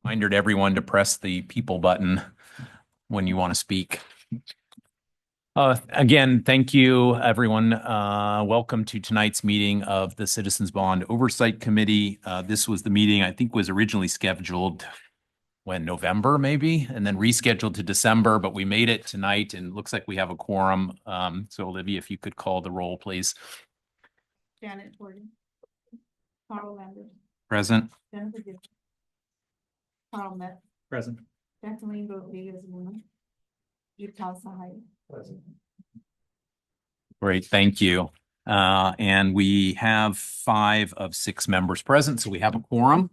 Reminder to everyone to press the people button when you want to speak. Again, thank you, everyone. Welcome to tonight's meeting of the Citizens Bond Oversight Committee. This was the meeting I think was originally scheduled November maybe, and then rescheduled to December, but we made it tonight and looks like we have a quorum. So Olivia, if you could call the roll, please. Janet Jordan. Carl Landers. Present. Jennifer Gibbs. Carl Metz. Present. Jacqueline Rodriguez Luna. Utah Sahai. Present. Great, thank you. And we have 5 of 6 members present, so we have a quorum.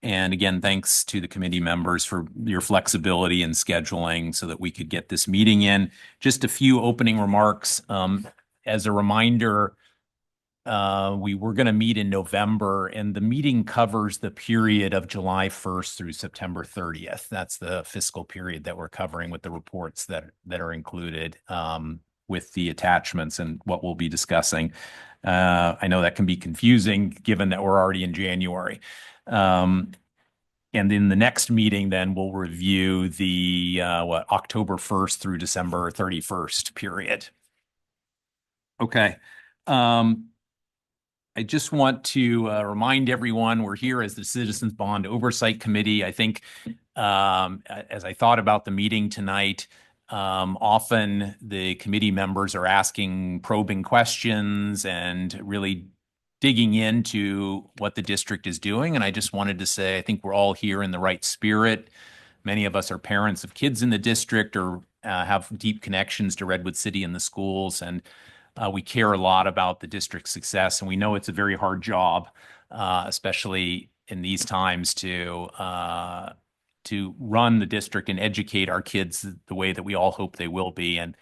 And again, thanks to the committee members for your flexibility in scheduling so that we could get this meeting in. Just a few opening remarks. As a reminder, we were going to meet in November, and the meeting covers the period of July 1st through September 30th. That's the fiscal period that we're covering with the reports that are included with the attachments and what we'll be discussing. I know that can be confusing given that we're already in January. And in the next meeting, then we'll review the October 1st through December 31st period. Okay. I just want to remind everyone we're here as the Citizens Bond Oversight Committee. I think as I thought about the meeting tonight, often the committee members are asking probing questions and really digging into what the district is doing. And I just wanted to say, I think we're all here in the right spirit. Many of us are parents of kids in the district or have deep connections to Redwood City and the schools. And we care a lot about the district's success. And we know it's a very hard job, especially in these times to run the district and educate our kids the way that we all hope they will be. And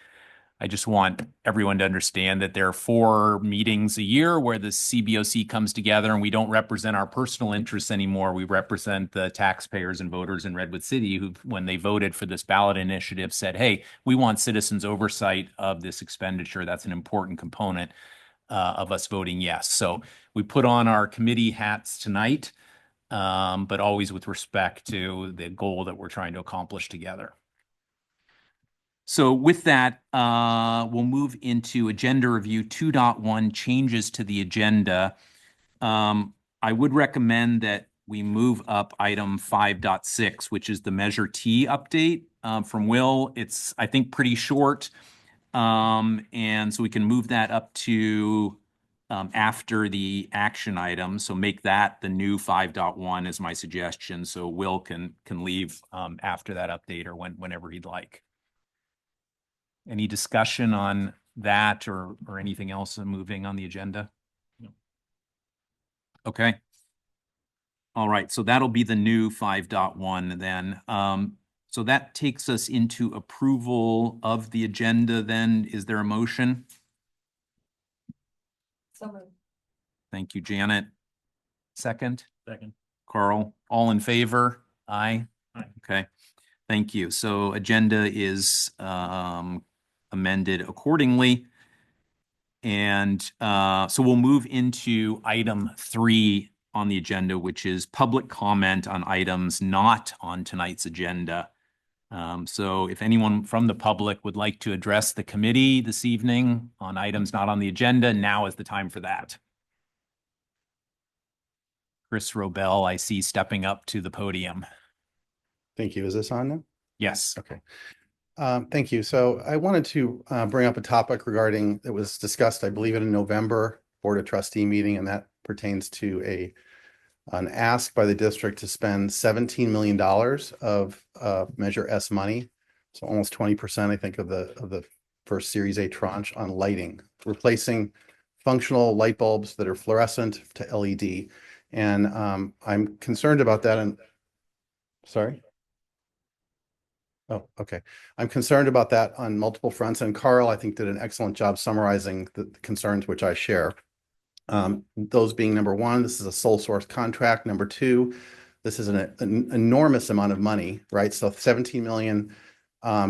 I just want everyone to understand that there are 4 meetings a year where the CBOC comes together, and we don't represent our personal interests anymore. We represent the taxpayers and voters in Redwood City who, when they voted for this ballot initiative, said, hey, we want citizens' oversight of this expenditure. That's an important component of us voting yes. So we put on our committee hats tonight, but always with respect to the goal that we're trying to accomplish together. So with that, we'll move into Agenda Review 2.1, changes to the agenda. I would recommend that we move up item 5.6, which is the Measure T update from Will. It's, I think, pretty short. And so we can move that up to after the action item. So make that the new 5.1 is my suggestion. So Will can leave after that update or whenever he'd like. Any discussion on that or anything else moving on the agenda? No. Okay. All right. So that'll be the new 5.1 then. So that takes us into approval of the agenda then. Is there a motion? So moved. Thank you, Janet. Second? Second. Carl, all in favor? Aye. Aye. Okay. Thank you. So agenda is amended accordingly. And so we'll move into item 3 on the agenda, which is public comment on items not on tonight's agenda. So if anyone from the public would like to address the committee this evening on items not on the agenda, now is the time for that. Chris Robel, I see stepping up to the podium. Thank you. Is this on now? Yes. Okay. Thank you. So I wanted to bring up a topic regarding that was discussed, I believe, in a November Board of Trustee meeting, and that pertains to an ask by the district to spend $17 million of Measure S money, so almost 20%, I think, of the first Series A tranche on lighting, replacing functional light bulbs that are fluorescent to LED. And I'm concerned about that. And sorry. Oh, okay. I'm concerned about that on multiple fronts. And Carl, I think, did an excellent job summarizing the concerns which I share. Those being, number one, this is a sole source contract. Number two, this is an enormous amount of money, right? So 17 million,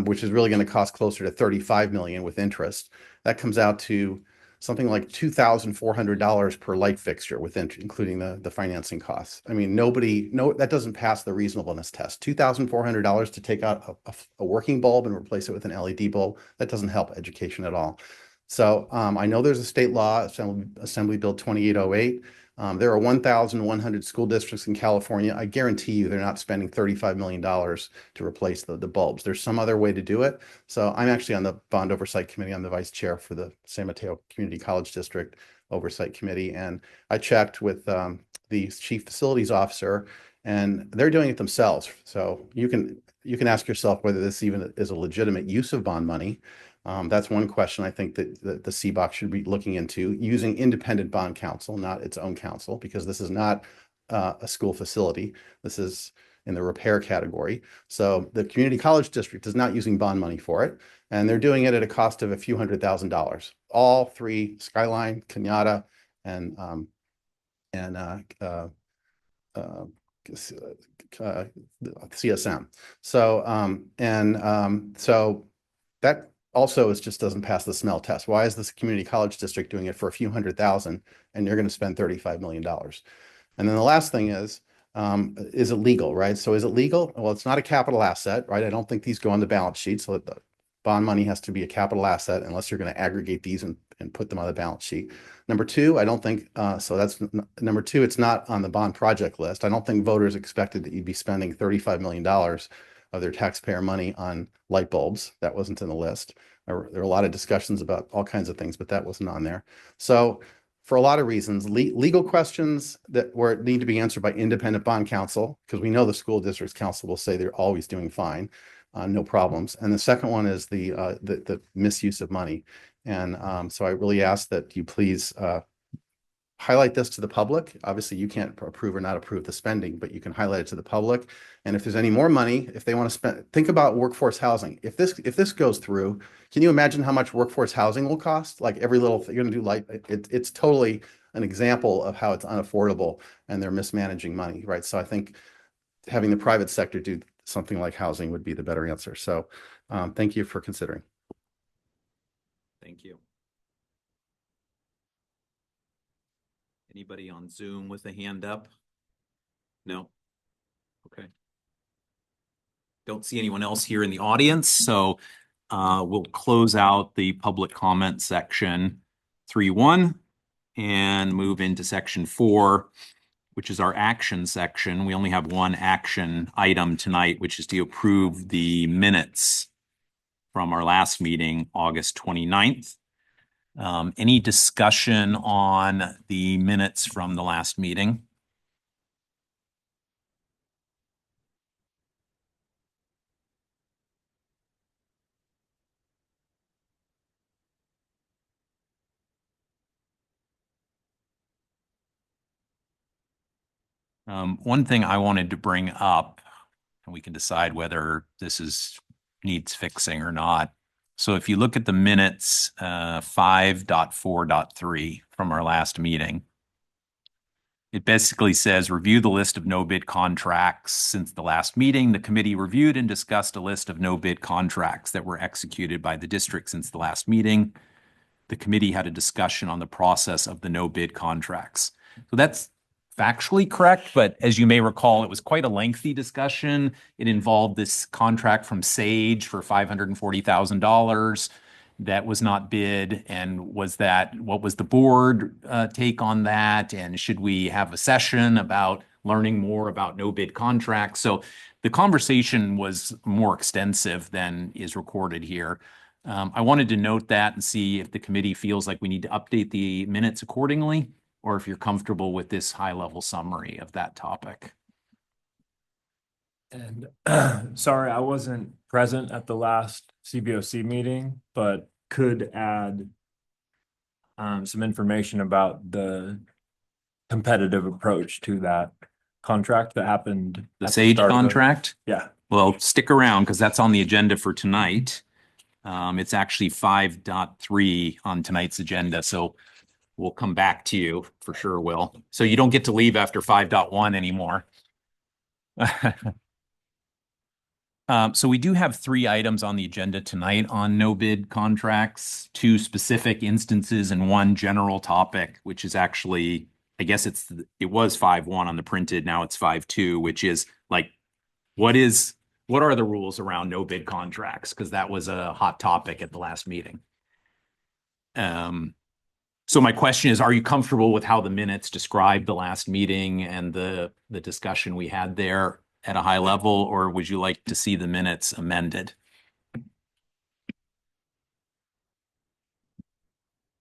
which is really going to cost closer to 35 million with interest. That comes out to something like $2,400 per light fixture including the financing costs. I mean, that doesn't pass the reasonableness test. $2,400 to take out a working bulb and replace it with an LED bulb, that doesn't help education at all. So I know there's a state law, Assembly Bill 2808. There are 1,100 school districts in California. I guarantee you they're not spending $35 million to replace the bulbs. There's some other way to do it. So I'm actually on the Bond Oversight Committee. I'm the vice chair for the San Mateo Community College District Oversight Committee. And I checked with the chief facilities officer, and they're doing it themselves. So you can ask yourself whether this even is a legitimate use of bond money. That's one question I think that the CBOC should be looking into, using independent bond counsel, not its own counsel, because this is not a school facility. This is in the repair category. So the community college district is not using bond money for it, and they're doing it at a cost of a few $100,000. All three, Skyline, Kenyatta, and CSM. So that also just doesn't pass the smell test. Why is this community college district doing it for a few $100,000 and you're going to spend $35 million? And then the last thing is it legal, right? So is it legal? Well, it's not a capital asset, right? I don't think these go on the balance sheet. So the bond money has to be a capital asset unless you're going to aggregate these and put them on the balance sheet. Number two, I don't think, so that's number two, it's not on the bond project list. I don't think voters expected that you'd be spending $35 million of their taxpayer money on light bulbs. That wasn't in the list. There were a lot of discussions about all kinds of things, but that wasn't on there. So for a lot of reasons, legal questions that need to be answered by independent bond counsel, because we know the school district's counsel will say they're always doing fine, no problems. And the second one is the misuse of money. And so I really ask that you please highlight this to the public. Obviously, you can't approve or not approve the spending, but you can highlight it to the public. And if there's any more money, if they want to spend, think about workforce housing. If this goes through, can you imagine how much workforce housing will cost? Like every little thing you're going to do, like it's totally an example of how it's unaffordable and they're mismanaging money, right? So I think having the private sector do something like housing would be the better answer. So thank you for considering. Thank you. Anybody on Zoom with a hand up? No? Okay. Don't see anyone else here in the audience, so we'll close out the public comment section 3.1 and move into section 4, which is our action section. We only have one action item tonight, which is to approve the minutes from our last meeting, August 29th. Any discussion on the minutes from the last meeting? One thing I wanted to bring up, and we can decide whether this needs fixing or not. So if you look at the minutes 5.4.3 from our last meeting, it basically says, review the list of no bid contracts since the last meeting. The committee reviewed and discussed a list of no bid contracts that were executed by the district since the last meeting. The committee had a discussion on the process of the no bid contracts. So that's factually correct, but as you may recall, it was quite a lengthy discussion. It involved this contract from Sage for $540,000 that was not bid. And what was the board take on that? And should we have a session about learning more about no bid contracts? So the conversation was more extensive than is recorded here. I wanted to note that and see if the committee feels like we need to update the minutes accordingly, or if you're comfortable with this high-level summary of that topic. And sorry, I wasn't present at the last CBOC meeting, but could add some information about the competitive approach to that contract that happened. The Sage contract? Yeah. Well, stick around because that's on the agenda for tonight. It's actually 5.3 on tonight's agenda, so we'll come back to you for sure, Will. So you don't get to leave after 5.1 anymore. So we do have 3 items on the agenda tonight on no bid contracts, 2 specific instances and 1 general topic, which is actually, I guess it was 5.1 on the printed, now it's 5.2, which is like, what are the rules around no bid contracts? Because that was a hot topic at the last meeting. So my question is, are you comfortable with how the minutes describe the last meeting and the discussion we had there at a high level, or would you like to see the minutes amended?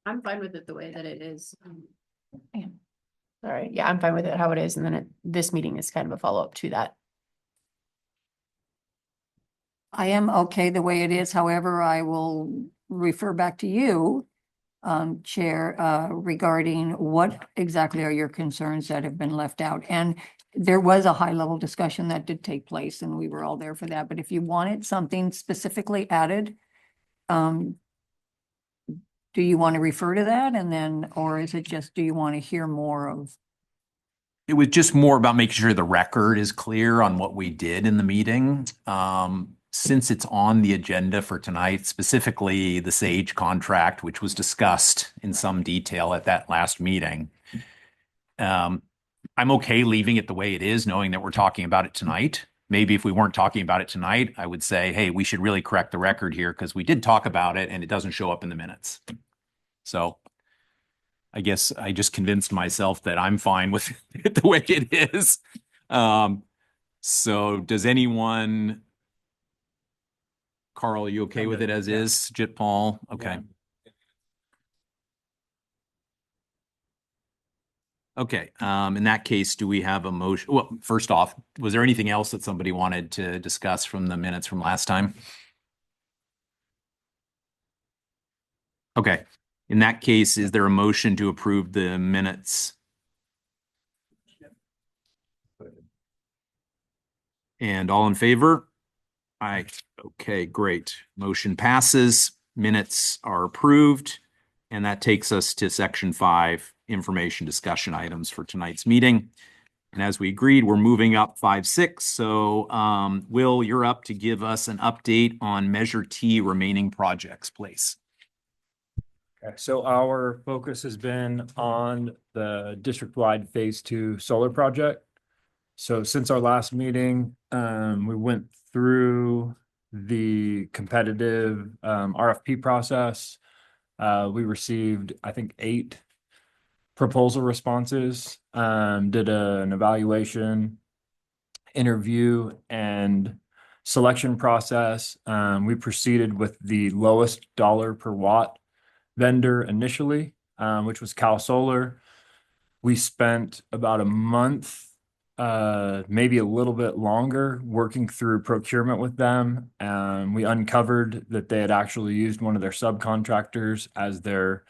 I'm fine with it the way that it is. Yeah. All right, yeah, I'm fine with it how it is, and then this meeting is kind of a follow-up to that. I am okay the way it is. However, I will refer back to you, Chair, regarding what exactly are your concerns that have been left out? And there was a high-level discussion that did take place, and we were all there for that. But if you wanted something specifically added, do you want to refer to that? And then, or is it just, do you want to hear more of? It was just more about making sure the record is clear on what we did in the meeting. Since it's on the agenda for tonight, specifically the Sage contract, which was discussed in some detail at that last meeting. I'm okay leaving it the way it is, knowing that we're talking about it tonight. Maybe if we weren't talking about it tonight, I would say, hey, we should really correct the record here because we did talk about it and it doesn't show up in the minutes. So I guess I just convinced myself that I'm fine with it the way it is. So does anyone, Carl, are you okay with it as is? Jit Paul? Okay. Okay. In that case, do we have a motion? Well, first off, was there anything else that somebody wanted to discuss from the minutes from last time? Okay. In that case, is there a motion to approve the minutes? And all in favor? Aye. Okay, great. Motion passes. Minutes are approved. And that takes us to section 5, information discussion items for tonight's meeting. And as we agreed, we're moving up 5.6. So Will, you're up to give us an update on Measure T remaining projects, please. Okay, so our focus has been on the district-wide phase 2 solar project. So since our last meeting, we went through the competitive RFP process. We received, I think, 8 proposal responses, did an evaluation, interview, and selection process. We proceeded with the lowest dollar per watt vendor initially, which was Cal Solar. We spent about a month, maybe a little bit longer, working through procurement with them. We uncovered that they had actually used one of their subcontractors as their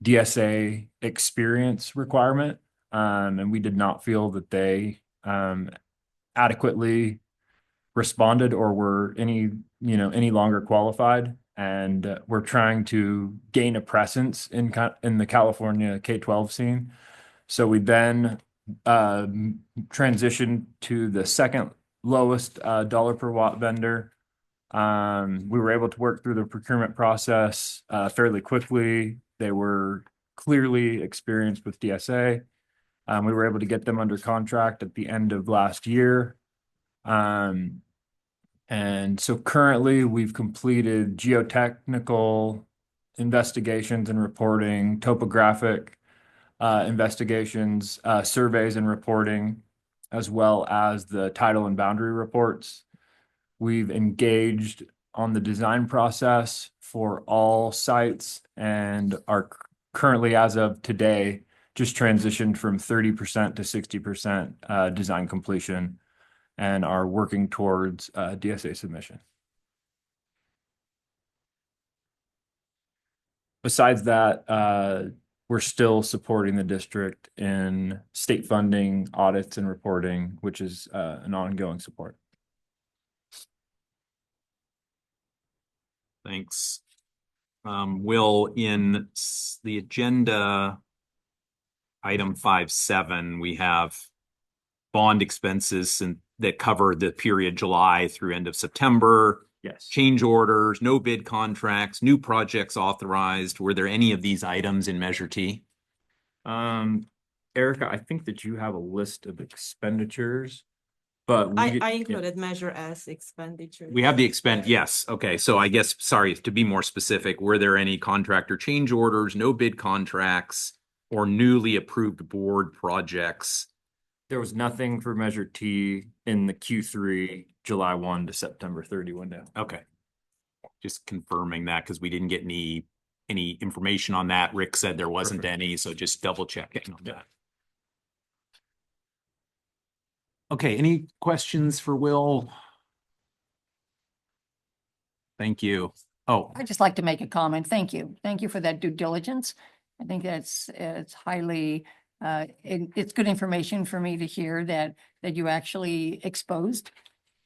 DSA experience requirement. And we did not feel that they adequately responded or were any longer qualified. And we're trying to gain a presence in the California K-12 scene. So we then transitioned to the second lowest dollar per watt vendor. We were able to work through the procurement process fairly quickly. They were clearly experienced with DSA. We were able to get them under contract at the end of last year. And so currently we've completed geotechnical investigations and reporting, topographic investigations, surveys and reporting, as well as the title and boundary reports. We've engaged on the design process for all sites and are currently, as of today, just transitioned from 30% to 60% design completion and are working towards DSA submission. Besides that, we're still supporting the district in state funding, audits, and reporting, which is an ongoing support. Thanks. Will, in the agenda, item 5.7, we have bond expenses that cover the period July through end of September, Yes. change orders, no bid contracts, new projects authorized. Were there any of these items in Measure T? Erica, I think that you have a list of expenditures, but I yeah. included Measure S expenditure. We have the expend, yes. Okay, so I guess, sorry, to be more specific, were there any contractor change orders, no bid contracts, or newly approved board projects? There was nothing for Measure T in the Q3, July 1 to September 30 window. Okay. Just confirming that because we didn't get any information on that. Rick said there wasn't Perfect. any, so just double checking on that. Okay, any questions for Will? Thank you. Oh, I'd just like to make a comment. Thank you. Thank you for that due diligence. I think it's highly, it's good information for me to hear that you actually exposed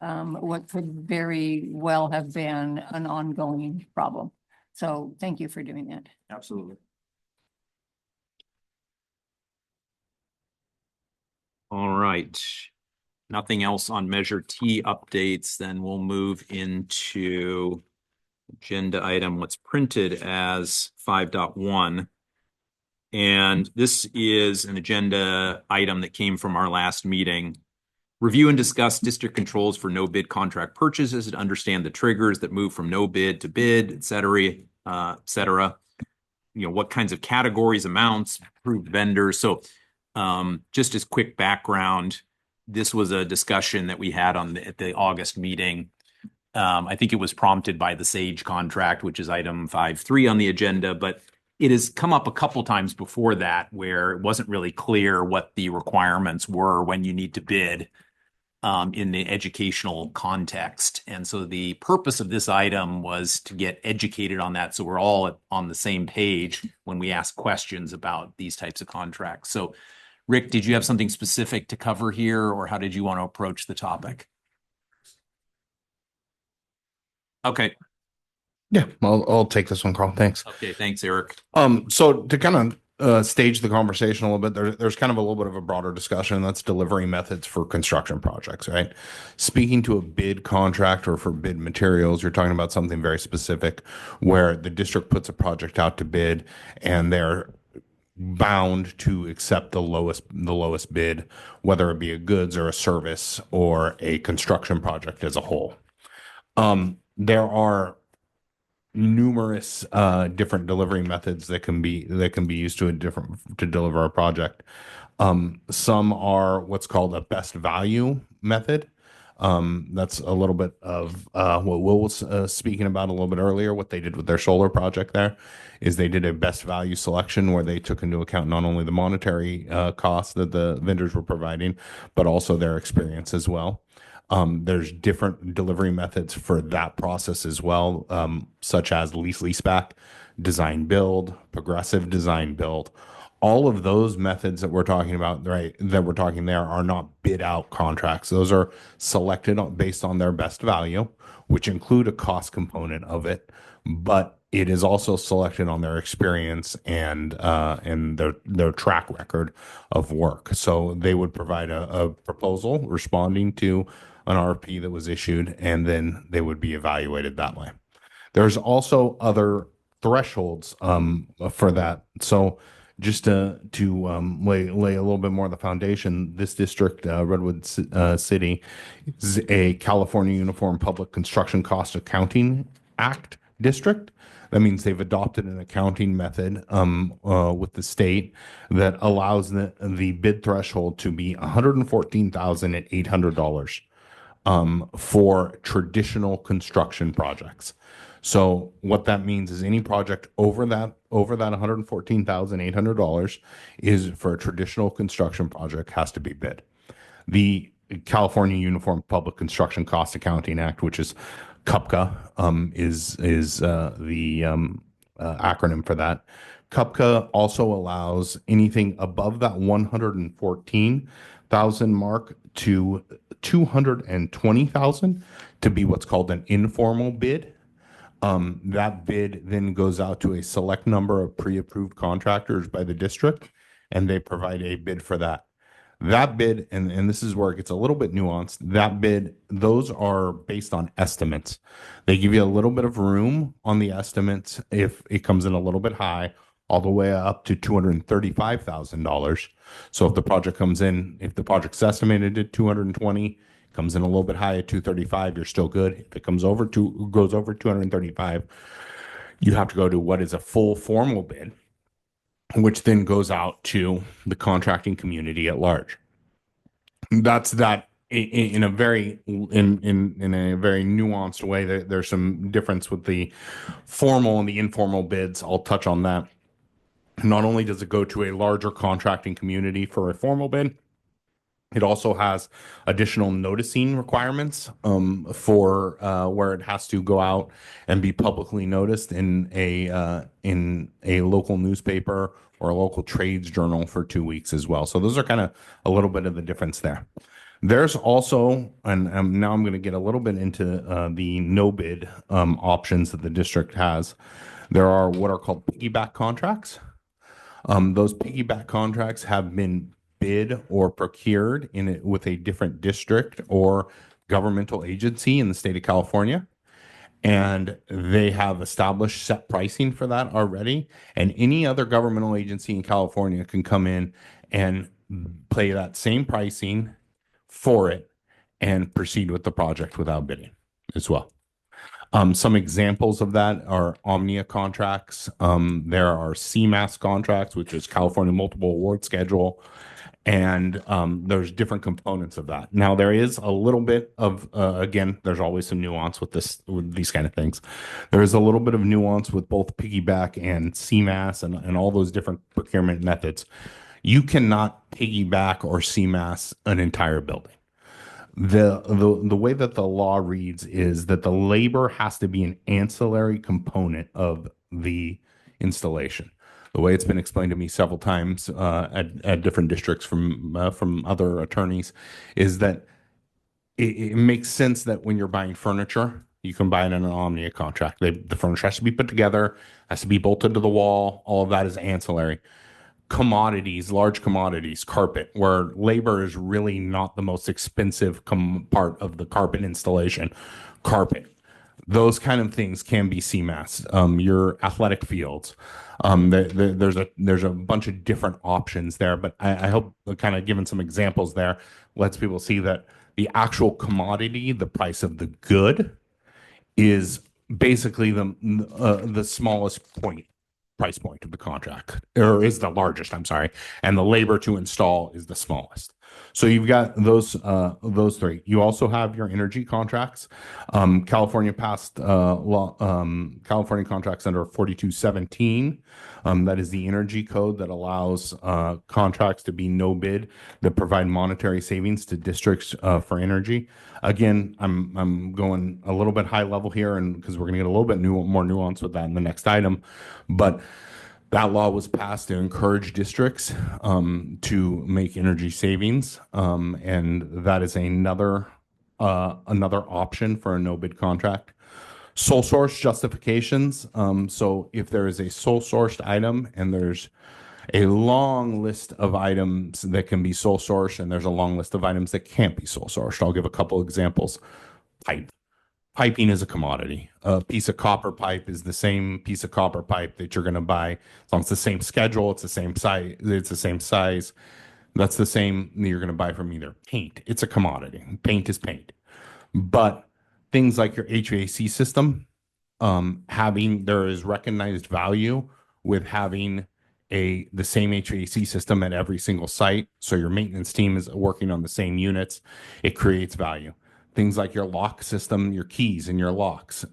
what could very well have been an ongoing problem. So thank you for doing that. Absolutely. all right. Nothing else on Measure T updates, then we'll move into agenda item, what's printed as 5.1. And this is an agenda item that came from our last meeting. Review and discuss district controls for no bid contract purchases and understand the triggers that move from no bid to bid, et cetera, et cetera. You know, what kinds of categories, amounts, approved vendors. So just as quick background, this was a discussion that we had at the August meeting. I think it was prompted by the Sage contract, which is item 5.3 on the agenda, but it has come up a couple times before that where it wasn't really clear what the requirements were when you need to bid in the educational context. And so the purpose of this item was to get educated on that so we're all on the same page when we ask questions about these types of contracts. So Rick, did you have something specific to cover here, or how did you want to approach the topic? Okay. Yeah, I'll take this one, Carl. Thanks. Okay, thanks, Eric. So to kind of stage the conversation a little bit, there's kind of a little bit of a broader discussion that's delivery methods for construction projects, right? Speaking to a bid contract or for bid materials, you're talking about something very specific where the district puts a project out to bid and they're bound to accept the lowest bid, whether it be a goods or a service or a construction project as a whole. There are numerous different delivery methods that can be used to deliver a project. Some are what's called a best value method. That's a little bit of what Will was speaking about a little bit earlier. What they did with their solar project there is they did a best value selection where they took into account not only the monetary costs that the vendors were providing, but also their experience as well. There's different delivery methods for that process as well, such as leaseback, design build, progressive design build. All of those methods that we're talking about, right, that we're talking there are not bid out contracts. Those are selected based on their best value, which include a cost component of it, but it is also selected on their experience and their track record of work. So they would provide a proposal responding to an RFP that was issued, and then they would be evaluated that way. There's also other thresholds for that. So just to lay a little bit more of the foundation, this district, Redwood City, is a California Uniform Public Construction Cost Accounting Act district. That means they've adopted an accounting method with the state that allows the bid threshold to be $114,800 for traditional construction projects. So what that means is any project over that $114,800 is for a traditional construction project has to be bid. The California Uniform Public Construction Cost Accounting Act, which is CUPCA, is the acronym for that. CUPCA also allows anything above that 114,000 mark to 220,000 to be what's called an informal bid. That bid then goes out to a select number of pre-approved contractors by the district, and they provide a bid for that. That bid, and this is where it gets a little bit nuanced, that bid, those are based on estimates. They give you a little bit of room on the estimates if it comes in a little bit high, all the way up to $235,000. So if the project comes in, if the project's estimated at 220, comes in a little bit high at 235, you're still good. If it goes over 235, you have to go to what is a full formal bid, which then goes out to the contracting community at large. That's that in a very in a very nuanced way. There's some difference with the formal and the informal bids. I'll touch on that. Not only does it go to a larger contracting community for a formal bid, it also has additional noticing requirements for where it has to go out and be publicly noticed in a local newspaper or a local trades journal for 2 weeks as well. So those are kind of a little bit of the difference there. There's also, and now I'm going to get a little bit into the no bid options that the district has. There are what are called piggyback contracts. Those piggyback contracts have been bid or procured in it with a different district or governmental agency in the state of California. And they have established set pricing for that already. And any other governmental agency in California can come in and play that same pricing for it and proceed with the project without bidding as well. Some examples of that are Omnia contracts. There are CMAS contracts, which is California Multiple Award Schedule. And there's different components of that. Now, there is a little bit of, again, there's always some nuance with these kind of things. There is a little bit of nuance with both piggyback and CMAS and all those different procurement methods. You cannot piggyback or CMAS an entire building. The way that the law reads is that the labor has to be an ancillary component of the installation. The way it's been explained to me several times at different districts from other attorneys is that it makes sense that when you're buying furniture, you can buy it in an Omnia contract. The furniture has to be put together, has to be bolted to the wall. All of that is ancillary. Commodities, large commodities, carpet, where labor is really not the most expensive part of the carpet installation. Carpet, those kind of things can be CMAS. Your athletic fields, there's a bunch of different options there, but I hope kind of giving some examples there lets people see that the actual commodity, the price of the good, is basically the smallest price point of the contract, or is the largest, I'm sorry, and the labor to install is the smallest. So you've got those three. You also have your energy contracts. California passed law, California contracts under 4217. That is the energy code that allows contracts to be no bid that provide monetary savings to districts for energy. Again, I'm going a little bit high level here, and because we're going to get a little bit more nuance with that in the next item, but that law was passed to encourage districts to make energy savings, and that is another option for a no bid contract. Sole source justifications. So if there is a sole sourced item and there's a long list of items that can be sole sourced, and there's a long list of items that can't be sole sourced. I'll give a couple examples. Piping is a commodity. A piece of copper pipe is the same piece of copper pipe that you're going to buy. As long as it's the same schedule, it's the same size, it's the same size. That's the same you're going to buy from either. Paint, it's a commodity. Paint is paint. But things like your HVAC system, there is recognized value with having the same HVAC system at every single site. So your maintenance team is working on the same units. It creates value. Things like your lock system, your keys and your locks.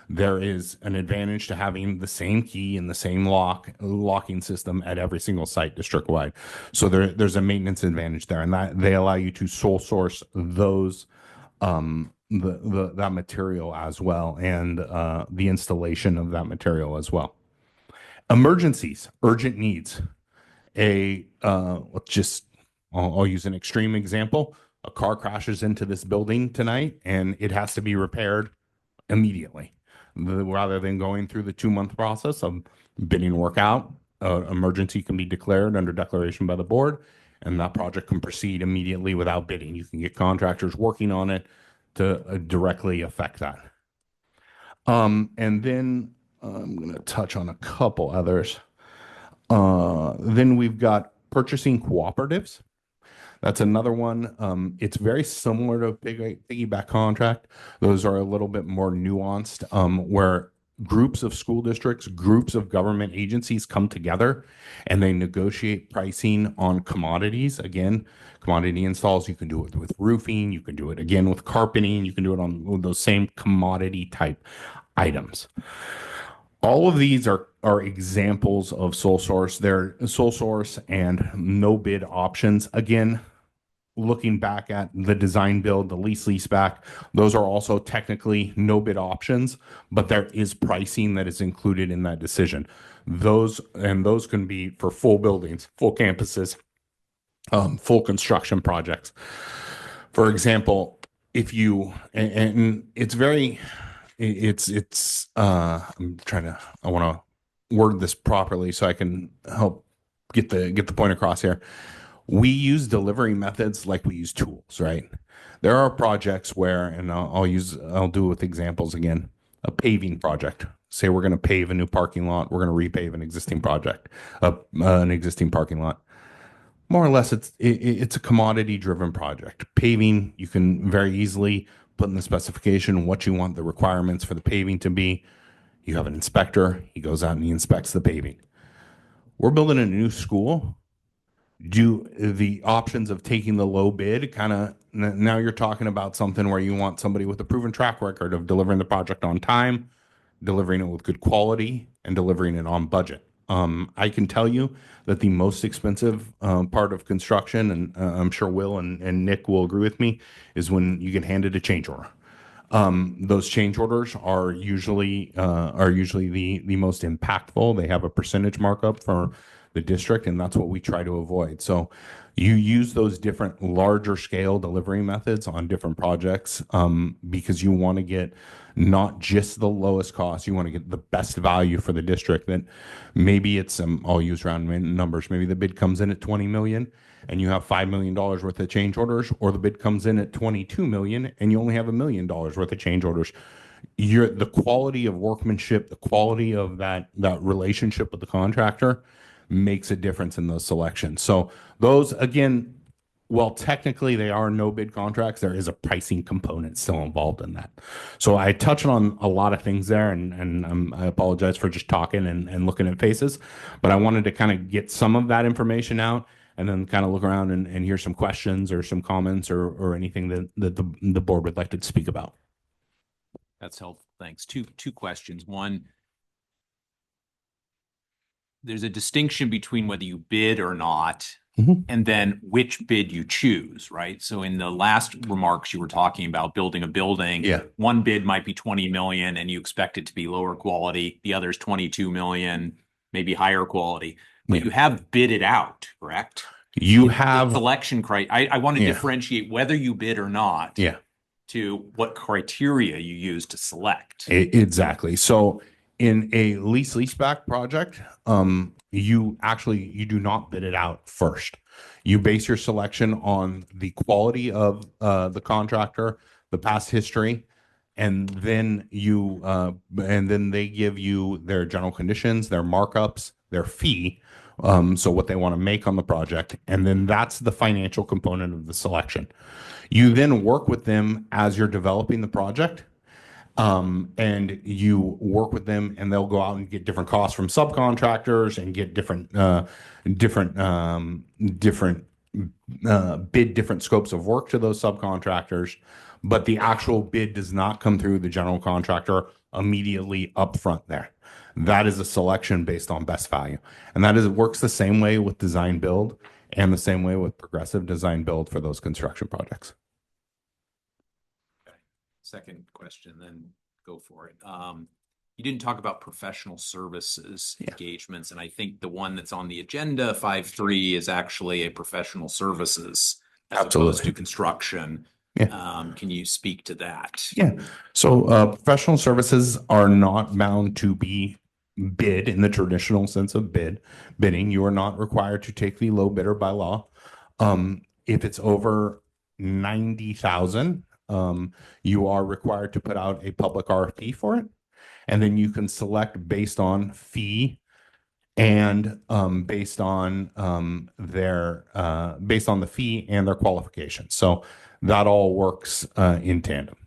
There is an advantage to having the same key and the same locking system at every single site district wide. So there's a maintenance advantage there, and that they allow you to sole source those that material as well, and the installation of that material as well. Emergencies, urgent needs. I'll use an extreme example. A car crashes into this building tonight and it has to be repaired immediately. Rather than going through the 2-month process of bidding work out, emergency can be declared under declaration by the board, and that project can proceed immediately without bidding. You can get contractors working on it to directly affect that. And then I'm going to touch on a couple others. Then we've got purchasing cooperatives. That's another one. It's very similar to a piggyback contract. Those are a little bit more nuanced, where groups of school districts, groups of government agencies come together and they negotiate pricing on commodities. Again, commodity installs, you can do it with roofing, you can do it again with carpeting, you can do it on those same commodity type items. All of these are examples of sole source. They're sole source and no bid options. Again, looking back at the design build, the lease back, those are also technically no bid options, but there is pricing that is included in that decision. Those can be for full buildings, full campuses, full construction projects. For example, if you, and it's very, I'm trying to, I want to word this properly so I can help get the point across here. We use delivery methods like we use tools, right? There are projects where, and I'll do it with examples again, a paving project. Say we're going to pave a new parking lot. We're going to repave an existing project, an existing parking lot. More or less, it's a commodity driven project. Paving, you can very easily put in the specification what you want the requirements for the paving to be. You have an inspector, he goes out and he inspects the paving. We're building a new school. Do the options of taking the low bid kind of, now you're talking about something where you want somebody with a proven track record of delivering the project on time, delivering it with good quality, and delivering it on budget. I can tell you that the most expensive part of construction, and I'm sure Will and Nick will agree with me, is when you get handed a change order. Those change orders are usually the most impactful. They have a percentage markup for the district, and that's what we try to avoid. So you use those different larger scale delivery methods on different projects, because you want to get not just the lowest cost, you want to get the best value for the district. That maybe it's, I'll use round numbers, maybe the bid comes in at 20 million and you have $5 million worth of change orders, or the bid comes in at 22 million and you only have $1 million worth of change orders. The quality of workmanship, the quality of that relationship with the contractor makes a difference in those selections. So those, again, well, technically they are no bid contracts, there is a pricing component still involved in that. So I touched on a lot of things there, and I apologize for just talking and looking at faces, but I wanted to kind of get some of that information out and then kind of look around and hear some questions or some comments or anything that the board would like to speak about. That's helpful. Thanks. Two questions. One, there's a distinction between whether you bid or not, and then which bid you choose, right? So in the last remarks, you were talking about building a building. Yeah. One bid might be 20 million and you expect it to be lower quality. The other's 22 million, maybe higher quality, but you have bid it out, correct? You have selection criteria. I want to differentiate whether you bid or not. Yeah. To what criteria you use to select. Exactly. So in a leaseback project, you do not bid it out first. You base your selection on the quality of the contractor, the past history, and then they give you their general conditions, their markups, their fee, so what they want to make on the project, and then that's the financial component of the selection. You then work with them as you're developing the project. And you work with them and they'll go out and get different costs from subcontractors and get bid different scopes of work to those subcontractors. But the actual bid does not come through the general contractor immediately up front there. That is a selection based on best value. And it works the same way with design build and the same way with progressive design build for those construction projects. Second question, then go for it. You didn't talk about professional services engagements, and I think the one that's on the agenda, 5.3, is actually a professional services as opposed to construction. Can you speak to that? Yeah. So professional services are not bound to be bid in the traditional sense of bidding. You are not required to take the low bidder by law. If it's over 90,000, you are required to put out a public RFP for it. And then you can select based on fee and based on based on the fee and their qualifications. So that all works in tandem.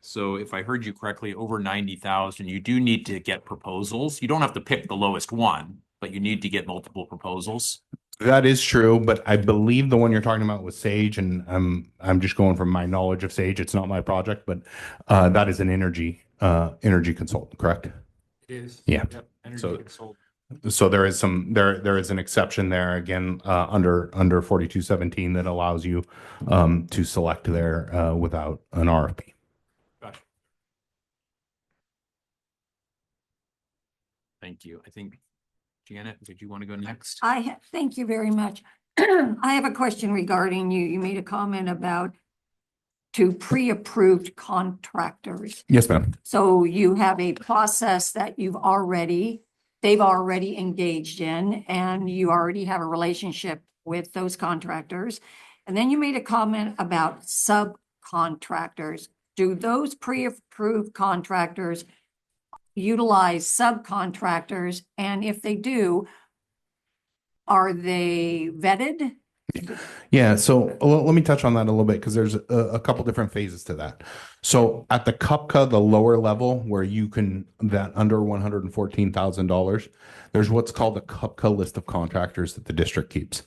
So if I heard you correctly, over 90,000, you do need to get proposals. You don't have to pick the lowest one, but you need to get multiple proposals. That is true, but I believe the one you're talking about was Sage, and I'm just going from my knowledge of Sage. It's not my project, but that is an energy consultant, correct? It is. Yeah. Yep. Energy So- consultant. So there is there is an exception there again under 4217 that allows you to select there without an RFP. Gotcha. Thank you. I think, Janet, did you want to go next? Thank you very much. I have a question regarding you. You made a comment about to pre-approved contractors. Yes, ma'am. So you have a process that they've already engaged in, and you already have a relationship with those contractors. And then you made a comment about subcontractors. Do those pre-approved contractors utilize subcontractors? And if they do, are they vetted? Yeah, so let me touch on that a little bit because there's a couple different phases to that. So at the CUPCA, the lower level where you can that under $114,000, there's what's called the CUPCA list of contractors that the district keeps.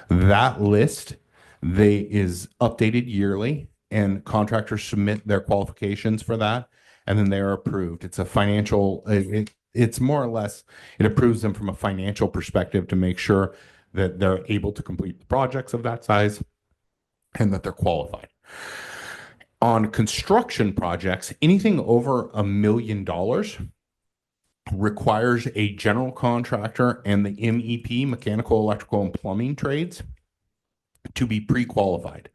That list is updated yearly, and contractors submit their qualifications for that, and then they are approved. It's a financial. It's more or less it approves them from a financial perspective to make sure that they're able to complete the projects of that size and that they're qualified. On construction projects, anything over $1 million requires a general contractor and the MEP, mechanical, electrical, and plumbing trades, to be pre-qualified.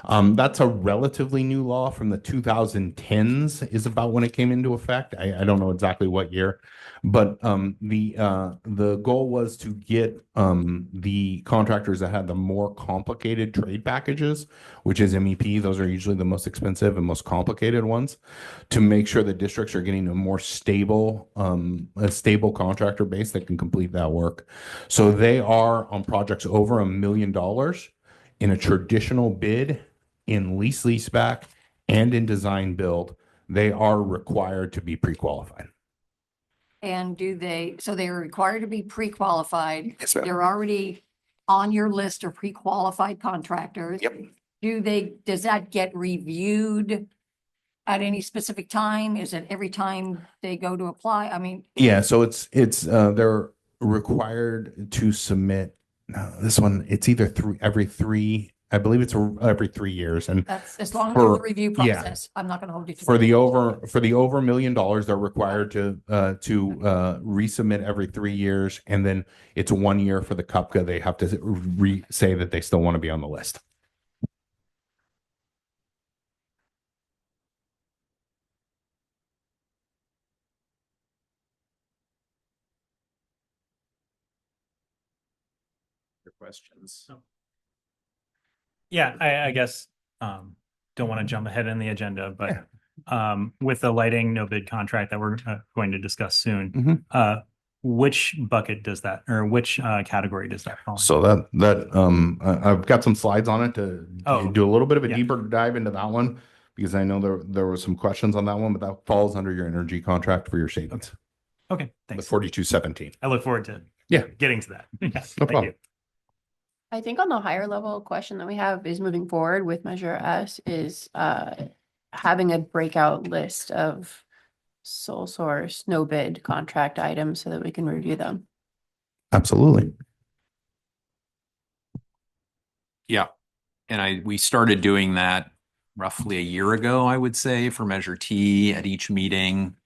That's a relatively new law from the 2010s is about when it came into effect. I don't know exactly what year, but the goal was to get the contractors that had the more complicated trade packages, which is MEP. Those are usually the most expensive and most complicated ones, to make sure the districts are getting a more stable contractor base that can complete that work. So they are on projects over $1 million in a traditional bid, in leaseback, and in design build. They are required to be pre-qualified. And so they are required to be pre-qualified. Yes, ma'am. They're already on your list of pre-qualified contractors. Yep. Does that get reviewed at any specific time? Is it every time they go to apply? I mean. Yeah, so they're required to submit this one. It's either every 3 years, and That's as long as For- there's a review yeah. process. I'm not gonna hold you to. for that. the over $1 million, they're required to resubmit every 3 years, and then it's 1 year for the CUPCA. They have to say that they still want to be on the list. Your questions. Yeah, I guess, don't want to jump ahead in the agenda, but with the lighting no bid contract that we're going to discuss soon, which bucket does that, or which category does that fall in? So I've got some slides on it to do a little bit of a deeper dive into that one, because I know there were some questions on that one, but that falls under your energy contract for your savings. Okay, The thanks. 4217. I look forward to Yeah. getting to that. Yes, No thank problem. you. I think on the higher level question that we have is moving forward with Measure S is having a breakout list of sole source, no bid contract items so that we can review them. Absolutely. Yeah. And we started doing that roughly a year ago, I would say, for Measure T at each meeting.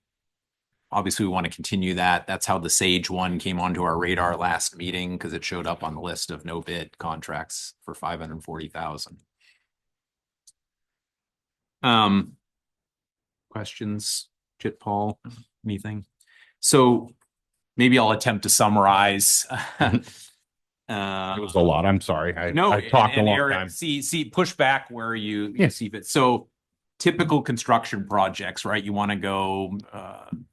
Obviously, we want to continue that. That's how the Sage one came onto our radar last meeting, because it showed up on the list of no bid contracts for 540,000. Questions, Chit Paul, anything? So maybe I'll attempt to summarize. Uh, It was a lot. I'm sorry. I No, talked a long Eric, time. see, push back where you Yeah. see fit. So typical construction projects, right? You want to go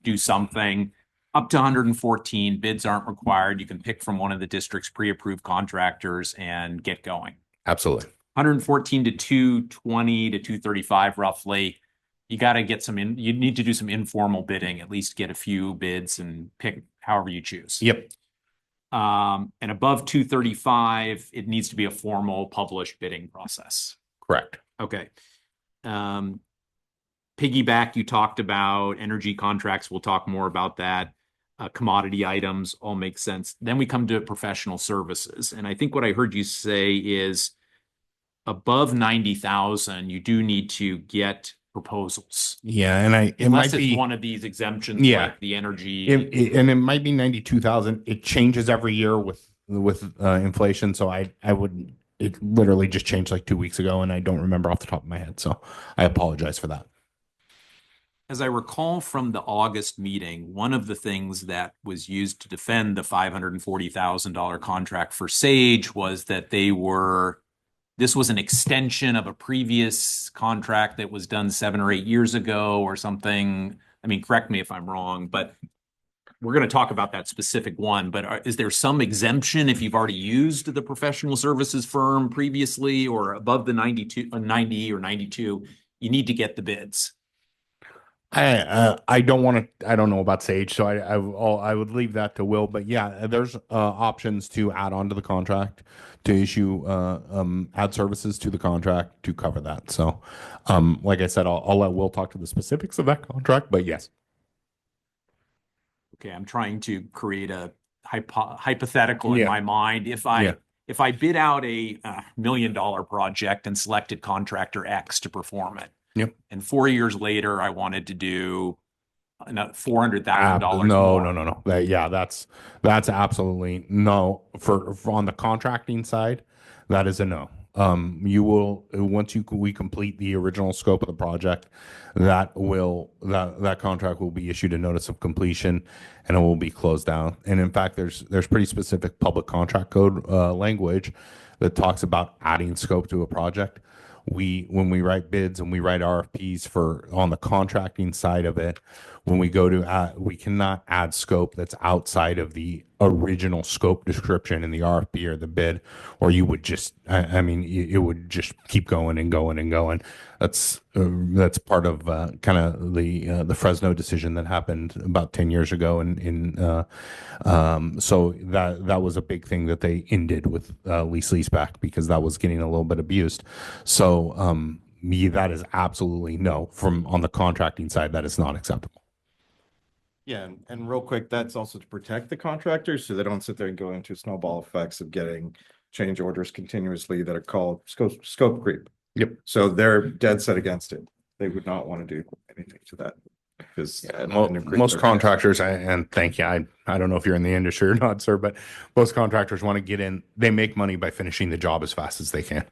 do something up to 114, bids aren't required. You can pick from one of the district's pre-approved contractors and get going. Absolutely. 114 to 220 to 235 roughly. You got to get you need to do some informal bidding, at least get a few bids and pick however you choose. Yep. And above 235, it needs to be a formal published bidding process. Correct. Okay. Piggyback, you talked about energy contracts. We'll talk more about that. Commodity items all make sense. Then we come to professional services. And I think what I heard you say is above 90,000, you do need to get proposals. Yeah, and it Unless might it's be one of these exemptions, Yeah. like the energy. and it might be 92,000. It changes every year with inflation. So it literally just changed like 2 weeks ago, and I don't remember off the top of my head. So I apologize for that. As I recall from the August meeting, one of the things that was used to defend the $540,000 contract for Sage was that this was an extension of a previous contract that was done 7 or 8 years ago or something. I mean, correct me if I'm wrong, but we're going to talk about that specific one. But is there some exemption if you've already used the professional services firm previously or above the 90 or 92, you need to get the bids? I don't know about Sage, so I would leave that to Will. But yeah, there's options to add on to the contract, to issue add services to the contract to cover that. So, like I said, I'll let Will talk to the specifics of that contract. But yes. Okay, I'm trying to create a hypothetical in Yeah. my mind. If I bid out a $1 million project and selected contractor X to perform it. Yep. And 4 years later, I wanted to do $400,000 No, more. no. That's absolutely no. For on the contracting side, that is a no. You will we complete the original scope of the project, that contract will be issued a notice of completion, and it will be closed down. And in fact, there's pretty specific public contract code language that talks about adding scope to a project. When we write bids and we write RFPs on the contracting side of it, when we go to we cannot add scope that's outside of the original scope description in the RFP or the bid, or you would just, I mean, it would just keep going and going and going. That's part of kind of the Fresno decision that happened about 10 years ago, so that was a big thing that they ended with lease back, because that was getting a little bit abused. So that is absolutely no. From on the contracting side, that is not acceptable. Yeah, and real quick, that's also to protect the contractors so they don't sit there and go into snowball effects of getting change orders continuously that are called scope creep. Yep. So they're dead set against it. They would not want to do anything to that. Because Most contractors, and thank you. I don't know if you're in the industry or not, sir, but most contractors want to get in. They make money by finishing the job as fast as they can.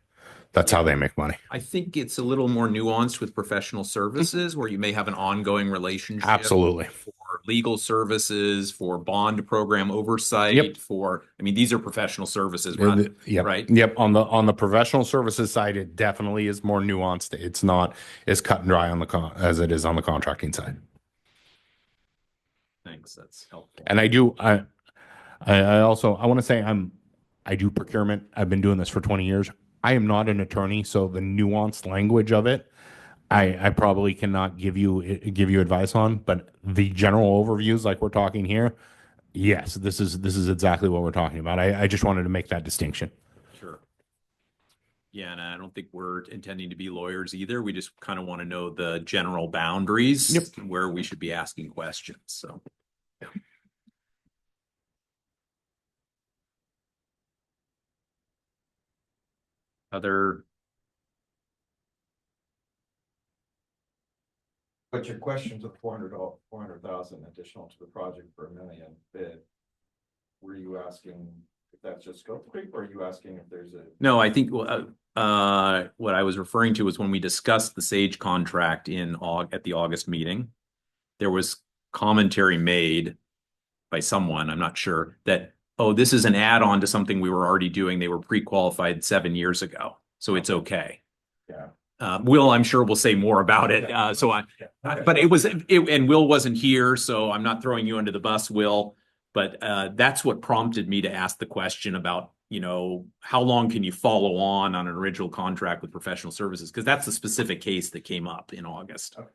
That's how they make money. I think it's a little more nuanced with professional services, where you may have an ongoing relationship. Absolutely. For legal services, for bond program oversight, Yep. These are professional services, right? Yep. On the professional services side, it definitely is more nuanced. It's not as cut and dry as it is on the contracting side. Thanks, that's helpful. And I want to say I do procurement. I've been doing this for 20 years. I am not an attorney, so the nuanced language of it, I probably cannot give you advice on. But the general overviews, like we're talking here, yes, this is exactly what we're talking about. I just wanted to make that distinction. Sure. Yeah, and I don't think we're intending to be lawyers either. We just kind of want to know the general boundaries where we should be asking questions. So. Other. But your questions of 400,000 additional to the project for $1 million bid, were you asking if that's just scope creep, or are you asking if there's a? No, I think what I was referring to was when we discussed the Sage contract at the August meeting, there was commentary made by someone, I'm not sure, that oh, this is an add-on to something we were already doing. They were pre-qualified 7 years ago, so it's okay. Yeah. Will, I'm sure will say more about it. But and Will wasn't here, so I'm not throwing you under the bus, Will. But that's what prompted me to ask the question about, how long can you follow on an original contract with professional services? Because that's the specific case that came up in August. Okay.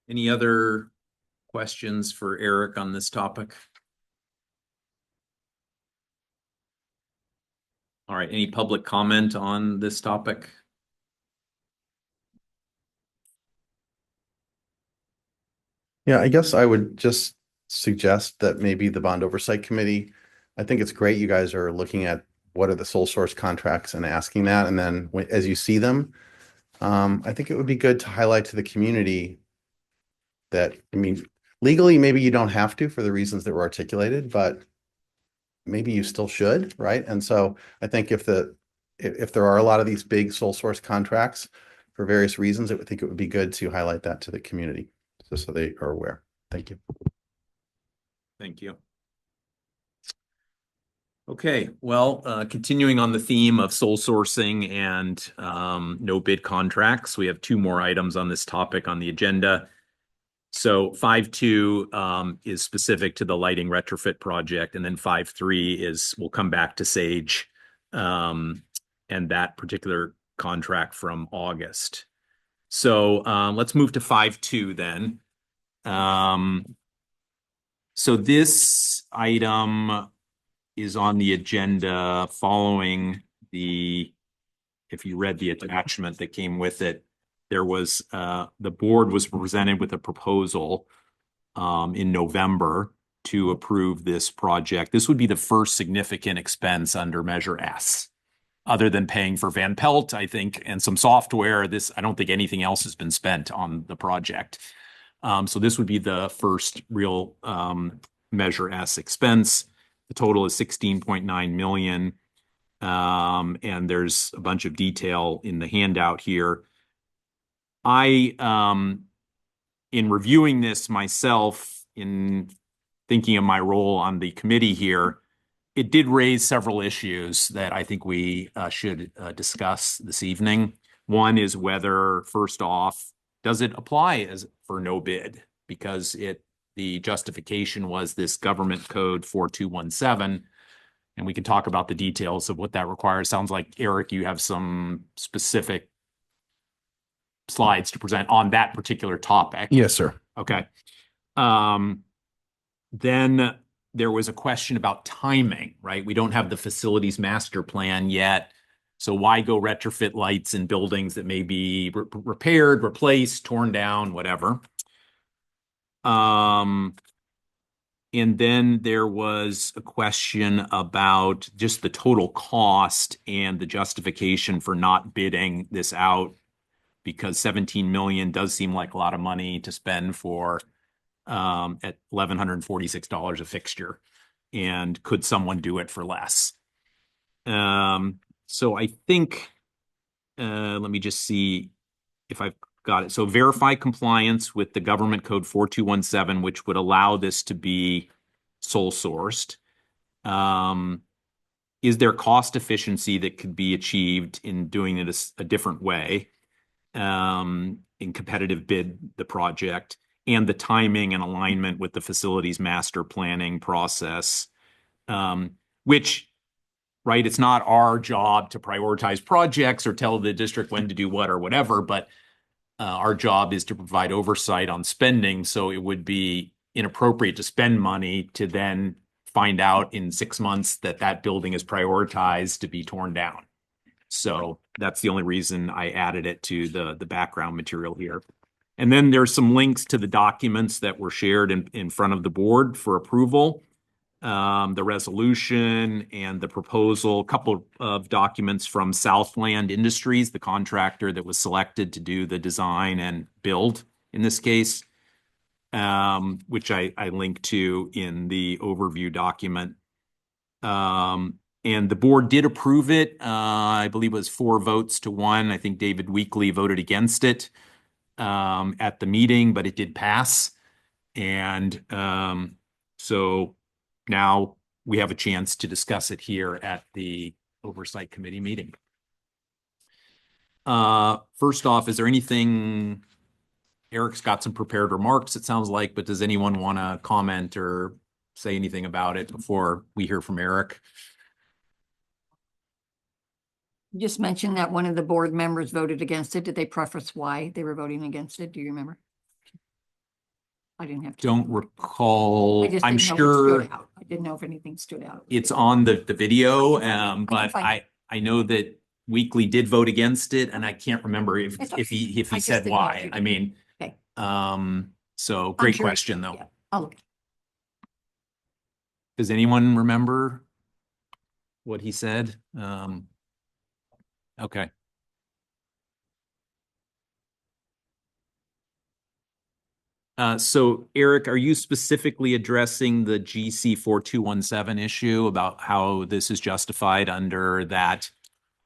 Any other questions for Eric on this topic? All right, any public comment on this topic? Yeah, I guess I would just suggest that maybe the Bond Oversight Committee, I think it's great you guys are looking at what are the sole source contracts and asking that. And then as you see them, I think it would be good to highlight to the community that, I mean, legally, maybe you don't have to for the reasons that were articulated, but maybe you still should, right? And so I think if there are a lot of these big sole source contracts for various reasons, I would think it would be good to highlight that to the community, just so they are aware. Thank you. Thank you. Okay, well, continuing on the theme of sole sourcing and no bid contracts, we have 2 more items on this topic on the agenda. So 5.2 is specific to the lighting retrofit project, and then 5.3 is, we'll come back to Sage and that particular contract from August. So let's move to 5.2 then. So this item is on the agenda following if you read the attachment that came with it, there was, the board was presented with a proposal in November to approve this project. This would be the first significant expense under Measure S. Other than paying for Van Pelt, I think, and some software, I don't think anything else has been spent on the project. So this would be the first real Measure S expense. The total is 16.9 million. And there's a bunch of detail in the handout here. In reviewing this myself, in thinking of my role on the committee here, it did raise several issues that I think we should discuss this evening. One is whether, first off, does it apply for no bid? Because the justification was this government code 4217, and we can talk about the details of what that requires. Sounds like, Eric, you have some specific slides to present on that particular topic. Yes, sir. Okay. Then there was a question about timing, right? We don't have the facilities master plan yet. So why go retrofit lights in buildings that may be repaired, replaced, torn down, whatever? And then there was a question about just the total cost and the justification for not bidding this out, because 17 million does seem like a lot of money to spend for at $1,146 a fixture. And could someone do it for less? So I think, let me just see if I've got it. So verify compliance with the government code 4217, which would allow this to be sole sourced. Is there cost efficiency that could be achieved in doing it a different way? In competitive bid the project, and the timing and alignment with the facilities master planning process, which, right, it's not our job to prioritize projects or tell the district when to do what or whatever, but our job is to provide oversight on spending. So it would be inappropriate to spend money to then find out in 6 months that building is prioritized to be torn down. So that's the only reason I added it to the background material here. And then there's some links to the documents that were shared in front of the board for approval. The resolution and the proposal, a couple of documents from Southland Industries, the contractor that was selected to do the design and build in this case, which I linked to in the overview document. And the board did approve it. I believe it was 4 votes to 1. I think David Weekley voted against it at the meeting, but it did pass. And so now we have a chance to discuss it here at the Oversight Committee meeting. First off, is there anything, Eric's got some prepared remarks, it sounds like, but does anyone want to comment or say anything about it before we hear from Eric? Just mentioned that one of the board members voted against it. Did they preface why they were voting against it? Do you remember? I didn't have to. Don't recall. I just I'm didn't know if it sure stood out. I didn't know if anything stood out. it's on the video, but find I know that Weekly did vote against it, and I can't remember if It's if he I just said didn't know if why. you I did. mean, Okay. so great sure- question though. yeah, I'll look. Does anyone remember what he said? Okay. So Eric, are you specifically addressing the GC 4217 issue about how this is justified under that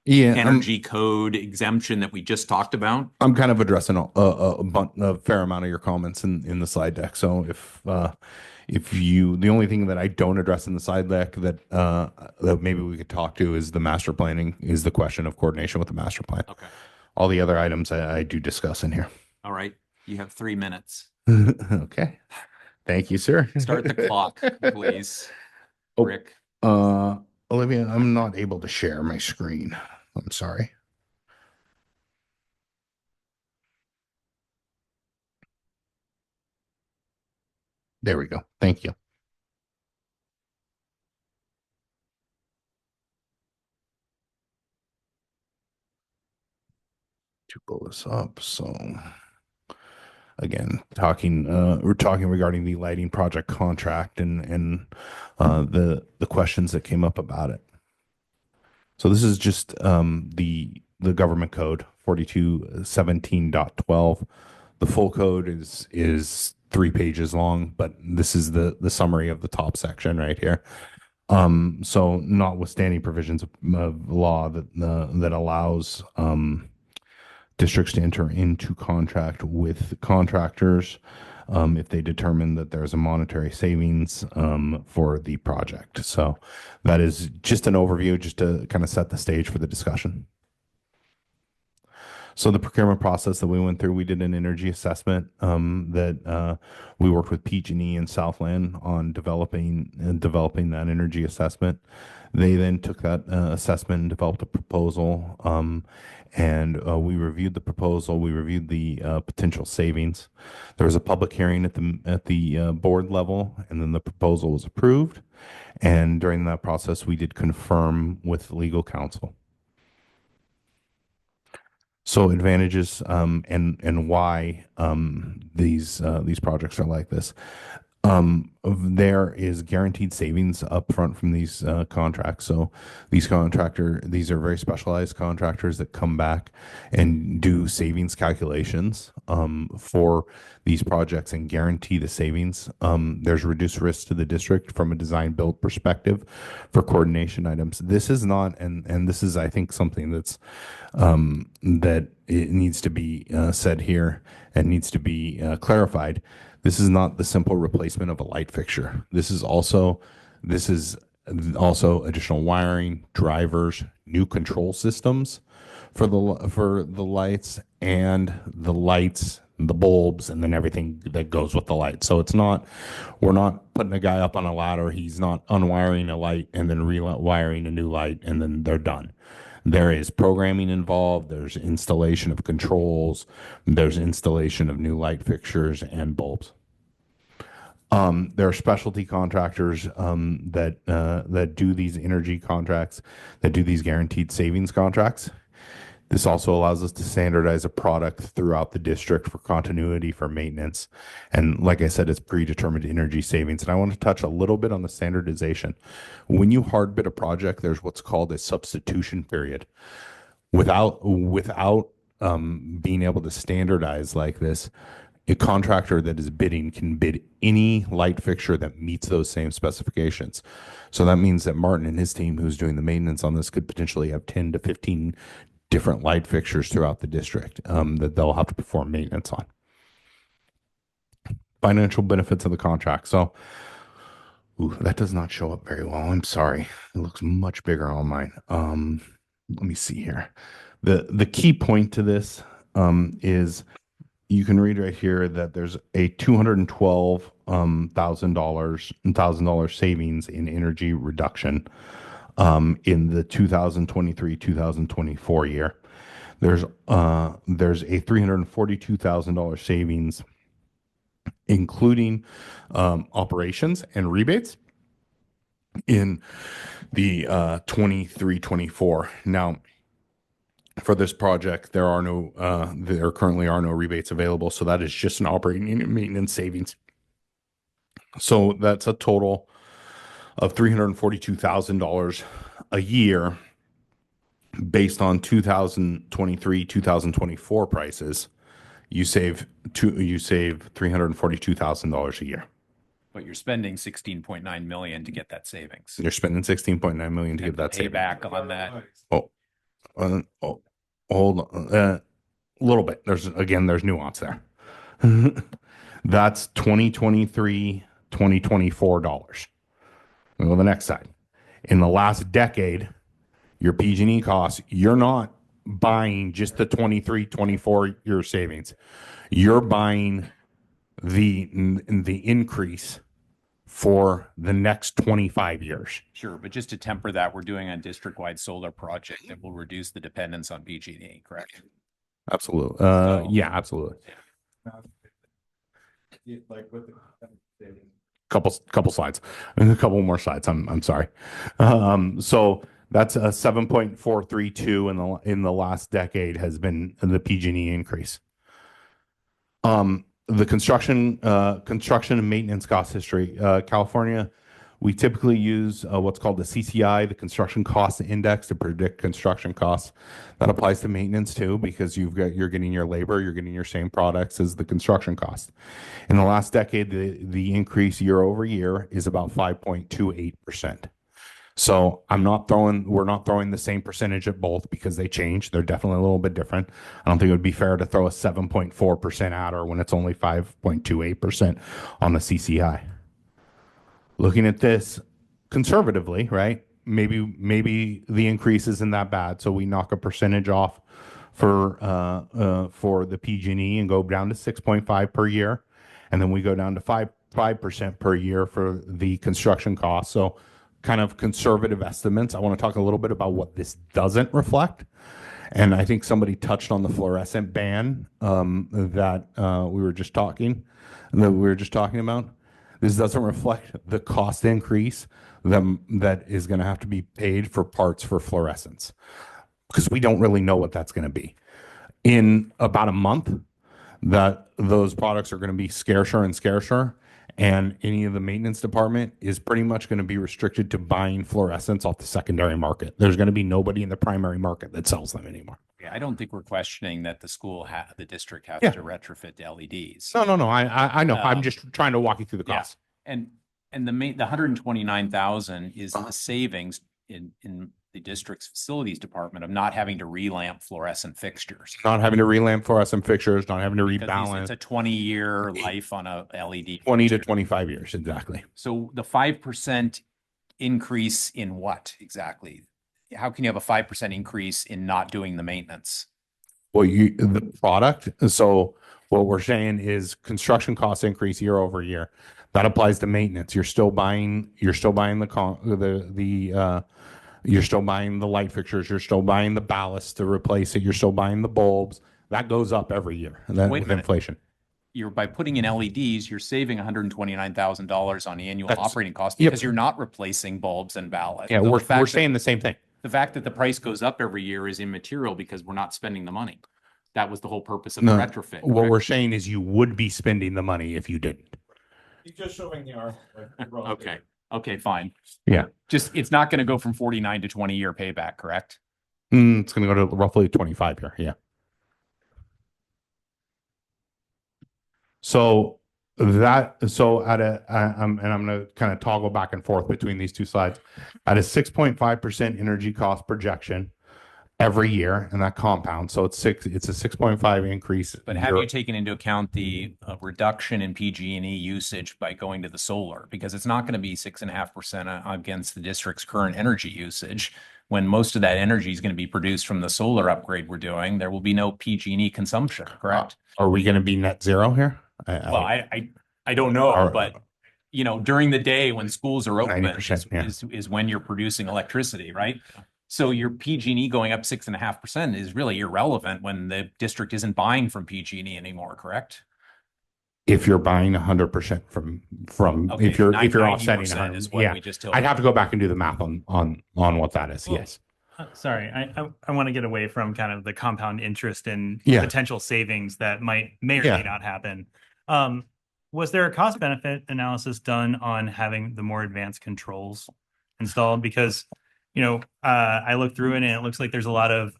Yeah, energy code exemption that we just talked about? I'm kind of addressing a fair amount of your comments in the slide deck. So if you, the only thing that I don't address in the slide deck that maybe we could talk to is the master planning, is the question of coordination with the master plan. Okay. All the other items I do discuss in here. All right. You have 3 minutes. Okay. Thank you, sir. Start the clock, please. Oh. Rick. Olivia, I'm not able to share my screen. I'm sorry. There we go. Thank you. To pull this up. So again, we're talking regarding the lighting project contract and the questions that came up about it. So this is just the government code 4217.12. The full code is 3 pages long, but this is the summary of the top section right here. So notwithstanding provisions of law that allows districts to enter into contract with contractors if they determine that there's a monetary savings for the project. So that is just an overview, just to kind of set the stage for the discussion. So the procurement process that we went through, we did an energy assessment that we worked with PG&E and Southland on developing that energy assessment. They then took that assessment and developed a proposal, and we reviewed the proposal. We reviewed the potential savings. There was a public hearing at the board level, and then the proposal was approved. And during that process, we did confirm with legal counsel. So advantages and why these projects are like this. There is guaranteed savings upfront from these contracts. So these are very specialized contractors that come back and do savings calculations for these projects and guarantee the savings. There's reduced risk to the district from a design build perspective for coordination items. This is not, and this is, I think, something that's that it needs to be said here and needs to be clarified. This is not the simple replacement of a light fixture. This is also additional wiring, drivers, new control systems for the lights, and the bulbs, and then everything that goes with the light. So we're not putting a guy up on a ladder. He's not unwiring a light and then rewiring a new light and then they're done. There is programming involved. There's installation of controls. There's installation of new light fixtures and bulbs. There are specialty contractors that do these energy contracts, that do these guaranteed savings contracts. This also allows us to standardize a product throughout the district for continuity, for maintenance. And like I said, it's predetermined energy savings. And I want to touch a little bit on the standardization. When you hard bid a project, there's what's called a substitution period. Without being able to standardize like this, a contractor that is bidding can bid any light fixture that meets those same specifications. So that means that Martin and his team, who's doing the maintenance on this, could potentially have 10 to 15 different light fixtures throughout the district that they'll have to perform maintenance on. financial benefits of the contract. So, ooh, that does not show up very well. I'm sorry. It looks much bigger on mine. Let me see here. The key point to this is you can read right here that there's a $212 thousand dollar savings in energy reduction in the 2023-2024 year. There's a $342,000 savings, including operations and rebates in the 23-24. Now, for this project, there currently are no rebates available, so that is just an operating and maintenance savings. So that's a total of $342,000 a year based on 2023-2024 prices. You save $342,000 a year. But you're spending 16.9 million to get that savings. You're spending 16.9 million to get that savings. Payback on that. Hold on, a little bit. There's nuance there. That's 2023-2024 dollars. We'll go to the next side. In the last decade, your PG&E costs, you're not buying just the 23-24 year savings. You're buying the increase for the next 25 years. Sure, but just to temper that, we're doing a district-wide solar project that will reduce the dependence on PG&E, correct? Absolutely. So- Yeah, absolutely. Like with the Couple slides, a couple more slides. I'm sorry. So that's a 7.432 in the last decade has been the PG&E increase. The construction and maintenance cost history. California, we typically use what's called the CCI, the Construction Cost Index, to predict construction costs. That applies to maintenance too, because you're getting your labor, you're getting your same products as the construction cost. In the last decade, the increase year over year is about 5.28%. So we're not throwing the same percentage at both because they change. They're definitely a little bit different. I don't think it would be fair to throw a 7.4% adder when it's only 5.28% on the CCI. Looking at this conservatively, right? Maybe the increase isn't that bad. So we knock a percentage off for the PG&E and go down to 6.5 per year. And then we go down to 5% per year for the construction costs. So kind of conservative estimates. I want to talk a little bit about what this doesn't reflect. And I think somebody touched on the fluorescent ban that we were just talking about. This doesn't reflect the cost increase that is going to have to be paid for parts for fluorescents, because we don't really know what that's going to be. In about a month, that those products are going to be scarcer and scarcer, and any of the maintenance department is pretty much going to be restricted to buying fluorescents off the secondary market. There's going to be nobody in the primary market that sells them anymore. Yeah, I don't think we're questioning that the district has to retrofit to LEDs. No. I know. I'm just trying to walk you through the costs. And the 129,000 is the savings in the district's facilities department of not having to relamp fluorescent fixtures. Not having to relamp fluorescent fixtures, not having to Because rebalance. it's a 20-year life on a LED. 20 to 25 years, exactly. So the 5% increase in what exactly? How can you have a 5% increase in not doing the maintenance? Well, the product. So what we're saying is construction costs increase year over year. That applies to maintenance. You're still buying you're still buying the light fixtures. You're still buying the ballast to replace it. You're still buying the bulbs. That goes up every year. With inflation. By putting in LEDs, you're saving $129,000 on annual operating costs because you're not replacing bulbs and ballast. Yeah, So we're saying the same thing. The fact that the price goes up every year is immaterial because we're not spending the money. That was the whole purpose of the retrofit. What correct? we're saying is you would be spending the money if you didn't. He's just showing the R. Okay, fine. Yeah. It's not going to go from 49 to 20-year payback, correct? It's going to go to roughly 25 here. Yeah. So I'm going to kind of toggle back and forth between these two slides. At a 6.5% energy cost projection, every year, and that compounds. So it's a 6.5 increase. But have year- you taken into account the reduction in PG&E usage by going to the solar? Because it's not going to be 6.5% against the district's current energy usage. When most of that energy is going to be produced from the solar upgrade we're doing, there will be no PG&E consumption, correct? Are we going to be net zero here? Well, I don't know, Are- but you know, during the day when schools are open 90%, yeah. is when you're producing electricity, right? So your PG&E going up 6.5% is really irrelevant when the district isn't buying from PG&E anymore, correct? If you're buying 100% from Okay, if you're 90% offsetting is 100, what yeah, we just told I'd you. have to go back and do the math on what that is. Well, Yes. Sorry, I want to get away from kind of the compound interest and Yeah. potential savings that may or Yeah. may not happen. Was there a cost benefit analysis done on having the more advanced controls installed? Because, you know, I looked through it and it looks like there's a lot of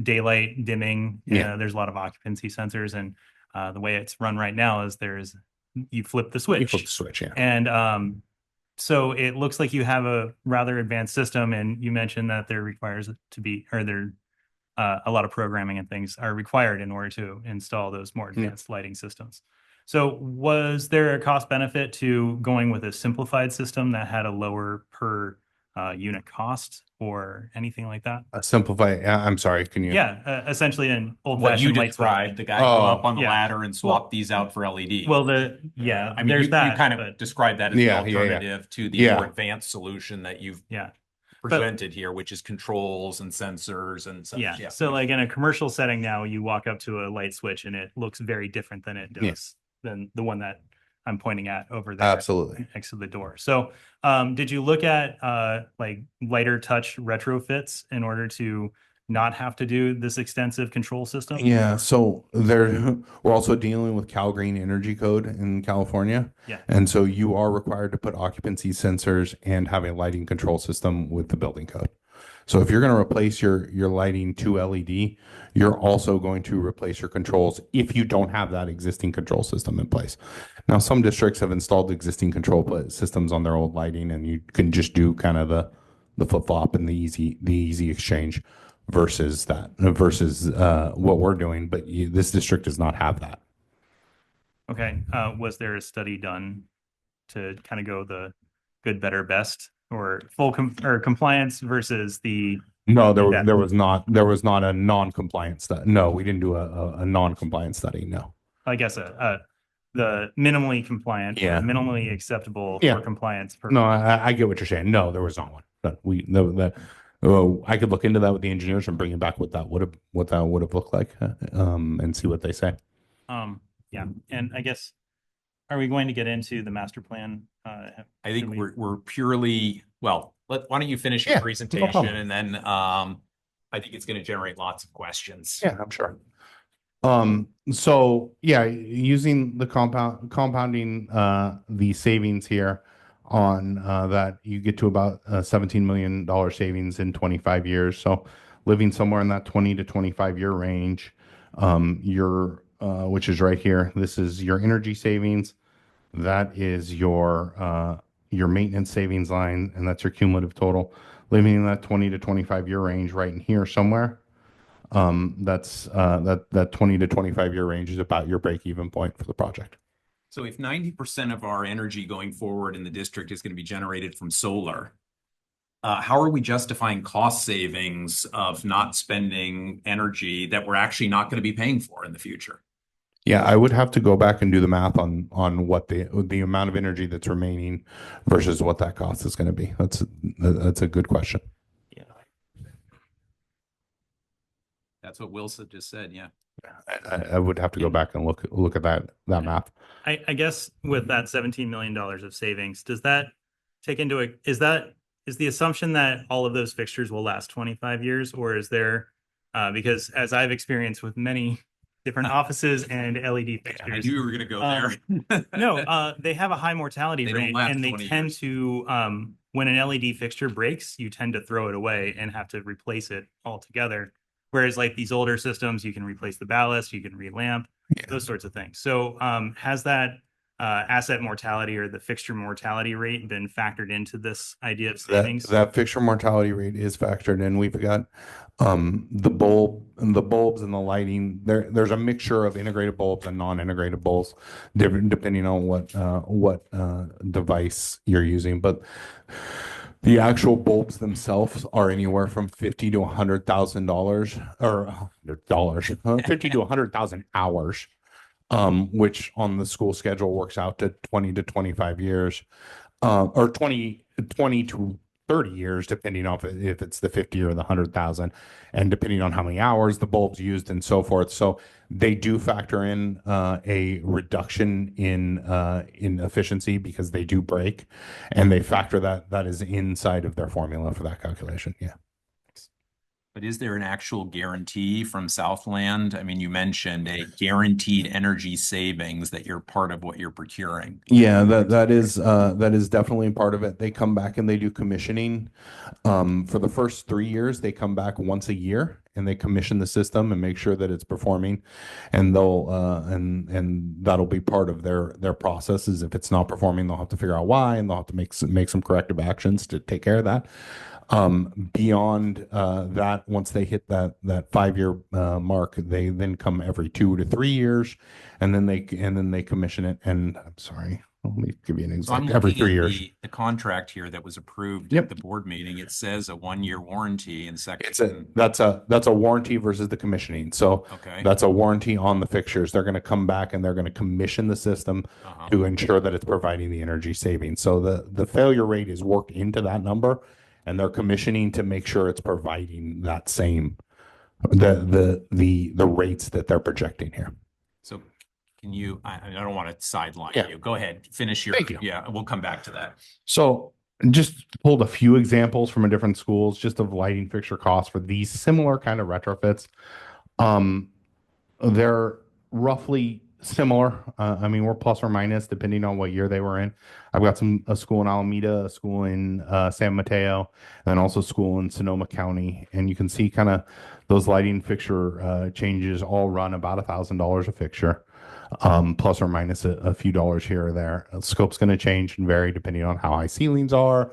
daylight dimming. Yeah. There's a lot of occupancy sensors, and the way it's run right now is you flip the switch. You flip the switch, yeah. And so it looks like you have a rather advanced system, and you mentioned that there requires it to be, or there a lot of programming and things are required in order to install those more advanced lighting systems. So was there a cost benefit to going with a simplified system that had a lower per unit cost or anything like that? Simplify. I'm sorry. Can you? Yeah, essentially an old What you fashioned light switch. described, the guy go up on the yeah. ladder and swap these out for LED. Well, I mean, there's you that. kind of but- described that as Yeah, the yeah, yeah. alternative to the Yeah. more advanced solution that you've yeah. presented here, which is controls and sensors and such. Yeah. So like in a commercial setting now, you walk up to a light switch and it looks very different than it does than the one that I'm pointing at over there. Absolutely. Next to the door. So did you look at like lighter touch retrofits in order to not have to do this extensive control system? Yeah, so we're also dealing with Cal Green Energy Code in California. Yeah. And so you are required to put occupancy sensors and have a lighting control system with the building code. So if you're going to replace your lighting to LED, you're also going to replace your controls if you don't have that existing control system in place. Now, some districts have installed existing systems on their old lighting, and you can just do kind of the flip-flop and the easy exchange versus what we're doing. But this district does not have that. Okay. Was there a study done to kind of go the good, better, best, or full compliance versus the? No, Yeah. there was not a non-compliant study. No, we didn't do a non-compliant study. No. I guess the minimally compliant, Yeah. minimally acceptable Yeah. for compliance. No, I get what you're saying. No, there was not one. But I could look into that with the engineers and bring it back what that would have looked like, and see what they say. Yeah, and I guess, are we going to get into the master plan? I think Should we- we're purely, well, why don't you finish Yeah, your no presentation problem. and then I think it's going to generate lots of questions. Yeah, I'm sure. So yeah, using the compounding the savings here on that, you get to about $17 million savings in 25 years. So living somewhere in that 20 to 25 year range, which is right here. This is your energy savings. That is your maintenance savings line, and that's your cumulative total. Living in that 20 to 25 year range right in here somewhere. That 20 to 25 year range is about your break even point for the project. So if 90% of our energy going forward in the district is going to be generated from solar, how are we justifying cost savings of not spending energy that we're actually not going to be paying for in the future? Yeah, I would have to go back and do the math on what the amount of energy that's remaining versus what that cost is going to be. That's a good question. Yeah. That's what Wilson just said. Yeah. I would have to go back and look at that math. I guess with that $17 million of savings, does that take into it? Is the assumption that all of those fixtures will last 25 years, or is there, because as I've experienced with many different offices and LED I fixtures, knew you were going to go there. no, they have a high mortality They don't rate, last and they 20 tend years. to, when an LED fixture breaks, you tend to throw it away and have to replace it altogether. Whereas like these older systems, you can replace the ballast, you can relamp, those sorts of things. So has that asset mortality or the fixture mortality rate been factored into this idea of That savings? that fixture mortality rate is factored in. We've got the bulbs and the lighting. There's a mixture of integrated bulbs and non-integrated bulbs, different depending on what device you're using. But the actual bulbs themselves are anywhere from $50 to $100,000 or dollars, 50 to 100,000 hours, which on the school schedule works out to 20 to 25 years, or 20 to 30 years, depending on if it's the 50 or the 100,000, and depending on how many hours the bulb's used and so forth. So they do factor in a reduction in efficiency because they do break, and they factor that is inside of their formula for that calculation. Yeah. But is there an actual guarantee from Southland? I mean, you mentioned a guaranteed energy savings that you're part of what you're procuring. Yeah, that is definitely part of it. They come back and they do commissioning. For the first 3 years, they come back once a year and they commission the system and make sure that it's performing. And they'll and that'll be part of their processes. If it's not performing, they'll have to figure out why, and they'll have to make some corrective actions to take care of that. Beyond that, once they hit that 5 year mark, they then come every 2 to 3 years, and then they commission it. And I'm sorry, let me give you an So I'm exact every looking 3 at years. the contract here that was approved Yep. at the board meeting. It says a 1-year warranty in It's section. that's a warranty versus the commissioning. So Okay. that's a warranty on the fixtures. They're going to come back and they're going to commission the system Uh-huh. to ensure that it's providing the energy savings. So the failure rate is worked into that number, and they're commissioning to make sure it's providing that same the rates that they're projecting here. So can you, I don't want to sideline Yeah. you. Go ahead, finish your, Thank you. yeah, we'll come back to that. So just pulled a few examples from different schools just of lighting fixture costs for these similar kind of retrofits. They're roughly similar. I mean, we're plus or minus depending on what year they were in. I've got a school in Alameda, a school in San Mateo, and also a school in Sonoma County. And you can see kind of those lighting fixture changes all run about $1,000 a fixture, plus or minus a few dollars here or there. Scope's going to change and vary depending on how high ceilings are,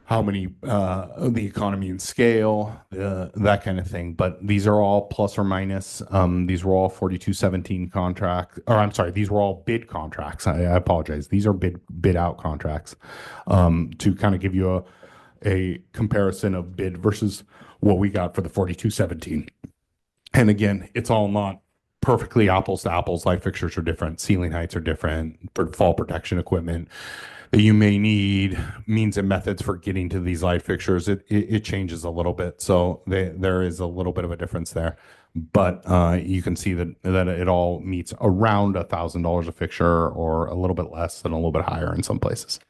how many the economy and scale, that kind of thing. But these are all plus or minus. These were all 4217 contract, or I'm sorry, these were all bid contracts. I apologize. These are bid out contracts, to kind of give you a comparison of bid versus what we got for the 4217. And again, it's all not perfectly apples to apples. Light fixtures are different, ceiling heights are different, for fall protection equipment that you may need, means and methods for getting to these light fixtures. It changes a little bit, so there is a little bit of a difference there. But you can see that it all meets around $1,000 a fixture, or a little bit less and a little bit higher in some places.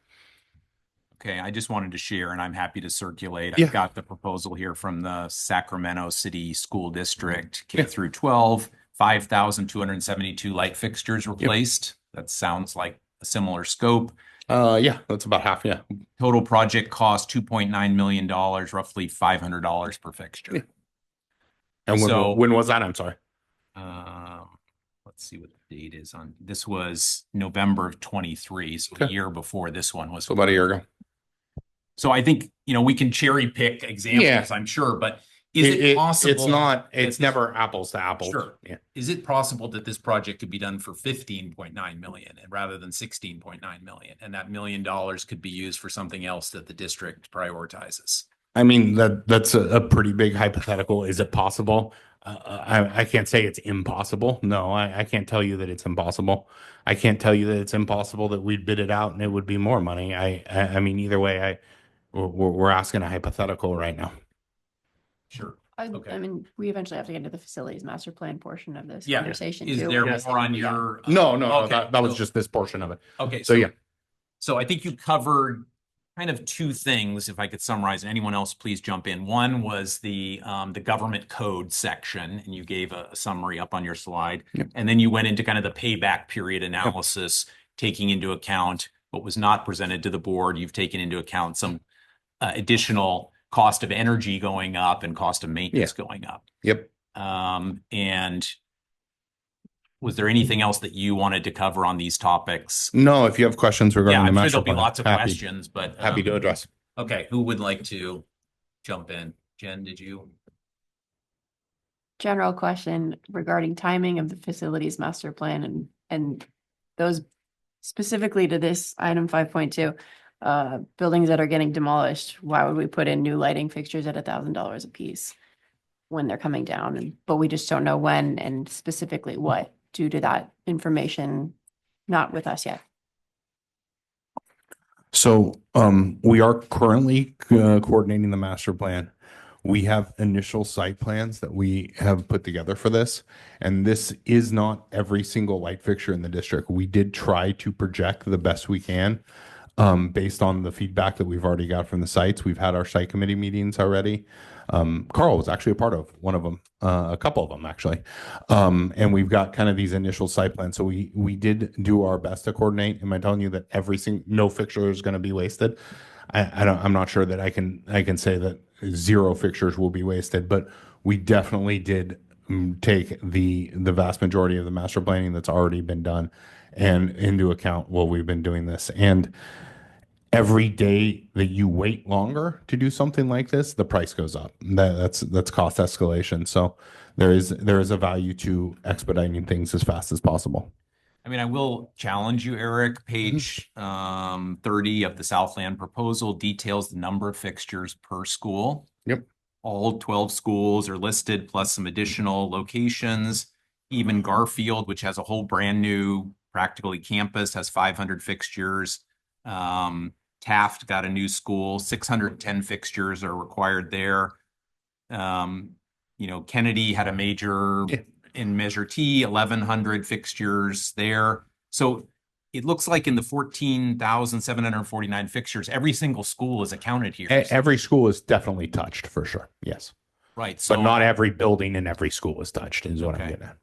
Okay, I just wanted to share, and I'm happy to circulate. Yeah. I've got the proposal here from the Sacramento City School District, K Yeah. through 12, 5,272 light fixtures replaced. That sounds like a similar scope. Yeah, that's about half. Yeah. Total project cost $2.9 million, roughly $500 per fixture. Yeah. And So- when was that? I'm sorry. Let's see what the date is on. This was November of 23, so a Okay. year before this one was. So about a year ago. So I think, we can cherry pick examples, Yeah. I'm sure, but is it possible? It's not. It's that- never apples to apples. Sure. Yeah. Is it possible that this project could be done for 15.9 million and rather than 16.9 million? And that $1 million could be used for something else that the district prioritizes? I mean, that's a pretty big hypothetical. Is it possible? I can't say it's impossible. No, I can't tell you that it's impossible. I can't tell you that it's impossible that we'd bid it out and it would be more money. I mean, either way, we're asking a hypothetical right now. Sure. I mean, we eventually have to get into the facilities master plan portion of this Yeah. conversation Is too. there Yes. more on your? No, Okay. that was So- just this portion of it. Okay. So yeah. So I think you covered kind of two things, if I could summarize, and anyone else, please jump in. One was the government code section, and you gave a summary up on your slide. Yep. And then you went into kind of the payback period analysis, taking into account what was not presented to the board. You've taken into account some additional cost of energy going up and cost of maintenance going up. Yep. And Was there anything else that you wanted to cover on these topics? No, if you have questions Yeah, regarding the I'm sure master there'll be plan, lots of happy- questions, but Happy to address. okay, who would like to jump in? Jen, did you? General question regarding timing of the facilities master plan and those specifically to this item 5.2, buildings that are getting demolished, why would we put in new lighting fixtures at $1,000 a piece when they're coming down? But we just don't know when and specifically what due to that information not with us yet. So we are currently coordinating the master plan. We have initial site plans that we have put together for this. And this is not every single light fixture in the district. We did try to project the best we can based on the feedback that we've already got from the sites. We've had our site committee meetings already. Carl was actually a part of one of them, a couple of them actually. And we've got kind of these initial site plans. So we did do our best to coordinate. Am I telling you that no fixture is going to be wasted? I'm not sure that I can say that 0 fixtures will be wasted, but we definitely did take the vast majority of the master planning that's already been done and into account while we've been doing this. And every day that you wait longer to do something like this, the price goes up. That's cost escalation. So there is a value to expediting things as fast as possible. I mean, I will challenge you, Eric. Page 30 of the Southland proposal details the number of fixtures per school. Yep. All 12 schools are listed, plus some additional locations. Even Garfield, which has a whole brand new practically campus, has 500 fixtures. Taft got a new school, 610 fixtures are required there. Kennedy had a major in Measure T, 1,100 fixtures there. So it looks like in the 14,749 fixtures, every single school is accounted here. Every school is definitely touched for sure. Yes. Right. So But not every building in every school is touched is what I'm Okay. getting at.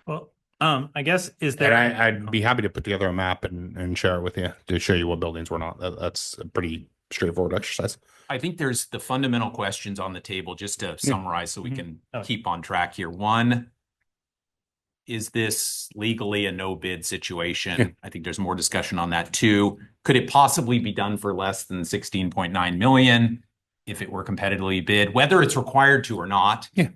Well, I guess is And there? I'd be happy to put together a map and share it with you to show you what buildings were not. That's a pretty straightforward exercise. I think there's the fundamental questions on the table, just to summarize so we can Oh. keep on track here. One, is this legally a no bid situation? Yeah. I think there's more discussion on that. 2, could it possibly be done for less than 16.9 million if it were competitively bid, whether it's required to or not? Yeah.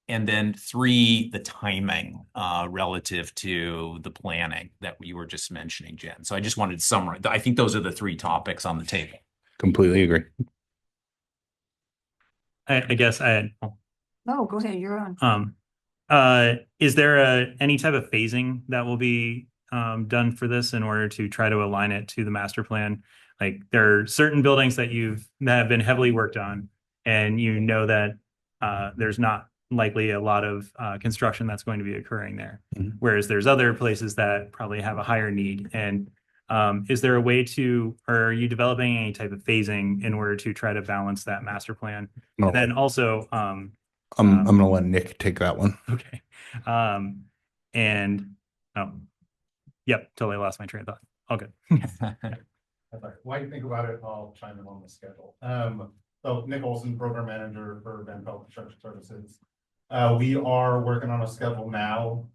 And then 3, the timing relative to the planning that we were just mentioning, Jen. So I just wanted to summarize. I think those are the 3 topics on the table. Completely agree. I guess I had. No, go ahead, you're on. Is there any type of phasing that will be done for this in order to try to align it to the master plan? Like there are certain buildings that have been heavily worked on, and that there's not likely a lot of construction that's going to be occurring there. Mhm. Whereas there's other places that probably have a higher need. And is there a way or are you developing any type of phasing in order to try to balance that master plan? No, And then also, I'm gonna let Nick take that one. okay. Yep, totally lost my train of thought. Okay. While you think about it, I'll chime in on the schedule. So Nick Olson, Program Manager for Van Pelt Construction Services. We are working on a schedule now.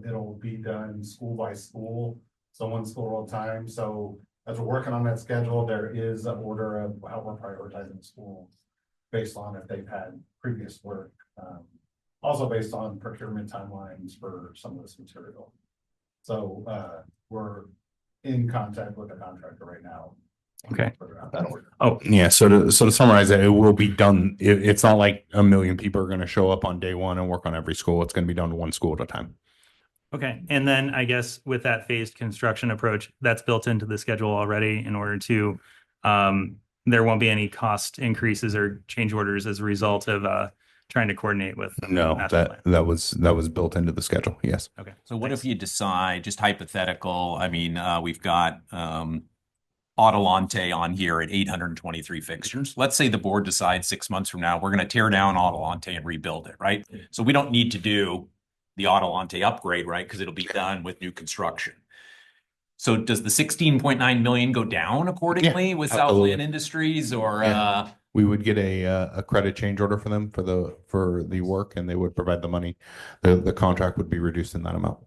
It'll be done school by school, so one school at a time. So as we're working on that schedule, there is an order of how we're prioritizing schools based on if they've had previous work. Also based on procurement timelines for some of this material. So we're in contact with the contractor right now. Okay. Oh, yeah. So to summarize it will be done. It's not like a million people are going to show up on day one and work on every school. It's going to be done one school at a time. Okay. And then I guess with that phased construction approach, that's built into the schedule already in order to, there won't be any cost increases or change orders as a result of trying to coordinate with. No, master that was built into the schedule. Yes. Okay. So what if you decide, just hypothetical, I mean, we've got Adelante on here at 823 fixtures. Let's say the board decides 6 months from now, we're going to tear down Adelante and rebuild it, right? So we don't need to do the Adelante upgrade, right? Because it'll be done with new construction. So does the 16.9 million go down accordingly with absolutely. Southland Industries or, Yeah. We would get a credit change order for them for the work, and they would provide the money. The contract would be reduced in that amount.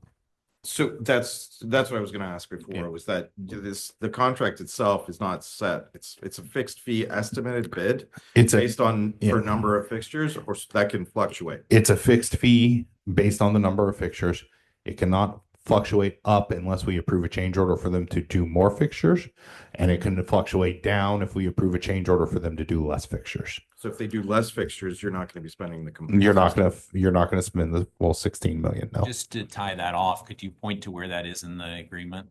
So that's what I was gonna ask before, Yeah. was that the contract itself is not set. It's a fixed fee estimated bid It's based on yeah. per number of fixtures, or that can fluctuate. It's a fixed fee based on the number of fixtures. It cannot fluctuate up unless we approve a change order for them to do more fixtures, and it can fluctuate down if we approve a change order for them to do less fixtures. So if they do less fixtures, you're not gonna be spending the. You're not gonna spend the full 16 million. No. just to tie that off, could you point to where that is in the agreement?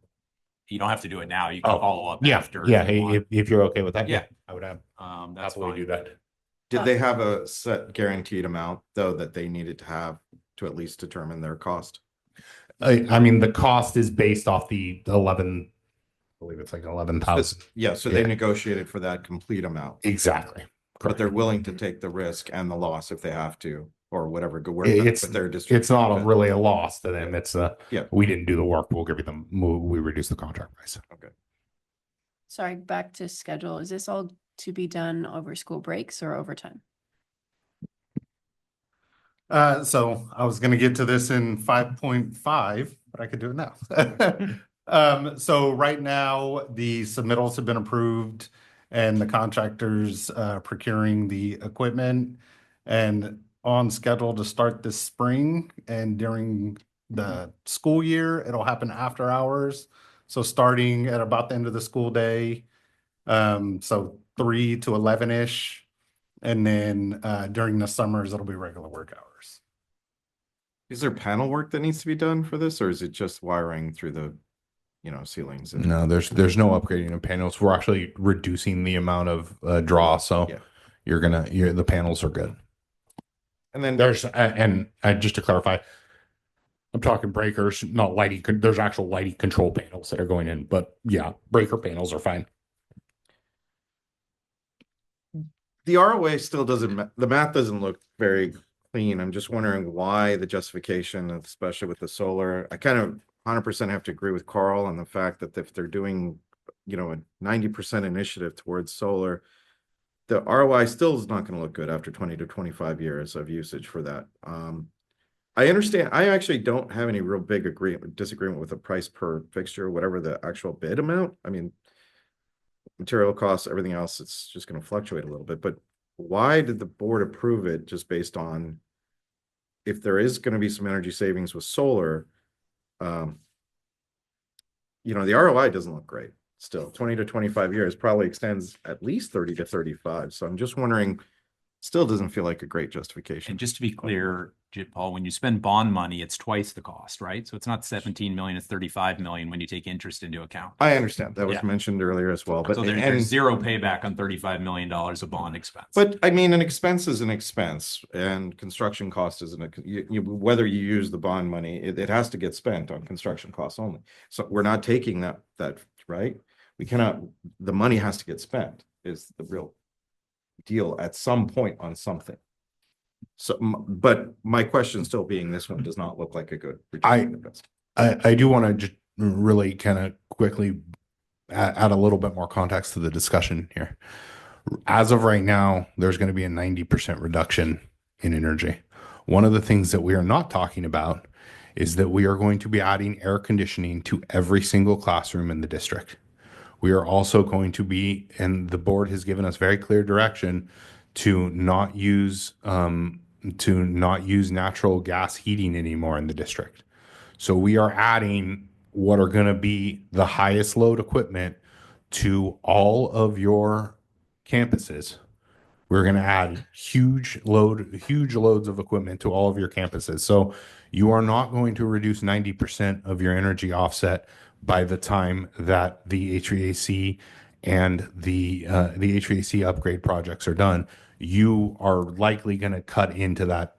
You don't have to do it now. You can Oh, follow up Yeah, after. yeah. if you Hey, want. if you're okay with that, Yeah. I would have That's happily fine. do that. Did they have a set guaranteed amount, though, that they needed to have to at least determine their cost? I mean, the cost is based off the 11, I believe it's like 11,000. Yeah, so they Yeah. negotiated for that complete amount, Exactly. but they're Correct. willing to take the risk and the loss if they have to, or whatever. Go work It's with their district. it's not really a loss to them. It's Yeah. we didn't do the work. We'll give you them. We reduce the contract price. Okay. Sorry, back to schedule. Is this all to be done over school breaks or overtime? So I was gonna get to this in 5.5, but I could do it now. So right now, the submittals have been approved and the contractors procuring the equipment and on schedule to start this spring, and during the school year, it'll happen after hours. So starting at about the end of the school day, so 3 to 11-ish. And then during the summers, it'll be regular work hours. Is there panel work that needs to be done for this, or is it just wiring through the, ceilings? No, there's no upgrading of panels. We're actually reducing the amount of draw. So Yeah. the panels are good. And then There's and just to clarify, I'm talking breakers, not lighting. There's actual lighting control panels that are going in, but yeah, breaker panels are fine. the ROA still doesn't, the math doesn't look very clean. I'm just wondering why the justification, especially with the solar. I kind of 100% have to agree with Carl on the fact that if they're doing, a 90% initiative towards solar, the ROI still is not going to look good after 20 to 25 years of usage for that. I understand. I actually don't have any real big disagreement with the price per fixture, whatever the actual bid amount. I mean, material costs, everything else, it's just going to fluctuate a little bit. But why did the board approve it just based on if there is going to be some energy savings with solar? The ROI doesn't look great. Still, 20 to 25 years probably extends at least 30 to 35. So I'm just wondering, still doesn't feel like a great justification. And just to be clear, Paul, when you spend bond money, it's twice the cost, right? So it's not 17 million, it's 35 million when you take interest into account. I understand that was Yeah. mentioned earlier as well, but So there's zero payback on $35 million of bond expense. But I mean, an expense is an expense, and construction cost is whether you use the bond money, it has to get spent on construction costs only. So we're not taking that right. We cannot. The money has to get spent. Is the real deal at some point on something. So, but my question still being, this one does not look like a good. I do want to just really kind of quickly add a little bit more context to the discussion here. As of right now, there's going to be a 90% reduction in energy. One of the things that we are not talking about is that we are going to be adding air conditioning to every single classroom in the district. We are also going to be, and the board has given us very clear direction to not use natural gas heating anymore in the district. So we are adding what are going to be the highest load equipment to all of your campuses. We're going to add huge loads of equipment to all of your campuses. So you are not going to reduce 90% of your energy offset by the time that the HVAC and the HVAC upgrade projects are done. You are likely going to cut into that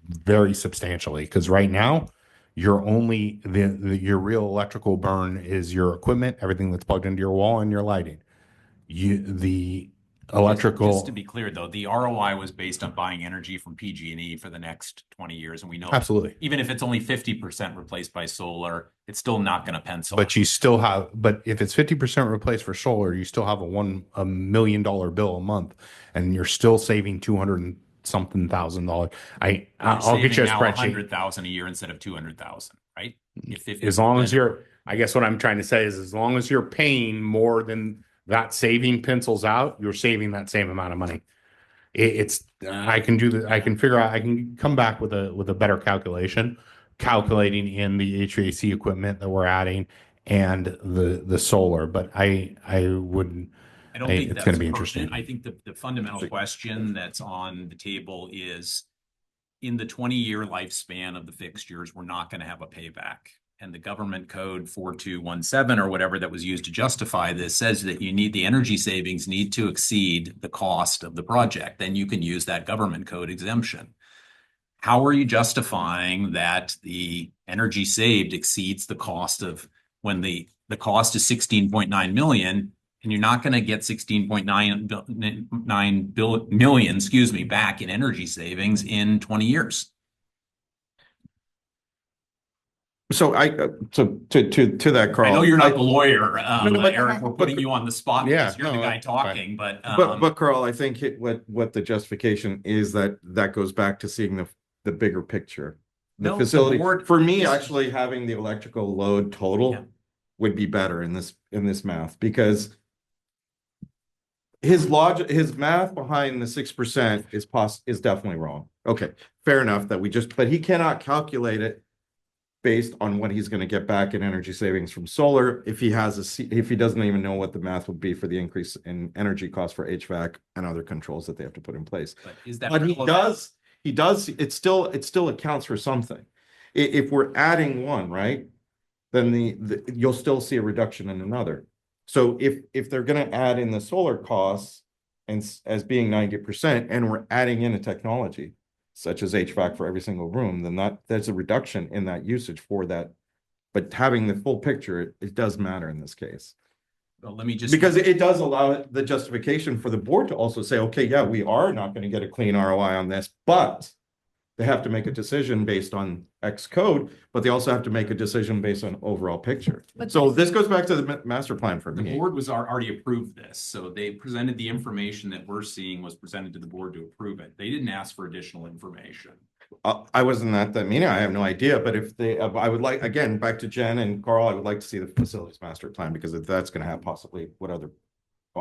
very substantially, because right now you're only your real electrical burn is your equipment, everything that's plugged into your wall, and your lighting. The electrical. Just to be clear, though, the ROI was based on buying energy from PG&E for the next 20 years, and we know Absolutely. even if it's only 50% replaced by solar, it's still not going to pencil. But you still have, but if it's 50% replaced for solar, you still have a $1 million bill a month, and you're still saving 200 and something $1,000. I'll get you a now spreadsheet. 100,000 a year instead of 200,000, right? As long as I guess what I'm trying to say is, as long as you're paying more than that saving pencils out, you're saving that same amount of money. I can do that. I can figure out, I can come back with a better calculation, calculating in the HVAC equipment that we're adding and the solar, but I don't think it's that's going to be pertinent. interesting. I think the fundamental question that's on the table is, in the 20-year lifespan of the fixtures, we're not going to have a payback. And the government code 4217 or whatever that was used to justify this says that the energy savings need to exceed the cost of the project. Then you can use that government code exemption. How are you justifying that the energy saved exceeds the cost of, when the cost is 16.9 million, and you're not going to get 16.9 million, back in energy savings in 20 years? So to that, Carl. I know you're not the lawyer, but- Eric, we're putting you on the spot Yeah, because you're the no, guy that's talking, fine. But Carl, I think what the justification is, that goes back to seeing the bigger picture. The No, facility, the board- for me, actually having the electrical load total Yeah. would be better in this math, because his math behind the 6% is definitely wrong. Okay, fair enough but he cannot calculate it based on what he's going to get back in energy savings from solar if he doesn't even know what the math would be for the increase in energy costs for HVAC and other controls that they have to put in place. But is that But relevant? he does, it still accounts for something. If we're adding one, right, then you'll still see a reduction in another. So if they're going to add in the solar costs and as being 90%, and we're adding in a technology such as HVAC for every single room, then there's a reduction in that usage for that. But having the full picture, it does matter in this case. Well, let me just, Because it does allow the justification for the board to also say, okay, yeah, we are not going to get a clean ROI on this, but they have to make a decision based on X code, but they also have to make a decision based on overall picture. But So this goes back to the master plan for the me. board was already approved this, so they presented the information that we're seeing was presented to the board to approve it. They didn't ask for additional information. I wasn't at that meeting. I have no idea, but if I would like, again, back to Jen and Carl, I would like to see the facilities master plan, because if that's going to have possibly what other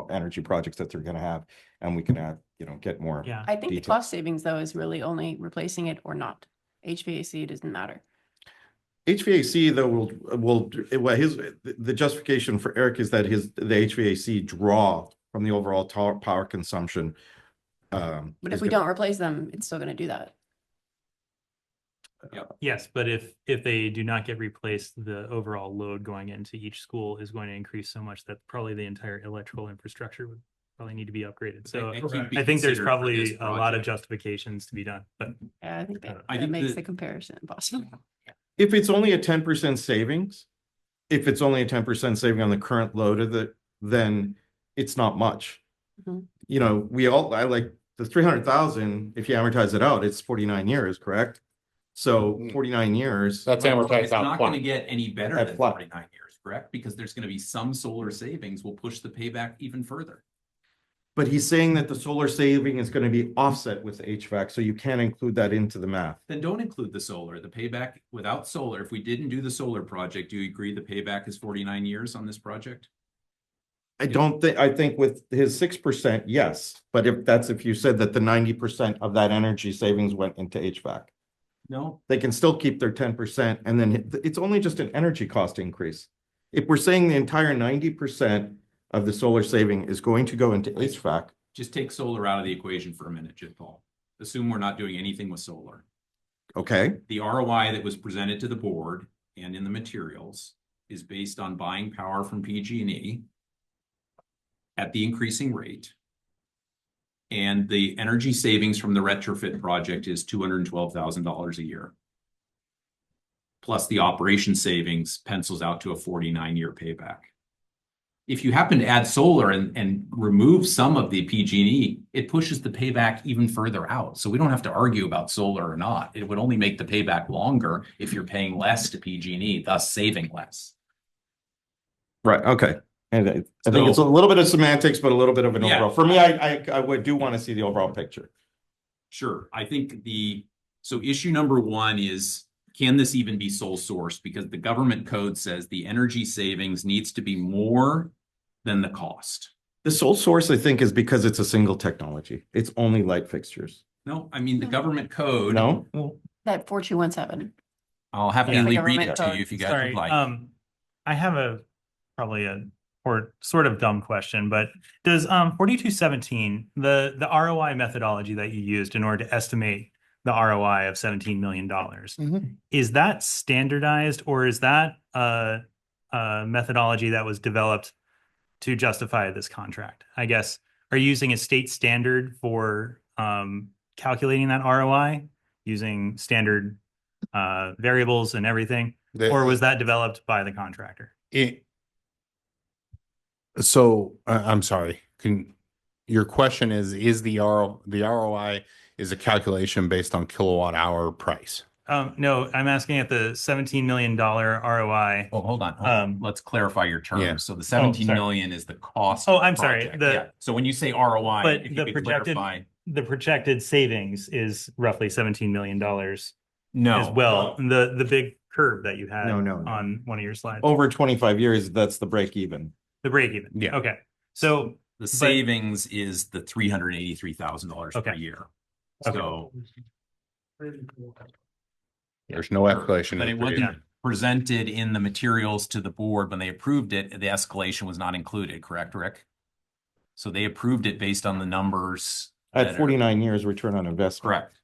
energy projects that they're going to have, and we can add, get more. Yeah. I think the detail. cost savings though is really only replacing it or not. HVAC doesn't matter. HVAC though the justification for Eric is that the HVAC draw from the overall power consumption. But if we don't replace them, it's still gonna do that. Yes, but if they do not get replaced, the overall load going into each school is going to increase so much that probably the entire electrical infrastructure would probably need to be upgraded. So That can't be I think there's considered for probably this a lot of project. justifications to be done, but Yeah, I think that, I that think makes that- the comparison impossible. If it's only a 10% savings, if it's only a 10% saving on the current load of then it's not much. Mhm. I like the 300,000, if you amortize it out, it's 49 years, correct? So 49 years. That's It's amortized out. not going to get any better At than flat. 49 years, correct? Because there's going to be some solar savings will push the payback even further. But he's saying that the solar saving is going to be offset with HVAC, so you can't include that into the math. Then don't include the solar. The payback without solar, if we didn't do the solar project, do you agree the payback is 49 years on this project? I think with his 6%, yes, but if you said that the 90% of that energy savings went into HVAC, No, they can still keep their 10%, and then it's only just an energy cost increase. If we're saying the entire 90% of the solar saving is going to go into HVAC, just take solar out of the equation for a minute, Jim Paul. Assume we're not doing anything with solar. okay? The ROI that was presented to the board and in the materials is based on buying power from PG&E at the increasing rate. And the energy savings from the retrofit project is $212,000 a year. Plus the operation savings pencils out to a 49-year payback. if you happen to add solar and remove some of the PG&E, it pushes the payback even further out. So we don't have to argue about solar or not. It would only make the payback longer if you're paying less to PG&E, thus saving less. Right, okay. And I think it's a little bit of semantics, but a little bit of an Yeah. overall. For me, do want to see the overall picture. Sure. I think so issue number one is, can this even be sole source? Because the government code says the energy savings needs to be more than the cost. The sole source, I think, is because it's a single technology. It's only light fixtures. No, I mean, the government code. No? That 4217. I'll happily Yeah. The read government it to code. you if you guys Sorry, would like. I have probably a or sort of dumb question, but does 4217, the ROI methodology that you used in order to estimate the ROI of $17 million, is that standardized, or is that a methodology that was developed to justify this contract? I guess, are you using a state standard for calculating that ROI using standard variables and everything, or was that developed by the contractor? I'm sorry. Your question is the ROI is a calculation based on kilowatt hour price? No, I'm asking at the $17 million ROI. Oh, hold on. Let's clarify your terms. Yeah. So the 17 sorry. million is the cost. Oh, of the I'm sorry. project. The- Yeah. So when you say ROI, But if you the could clarify. the projected savings is roughly $17 million No. as well. The big curve that you had No. on one of your slides. Over 25 years, that's the break even. The break even. Yeah. Okay. So The savings is the $383,000 per Okay. year. Okay. So, There's no escalation. but in it the wasn't presented in the materials to the board when they approved it. The escalation was not included, correct, Rick? So they approved it based on the numbers. At that are- 49 years return on investment. Correct.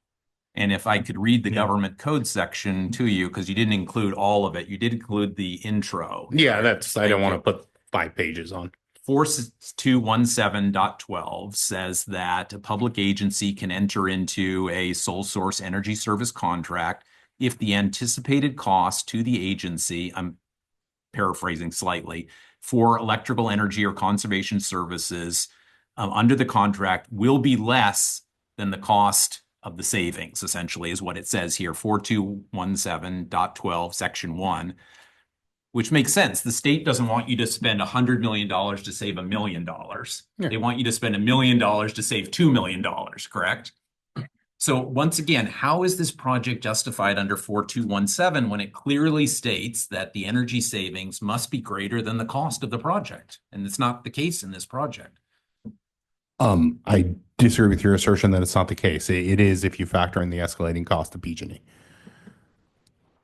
And if I could read the Yeah. government code section to you, because you didn't include all of it, you did include the intro. Yeah, I don't Thank want to you. put 5 pages on. 4217.12 says that a public agency can enter into a sole source energy service contract if the anticipated cost to the agency, I'm paraphrasing slightly, for electrical energy or conservation services under the contract will be less than the cost of the savings, essentially, is what it says here, 4217.12, section 1. Which makes sense. The state doesn't want you to spend $100 million to save $1 million. Yeah. They want you to spend $1 million to save $2 million, correct? So once again, how is this project justified under 4217 when it clearly states that the energy savings must be greater than the cost of the project? And it's not the case in this project. I disagree with your assertion that it's not the case. It is if you factor in the escalating cost of PG&E.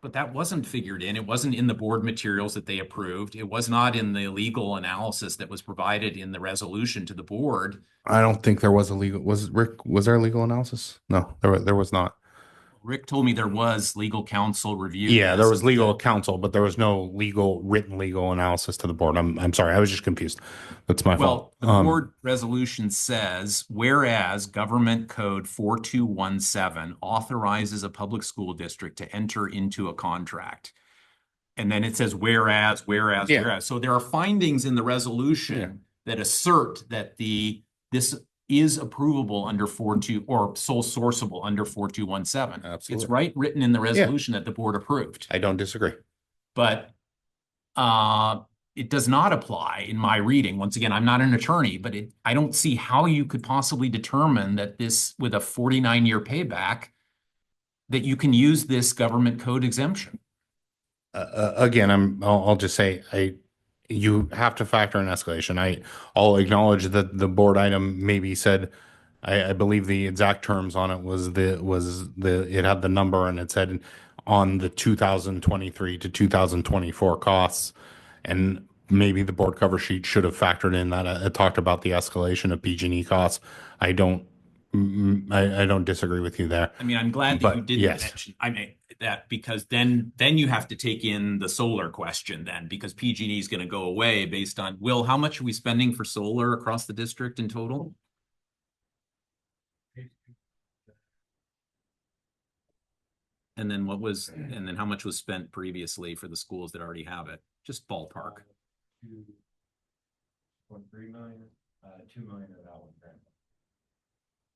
But that wasn't figured in. It wasn't in the board materials that they approved. It was not in the legal analysis that was provided in the resolution to the board. I don't think there was was there a legal analysis? No, there was not. Rick told me there was legal counsel review. Yeah, there was legal counsel, but there was no written legal analysis to the board. I'm sorry, I was just confused. That's my fault. The board resolution says, whereas Government Code 4217 authorizes a public school district to enter into a contract. And then it says, whereas. So there are findings in the resolution that assert that this is approvable under 42 or sole sourceable under 4217. Absolutely. It's written in the resolution that the board approved. I don't disagree. But it does not apply in my reading. Once again, I'm not an attorney, but I don't see how you could possibly determine that this, with a 49-year payback, that you can use this government code exemption. Again, I'll just say you have to factor in escalation. I'll acknowledge that the board item maybe said, I believe the exact terms on it it had the number and it said on the 2023 to 2024 costs, and maybe the board cover sheet should have factored in that it talked about the escalation of PG&E costs. I don't disagree with you there. I mean, I'm glad that you But, didn't yes. mention, that because then you have to take in the solar question then, because PG&E is going to go away based on, Will, how much are we spending for solar across the district in total? And then how much was spent previously for the schools that already have it? Just ballpark. 3 million, 2 million of that one grant.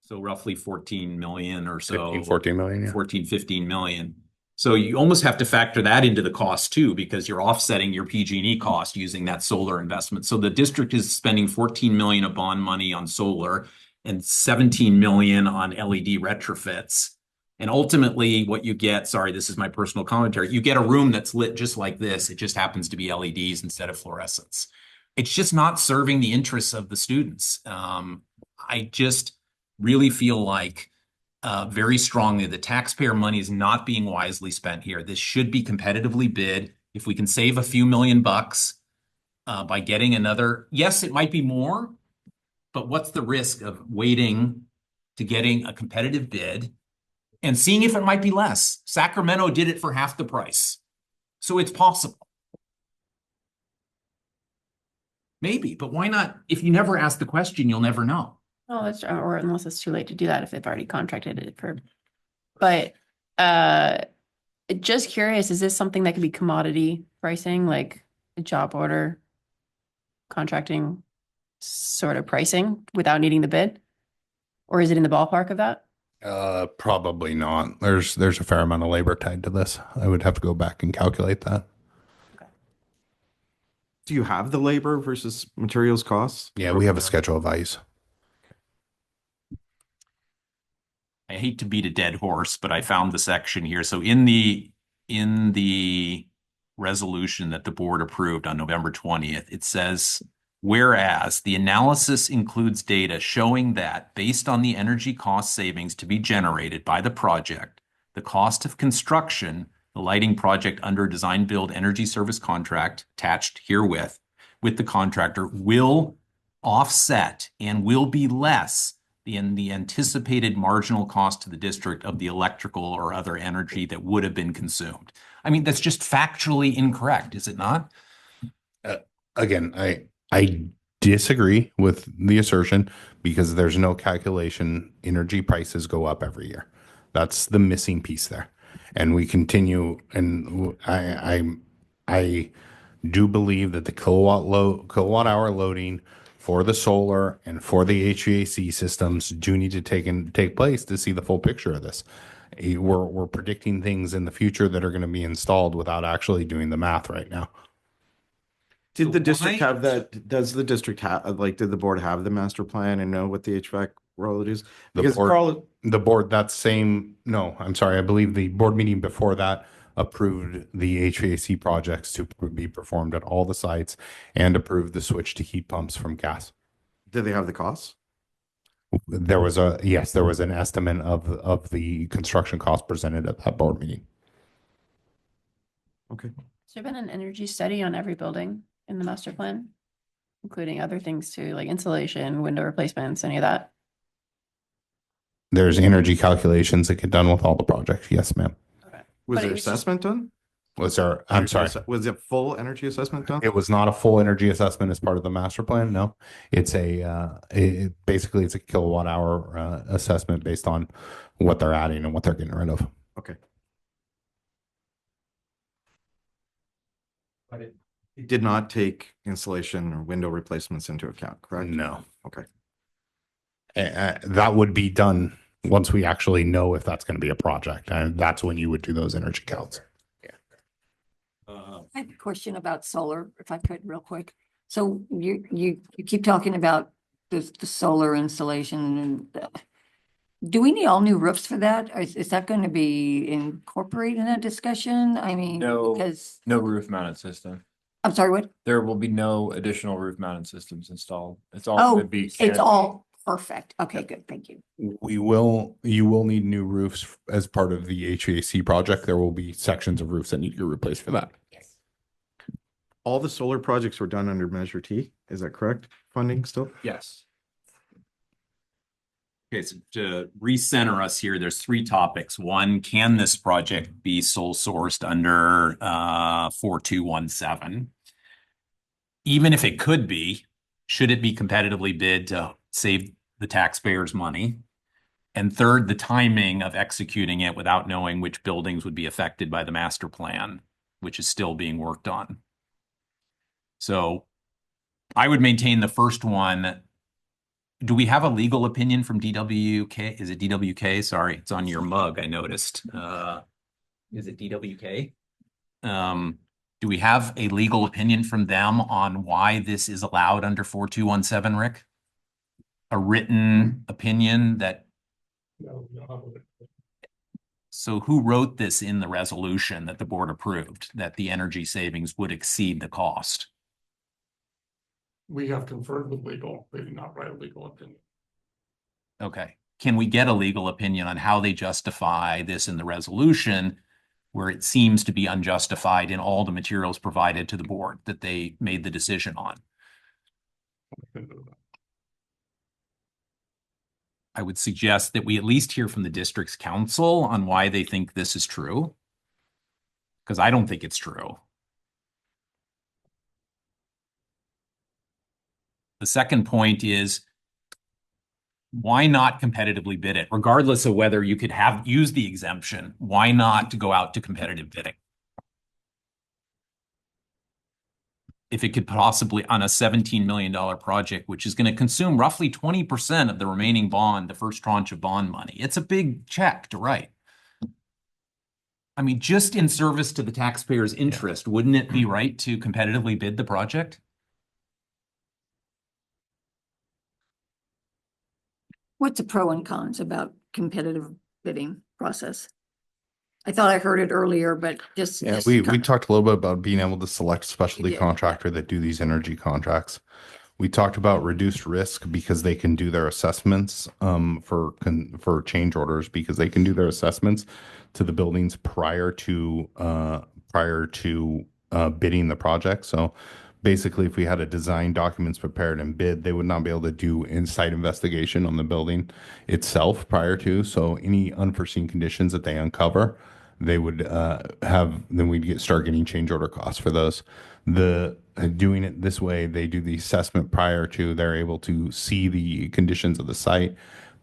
So roughly 14 million or so. 15, 14 million, yeah. 14, 15 million. So you almost have to factor that into the cost too, because you're offsetting your PG&E cost using that solar investment. So the district is spending 14 million of bond money on solar and 17 million on LED retrofits. And ultimately what you get, sorry, this is my personal commentary, you get a room that's lit just like this. It just happens to be LEDs instead of fluorescents. It's just not serving the interests of the students. I just really feel like very strongly the taxpayer money is not being wisely spent here. This should be competitively bid. If we can save a few $1,000,000 by getting another, yes, it might be more, but what's the risk of waiting to getting a competitive bid and seeing if it might be less? Sacramento did it for half the price. So it's possible. Maybe, but why not? If you never ask the question, you'll never know. Oh, that's, or unless it's too late to do that if they've already contracted it for, but, just curious, is this something that could be commodity pricing, like a job order contracting sort of pricing without needing the bid? Or is it in the ballpark of that? Probably not. There's a fair amount of labor tied to this. I would have to go back and calculate that. Do you have the labor versus materials costs? Yeah, we have a schedule of values. I hate to beat a dead horse, but I found the section here. So in the resolution that the board approved on November 20th, it says, whereas the analysis includes data showing that based on the energy cost savings to be generated by the project, the cost of construction, the lighting project under design build energy service contract attached herewith with the contractor will offset and will be less than the anticipated marginal cost to the district of the electrical or other energy that would have been consumed. I mean, that's just factually incorrect, is it not? Again, I disagree with the assertion because there's no calculation. Energy prices go up every year. That's the missing piece there. And we continue, and I do believe that the kilowatt hour loading for the solar and for the HVAC systems do need to take place to see the full picture of this. We're predicting things in the future that are going to be installed without actually doing the math right now. Did the district have that? Does the district have, like, did the board have the master plan and know what the HVAC role it is? Because The board, that same, no, I'm sorry. I believe the board meeting before that approved the HVAC projects to be performed at all the sites and approved the switch to heat pumps from gas. did they have the costs? There was an estimate of the construction cost presented at that board meeting. Okay. Has there been an energy study on every building in the master plan? Including other things too, like insulation, window replacements, any of that? There's energy calculations that get done with all the projects. Yes, ma'am. Was But there it was just- assessment done? I'm sorry. Was it full energy assessment done? It was not a full energy assessment as part of the master plan. No, it's basically it's a kilowatt hour assessment based on what they're adding and what they're getting rid of. Okay. But it did not take insulation or window replacements into account, correct? No. Okay. That would be done once we actually know if that's going to be a project, and that's when you would do those energy counts. I have a question about solar, if I could, real quick. So you keep talking about the solar installation and do we need all new roofs for that? Or is that going to be incorporated in that discussion? I mean, No. because, No roof mounted system. I'm sorry, what? There will be no additional roof mounted systems installed. It's all Oh, going to be. it's all perfect. Okay, good. Thank you. You will need new roofs as part of the HVAC project. There will be sections of roofs that need to be replaced for that. Yes. All the solar projects were done under Measure T. Is that correct? Funding still? Yes. Okay, so to recenter us here, there's three topics. One, can this project be sole sourced under 4217? Even if it could be, should it be competitively bid to save the taxpayers money? And third, the timing of executing it without knowing which buildings would be affected by the master plan, which is still being worked on. So I would maintain the first one. Do we have a legal opinion from DWK? Is it DWK? Sorry, it's on your mug, I noticed. Is it DWK? Do we have a legal opinion from them on why this is allowed under 4217, Rick? A written opinion that, so who wrote this in the resolution that the board approved, that the energy savings would exceed the cost? We have conferred with legal. They did not write a legal opinion. Okay. Can we get a legal opinion on how they justify this in the resolution where it seems to be unjustified in all the materials provided to the board that they made the decision on? I would suggest that we at least hear from the district's council on why they think this is true. Because I don't think it's true. The second point is, why not competitively bid it? Regardless of whether you could have used the exemption, why not to go out to competitive bidding? If it could possibly, on a $17 million project, which is going to consume roughly 20% of the remaining bond, the first tranche of bond money. It's a big check to write. I mean, just in service to the taxpayer's interest, wouldn't it be right to competitively bid the project? What's the pro and cons about competitive bidding process? I thought I heard it earlier, but just. Yeah, just we kind of- talked a little bit about being able to select a specialty did. contractor that do these energy contracts. We talked about reduced risk because they can do their assessments for change orders, because they can do their assessments to the buildings prior to bidding the project. So basically, if we had a design documents prepared and bid, they would not be able to do in-site investigation on the building itself prior to. So any unforeseen conditions that they uncover, they would then we'd start getting change order costs for those. Doing it this way, they do the assessment prior to, they're able to see the conditions of the site,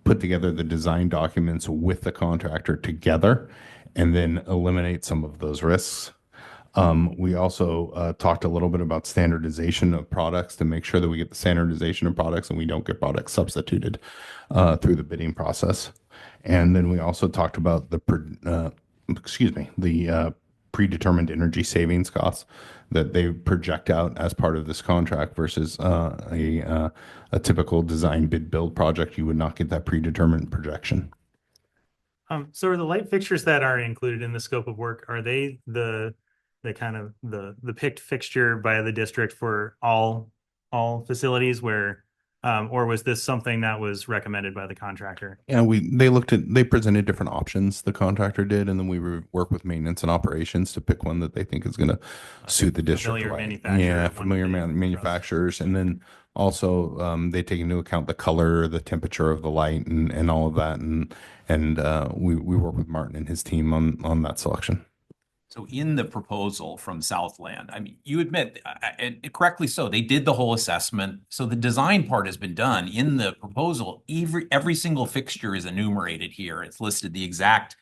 put together the design documents with the contractor together, and then eliminate some of those risks. We also talked a little bit about standardization of products to make sure that we get the standardization of products and we don't get products substituted through the bidding process. And then we also talked about the predetermined energy savings costs that they project out as part of this contract versus a typical design bid build project. You would not get that predetermined projection. So are the light fixtures that are included in the scope of work, are they the kind of the picked fixture by the district for all facilities where, or was this something that was recommended by the contractor? Yeah, they presented different options, the contractor did, and then we work with maintenance and operations to pick one that they think is going to suit the district. Familiar right. manufacturer. Yeah, familiar manufacturers. And then also they take into account the color, the temperature of the light and all of that. And we work with Martin and his team on that selection. So in the proposal from Southland, I mean, you admit, and correctly so, they did the whole assessment. So the design part has been done. In the proposal, every single fixture is enumerated here. It's listed the exact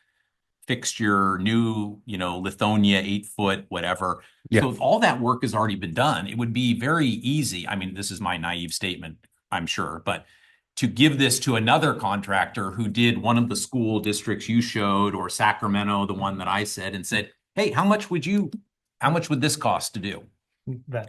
fixture, new, Lithonia, 8-foot, whatever. Yeah. So all that work has already been done. It would be very easy. I mean, this is my naive statement, I'm sure, but to give this to another contractor who did one of the school districts you showed, or Sacramento, the one that I said, and said, hey, how much would this cost to do? That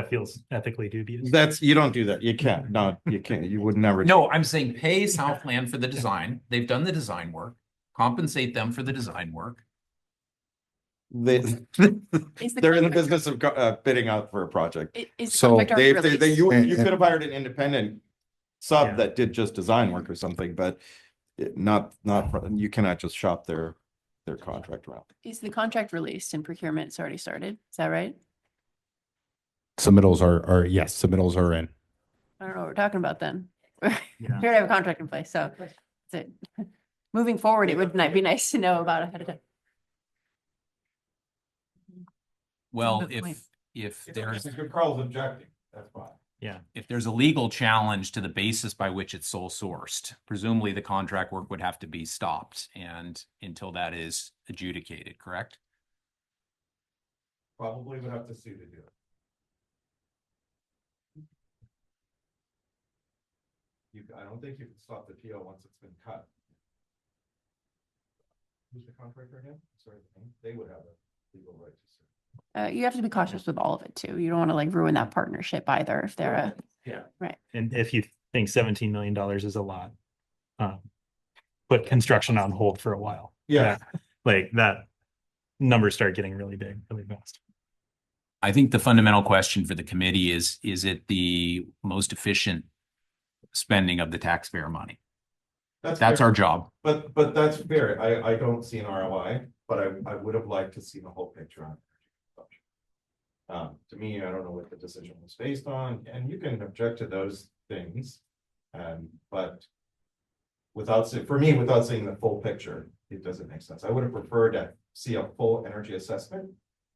feels ethically dubious. You don't do that. You can't. No, you can't. You would never. No, I'm saying pay Southland for the design. They've done the design work. Compensate them for the design work. They're in the business of bidding out for a project. Is the So contract You released? could have hired an independent sub Yeah. that did just design work or something, but you cannot just shop their contract around. Is the contract released and procurement's already started? Is that right? Submittals are yes, submittals are in. I don't know what we're talking about then. We Yeah. already have a contract in place, so that's it. Moving forward, it would be nice to know about ahead of time. Well, Good point. if there's Carl's objecting, that's why. if there's a legal challenge to the basis by which it's sole sourced, presumably the contract work would have to be stopped and until that is adjudicated, correct? Probably would have to sue to do it. I don't think you can stop the PO once it's been cut. Who's the contractor again? Sorry, they would have a legal right to sue. You have to be cautious with all of it too. You don't want to like ruin that partnership either if they're a, Yeah. Right. And if you think $17 million is a lot, put construction on hold for a while. Yeah. Like that numbers start getting really big, really fast. I think the fundamental question for the committee is it the most efficient spending of the taxpayer money? That's fair. our job. But that's fair. I don't see an ROI, but I would have liked to see the whole picture on. To me, I don't know what the decision was based on, and you can object to those things. But without seeing the full picture, it doesn't make sense. I would have preferred to see a full energy assessment.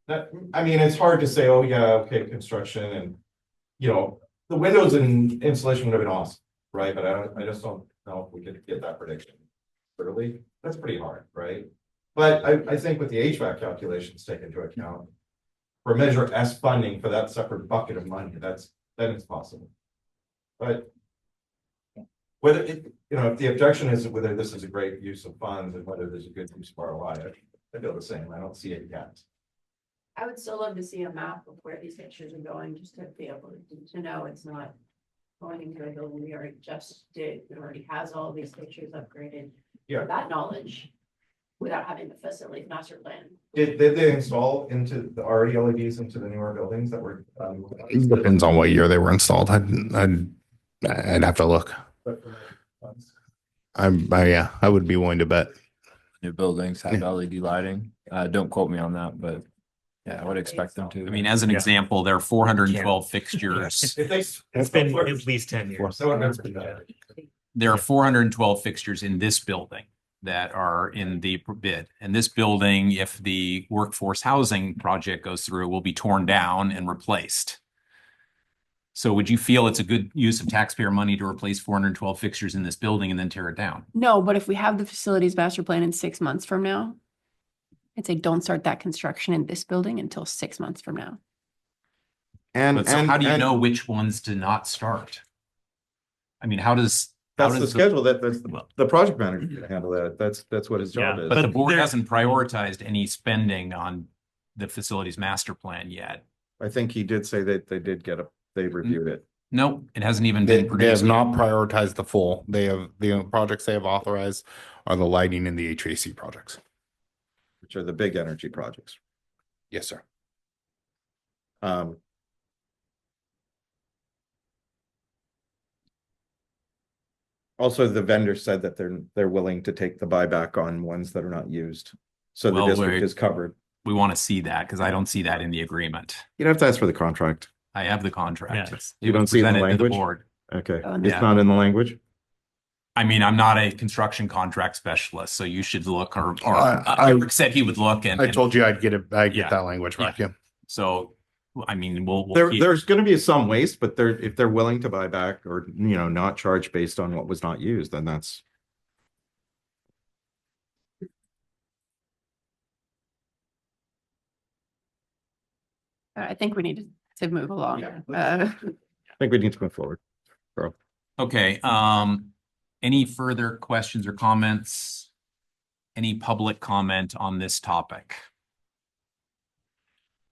I mean, it's hard to say, oh yeah, okay, construction and, you know, the windows and insulation would have been awesome, right? But I just don't know if we could get that prediction early. That's pretty hard, right? But I think with the HVAC calculations taken into account, for Measure S funding for that separate bucket of money, then it's possible. But whether it, you know, if the objection is whether this is a great use of funds and whether there's a good use of ROI, I feel the same. I don't see it yet. I would still love to see a map of where these pictures are going, just to be able to know it's not going into a building we already just did, it already has all these pictures upgraded. Yeah. That knowledge, without having the facility master plan. Did they install into the already LEDs into the newer buildings that were? Depends on what year they were installed. I'd have to look. Yeah, I would be willing to bet. New buildings have LED lighting. Don't quote me on that, but yeah, I would expect them to. I mean, as an Yeah. example, there are 412 fixtures. It's been at least 10 years. There are 412 fixtures in this building that are in the bid. And this building, if the workforce housing project goes through, will be torn down and replaced. So would you feel it's a good use of taxpayer money to replace 412 fixtures in this building and then tear it down? No, but if we have the facilities master plan in 6 months from now, I'd say don't start that construction in this building until 6 months from now. But so how do you know which ones to not start? I mean, That's the schedule. That's the project manager can handle that. That's what his job is. But the board hasn't prioritized any spending on the facilities master plan yet. I think he did say that they reviewed it. Nope, it hasn't even They been have produced. not prioritized the full. They have the projects they have authorized are the lighting and the HVAC projects. Which are the big energy projects. Yes, sir. Also, the vendor said that they're willing to take the buyback on ones that are not used. So the Well, district is covered. We want to see that because I don't see that in the agreement. You'd have to ask for the contract. I have the contract. Yeah. It You don't was see the presented to language? board. Okay, Oh, it's yeah. not in the language. I mean, I'm not a construction contract specialist, so you should look or I Eric said he would look and. I told you I'd get Yeah. that language back. Yeah. So, I mean, we'll keep- There's going to be some waste, but if they're willing to buy back or, you know, not charge based on what was not used, then that's. I think we need to move along. Yeah. I think we need to move forward. Okay, any further questions or comments? Any public comment on this topic?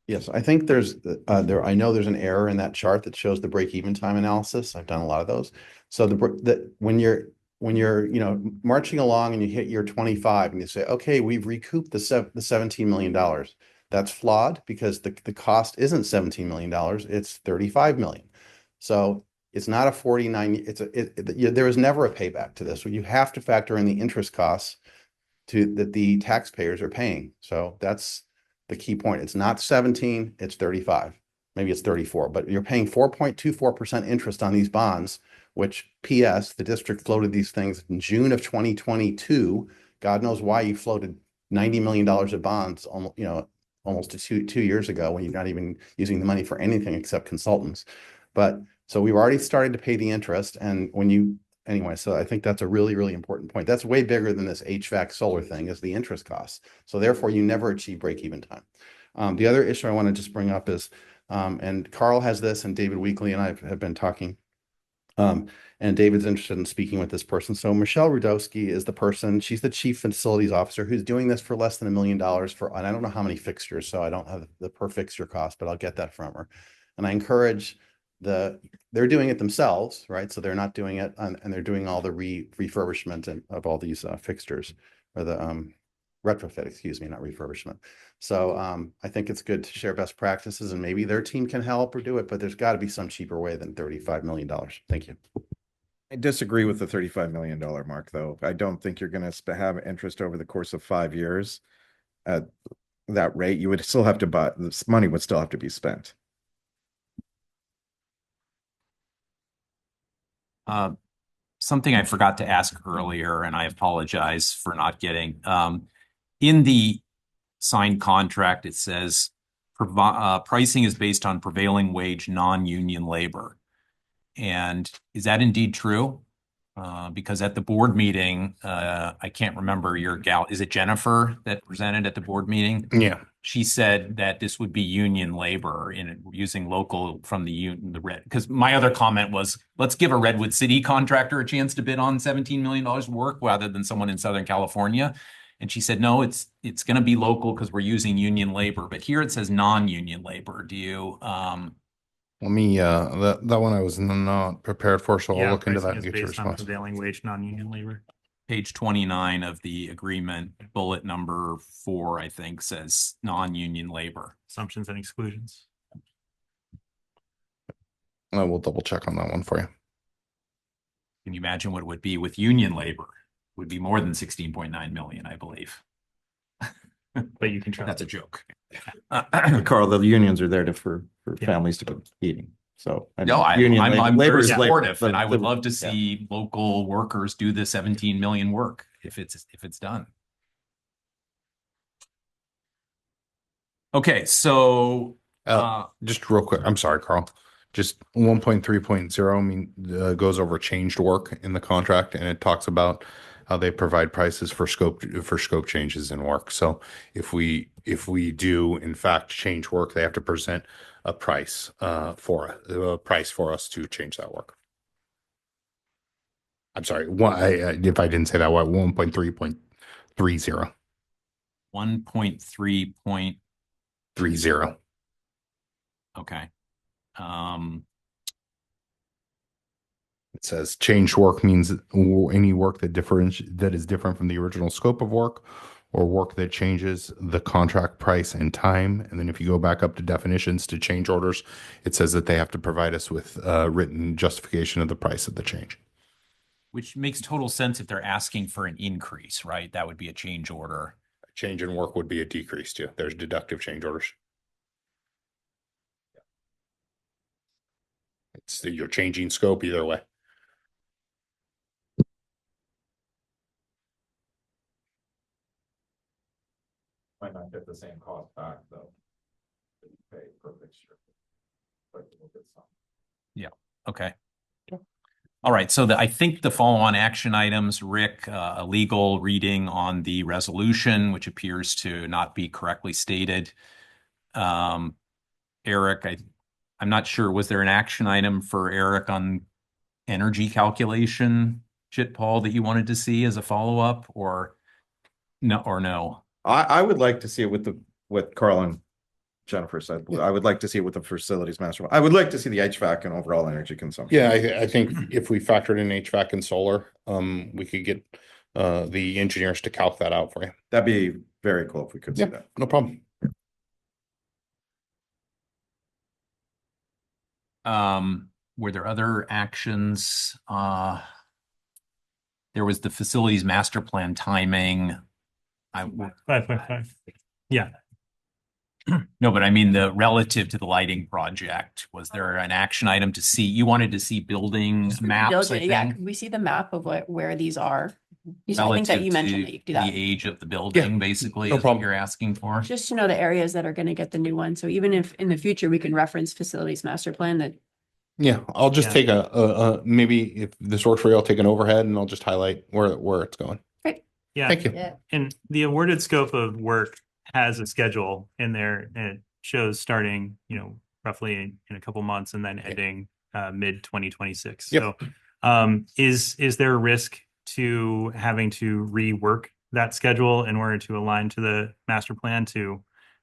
Yes, I think there's I know there's an error in that chart that shows the break-even time analysis. I've done a lot of those. So when you're you know marching along and you hit year 25 and you say, okay, we've recouped the $17 million. That's flawed because the cost isn't $17 million, it's $35 million. So it's not a 49, there is never a payback to this. So you have to factor in the interest costs that the taxpayers are paying. So that's the key point. It's not 17, it's 35. Maybe it's 34, but you're paying 4.24% interest on these bonds, which PS, the district floated these things in June of 2022. God knows why you floated $90 million of bonds, you know, almost two years ago when you're not even using the money for anything except consultants. But so we've already started to pay the interest. And anyway, so I think that's a really, really important point. That's way bigger than this HVAC solar thing is the interest costs. So therefore you never achieve break-even time. The other issue I want to just bring up is, and Carl has this and David Weekly and I have been talking And David's interested in speaking with this person. So Michelle Rudowski is the person, she's the chief facilities officer who's doing this for less than $1 million and I don't know how many fixtures, so I don't have the per fixture cost, but I'll get that from her. And I encourage they're doing it themselves, right? So they're not doing it and they're doing all the refurbishment of all these fixtures or the retrofit, excuse me, not refurbishment. So I think it's good to share best practices and maybe their team can help or do it, but there's got to be some cheaper way than $35 million. Thank you. I disagree with the $35 million mark, though. I don't think you're going to have interest over the course of 5 years at that rate. You would still have to buy, this money would still have to be spent. Something I forgot to ask earlier, and I apologize for not getting, in the signed contract, it says pricing is based on prevailing wage, non-union labor. And is that indeed true? Because at the board meeting, I can't remember your gal, is it Jennifer that presented at the board meeting? Yeah. She said that this would be union labor in using local from the red. Because my other comment was, let's give a Redwood City contractor a chance to bid on $17 million work rather than someone in Southern California. And she said, no, it's going to be local because we're using union labor. But here it says non-union labor. Do you? Let me, that one I was not prepared for, so I'll look into that and get your Based on response. prevailing wage, non-union labor. Page 29 of the agreement, bullet number 4, I think, says non-union labor. Assumptions and exclusions. I will double check on that one for you. Can you imagine what it would be with union labor? It would be more than 16.9 million, I believe. But you can trust. That's a joke. Carl, the unions are there for Yeah. families to go eating. So I No, mean, union I'm labor very is labor. supportive, and I would The- love to yeah. see local workers do the 17 million work if it's done. Okay, so Just real quick, I'm sorry, Carl. Just 1.3.0 goes over changed work in the contract, and it talks about how they provide prices for scope changes in work. So if we do in fact change work, they have to present a price for us to change that work. I'm sorry, if I didn't say that, 1.3.30. 1.3.30. Okay. It says change work means any work that is different from the original scope of work or work that changes the contract price and time. And then if you go back up to definitions to change orders, it says that they have to provide us with written justification of the price of the change. Which makes total sense if they're asking for an increase, right? That would be a change order. A change in work would be a decrease too. There's deductive change orders. You're changing scope either way. Might not get the same cost back though. Pay per fixture. But we'll get some. Yeah. Okay. All right. So I think the follow-on action items, Rick, a legal reading on the resolution, which appears to not be correctly stated. Eric, I'm not sure. Was there an action item for Eric on energy calculation, Chit Paul, that you wanted to see as a follow-up or no? I would like to see it with what Carl and Jennifer said. I would like to see it with the facilities master. I would like to see the HVAC and overall energy consumption. Yeah, I think if we factored in HVAC and solar, we could get the engineers to calc that out for you. That'd be very cool if we could see that. No problem. Were there other actions? There was the facilities master plan timing. 5.5. Yeah. No, but I mean the relative to the lighting project, was there an action item to see? You wanted to see building maps, I Yeah, think? could we see the map of where these are? I think that you relative mentioned to that you could do the that. age of the building, basically, no is what problem. you're asking for. Just to know the areas that are going to get the new one. So even if in the future we can reference facilities master plan that. Yeah, I'll just Yeah. take maybe if this works for you, I'll take an overhead and I'll just highlight where it's going. Yeah. Thank you. Yeah. And the awarded scope of work has a schedule in there and it shows starting, roughly in a couple months and then ending mid 2026. Yep. So is there a risk to having to rework that schedule in order to align to the master plan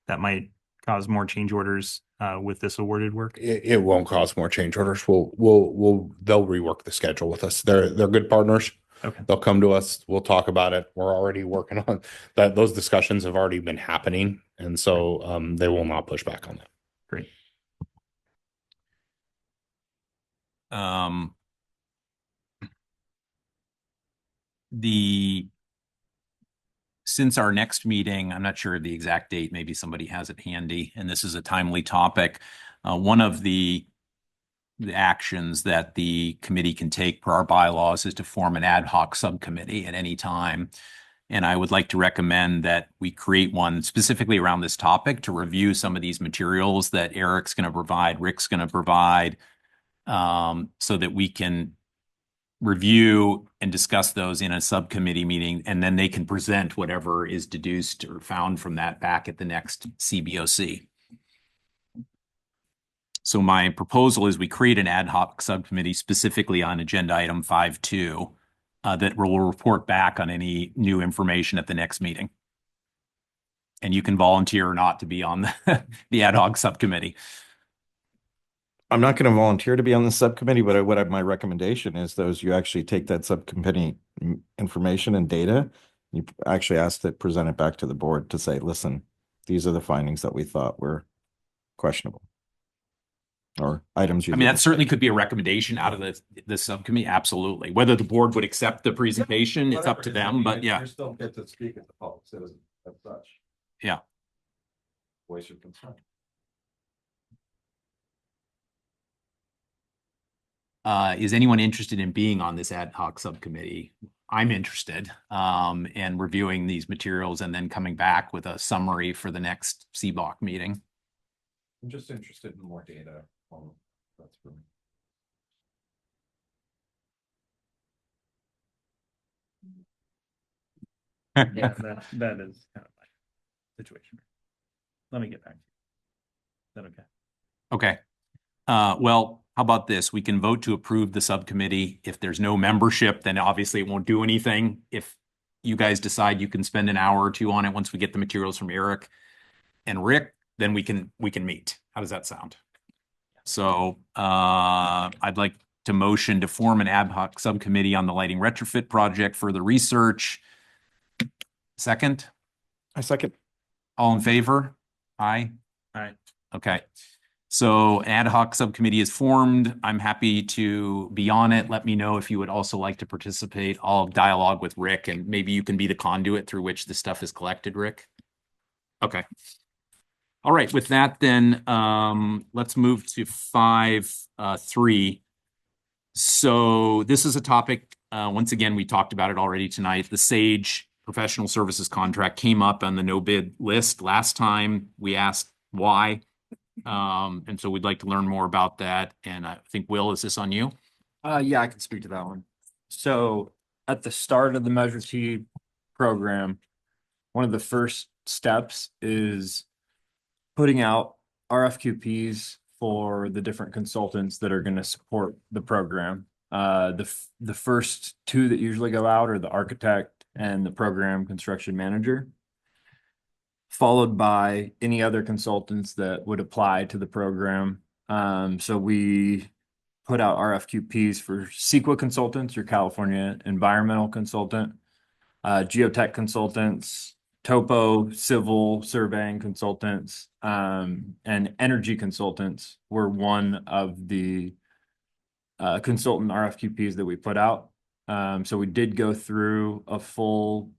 that might cause more change orders with this awarded work? It won't cause more change orders. They'll rework the schedule with us. They're good partners. Okay. They'll come to us. We'll talk about it. We're already working on that. Those discussions have already been happening. And so they will not push back on that. Great. Since our next meeting, I'm not sure of the exact date, maybe somebody has it handy, and this is a timely topic. One of the actions that the committee can take per our bylaws is to form an ad hoc subcommittee at any time. And I would like to recommend that we create one specifically around this topic to review some of these materials that Eric's going to provide, Rick's going to provide, so that we can review and discuss those in a subcommittee meeting, and then they can present whatever is deduced or found from that back at the next CBOC. So my proposal is we create an ad hoc subcommittee specifically on agenda item 5.2 that will report back on any new information at the next meeting. And you can volunteer or not to be on the ad hoc subcommittee. I'm not going to volunteer to be on the subcommittee, but my recommendation is you actually take that subcommittee information and data, you actually ask to present it back to the board to say, listen, these are the findings that we thought were questionable. Or items you. I mean, that certainly could be a recommendation out of the subcommittee. Absolutely. Whether the board would accept the presentation, it's up to them, but yeah. You still get to speak as the public citizen as such. Yeah. Voice your concern. Is anyone interested in being on this ad hoc subcommittee? I'm interested, and reviewing these materials and then coming back with a summary for the next CBOC meeting. I'm just interested in more data. That's for me. Yeah, that is kind of my situation. Let me get back to you. Is that okay? Okay. Well, how about this? We can vote to approve the subcommittee. If there's no membership, then obviously it won't do anything. If you guys decide you can spend an hour or two on it once we get the materials from Eric and Rick, then we can meet. How does that sound? So I'd like to motion to form an ad hoc subcommittee on the lighting retrofit project for the research. Second? I second. All in favor? Aye. Aye. Okay. So an ad hoc subcommittee is formed. I'm happy to be on it. Let me know if you would also like to participate. I'll dialogue with Rick, and maybe you can be the conduit through which the stuff is collected, Rick. Okay. All right. With that, then let's move to 5.3. So this is a topic, once again, we talked about it already tonight. The SAGE professional services contract came up on the no bid list last time. We asked why. And so we'd like to learn more about that. And I think, Will, is this on you? Yeah, I can speak to that one. So at the start of the Measure T program, one of the first steps is putting out RFQPs for the different consultants that are going to support the program. The first two that usually go out are the architect and the program construction manager, followed by any other consultants that would apply to the program. So we put out RFQPs for CEQA consultants, your California environmental consultant, geotech consultants, topo, civil surveying consultants, and energy consultants were one of the consultant RFQPs that we put out. So we did go through a full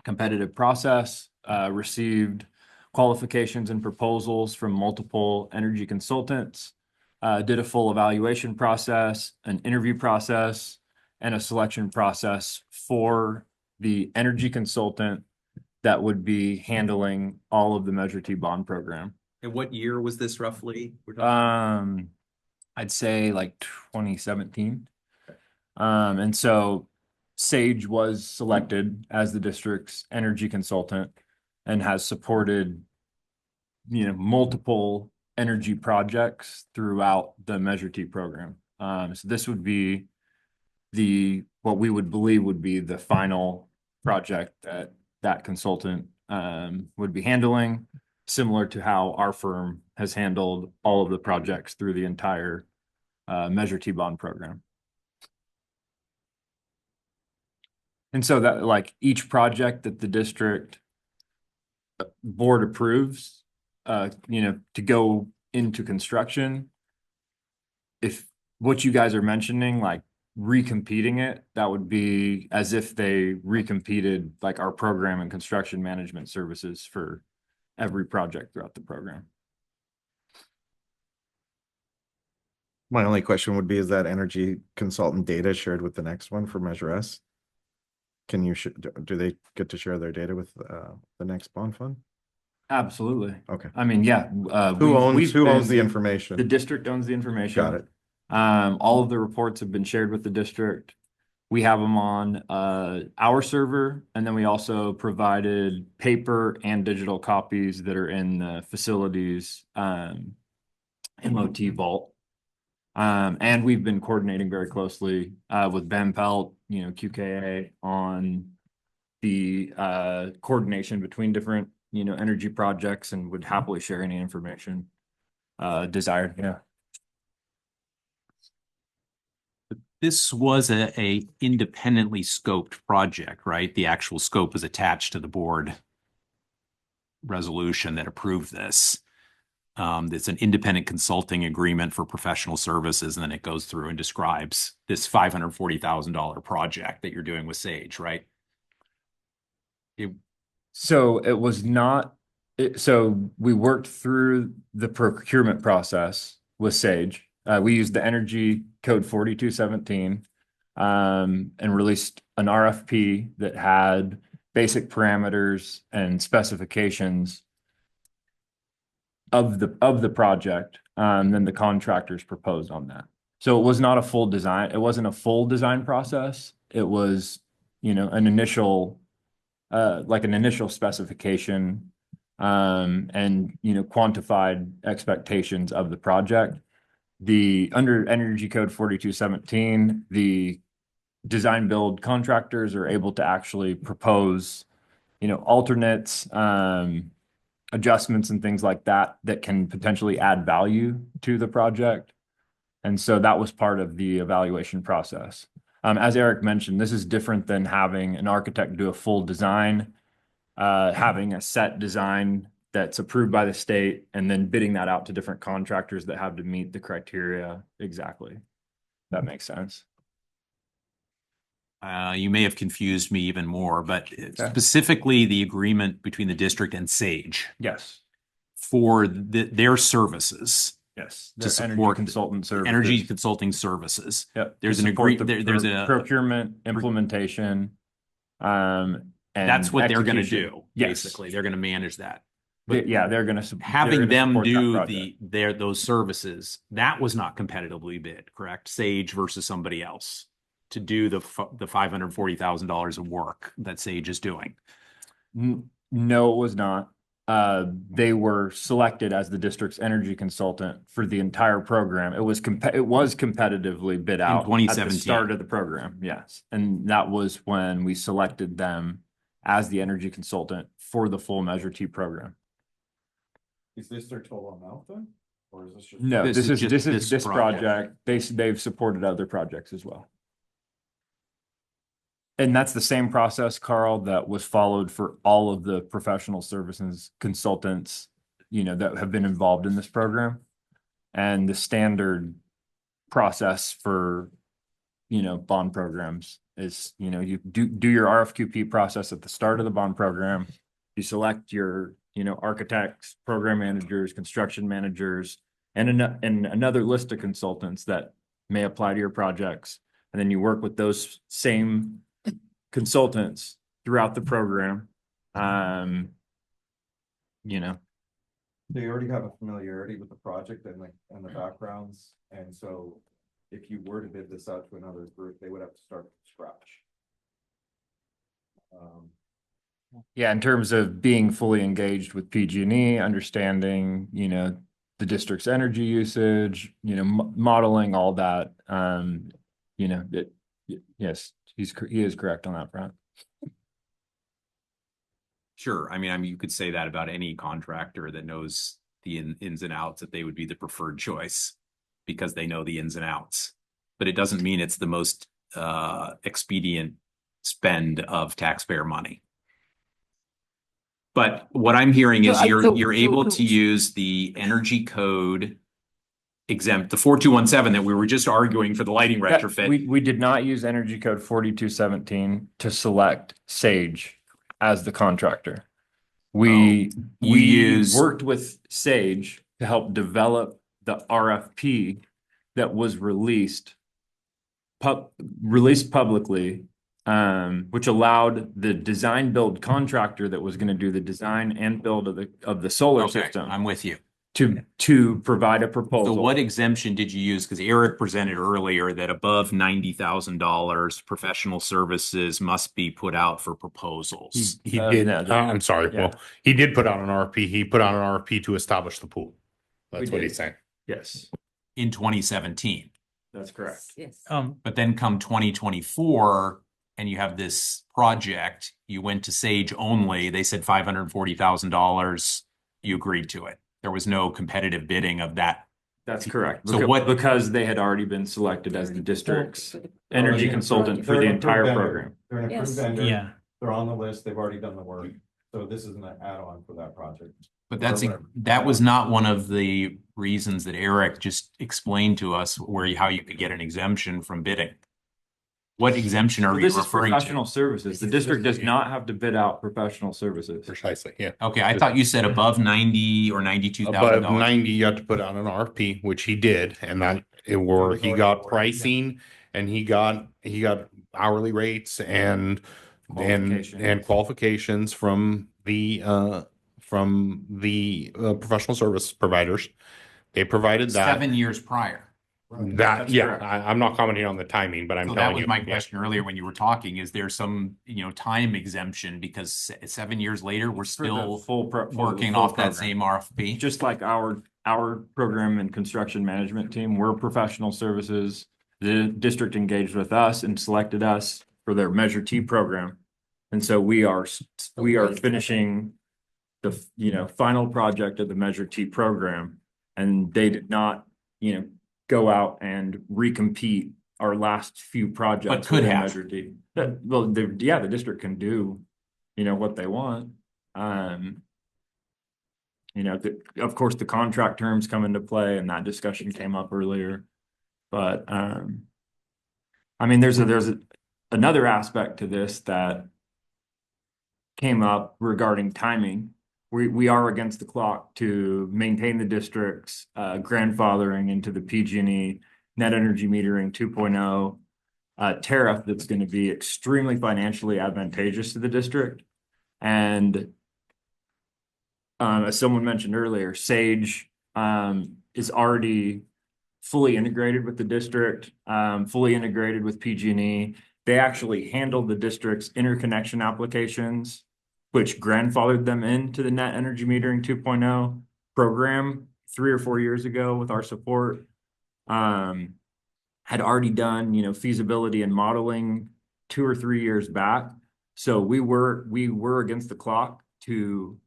competitive process, received qualifications and proposals from multiple energy consultants, did a full evaluation process, an interview process, and a selection process for the energy consultant that would be handling all of the Measure T bond program. And what year was this roughly? I'd say like 2017. And so Sage was selected as the district's energy consultant and has supported, multiple energy projects throughout the Measure T program. So this would be what we would believe would be the final project that consultant would be handling, similar to how our firm has handled all of the projects through the entire Measure T bond program. And so that, like, each project that the district board approves, to go into construction, if what you guys are mentioning, like recompeting it, that would be as if they recompeted like our program and construction management services for every project throughout the program. My only question would be, is that energy consultant data shared with the next one for Measure S? Can you, do they get to share their data with the next bond fund? Absolutely. Okay. I mean, yeah. Who owns the The information? district owns the information. Got it. All of the reports have been shared with the district. We have them on our server, and then we also provided paper and digital copies that are in the facilities MOT vault. And we've been coordinating very closely with Ben Pelt, QKA, on the coordination between different, energy projects, and would happily share any information desired. Yeah. This was a independently scoped project, right? The actual scope was attached to the board resolution that approved this. It's an independent consulting agreement for professional services, and then it goes through and describes this $540,000 project that you're doing with Sage, right? So it was not, so we worked through the procurement process with Sage. We used the Energy Code 4217 and released an RFP that had basic parameters and specifications of the project. Then the contractors proposed on that. So it was not a full design. It wasn't a full design process. It was, an initial specification, and, quantified expectations of the project. Under Energy Code 4217, the design build contractors are able to actually propose, alternates, adjustments and things like that can potentially add value to the project. And so that was part of the evaluation process. As Eric mentioned, this is different than having an architect do a full design, having a set design that's approved by the state, and then bidding that out to different contractors that have to meet the criteria exactly. That makes sense. You may have confused me even more, but specifically the agreement between the district and Sage Yes. for their services. Yes. To Their support consultant services. energy consulting services. Yep. There's To an support agreement. There's a procurement, implementation, and that's what they're going to execution. do. Yes. Basically, they're going to manage that. They're going to having them do those services. That was not competitively bid, correct? Sage versus somebody else to do the $540,000 of work that Sage is doing. No, it was not. They were selected as the district's energy consultant for the entire program. It was competitively bid out in 2017 at the start of the program. Yes. And that was when we selected them as the energy consultant for the full Measure T program. Is this their total amount then? Or is this just? No, This is just this project. project. They've supported other projects as well. And that's the same process, Carl, that was followed for all of the professional services consultants, that have been involved in this program. And the standard process for, bond programs is, you do your RFQP process at the start of the bond program. You select your, architects, program managers, construction managers, and another list of consultants that may apply to your projects. And then you work with those same consultants throughout the program. They already have a familiarity with the project and the backgrounds, and so if you were to bid this out to another group, they would have to start from scratch. Yeah, in terms of being fully engaged with PG&E, understanding, the district's energy usage, modeling all that. Yes, he is correct on that front. Sure. I mean, you could say that about any contractor that knows the ins and outs, that they would be the preferred choice because they know the ins and outs. But it doesn't mean it's the most expedient spend of taxpayer money. But what I'm hearing is you're able to use the energy code exempt, the 4217 that we were just arguing for the lighting retrofit. We did not use Energy Code 4217 to select Sage as the contractor. We worked with Sage to help develop the RFP that was released publicly, which allowed the design build contractor that was going to do the design and build of the solar Okay, system I'm with you. to provide a proposal. So what exemption did you use? Because Eric presented earlier that above $90,000, professional services must be put out for proposals. He did. no, I'm sorry. yeah. Well, he did put out an RFP. He put out an RFP to establish the pool. That's what he's saying. Yes, In 2017. that's correct. Yes. But then come 2024 and you have this project, you went to Sage only, they said $540,000, you agreed to it. There was no competitive bidding of that. That's correct. So what- Because they had already been selected as the district's energy consultant for the entire program. They're an approved Yes. vendor. Yeah. They're on the list. They've already done the work. So this is an add-on for that project. But Or that was not one of the reasons that Eric just explained to us how you could get an exemption from bidding. What exemption are Well, you this is referring professional to? services. The district does not have to bid out professional services. Precisely. Yeah. Okay, I thought you said above 90 or Above $92,000. 90, you have to put out an RFP, which he did, and where he got pricing and he got hourly rates and qualifications from the professional service providers. They provided that. 7 years prior. That, yeah, I'm not commenting on the timing, but I'm So that telling was you. my yeah. question earlier when you were talking. Is there some, time exemption because 7 years later, we're For the still full working full off that program. same RFP? Just like our program and construction management team, we're professional services. The district engaged with us and selected us for their Measure T program. And so we are finishing the, final project of the Measure T program. And they did not, go out and recompete our last few projects. But could within have. Measure T. Well, the district can do, what they want. Of course, the contract terms come into play and that discussion came up earlier. But, there's another aspect to this that came up regarding timing. We are against the clock to maintain the district's grandfathering into the PG&E net energy metering 2.0 tariff that's going to be extremely financially advantageous to the district. And as someone mentioned earlier, Sage is already fully integrated with the district, fully integrated with PG&E. They actually handled the district's interconnection applications, which grandfathered them into the net energy metering 2.0 program 3 or 4 years ago with our support. Had already done, feasibility and modeling 2 or 3 years back. So we were against the clock to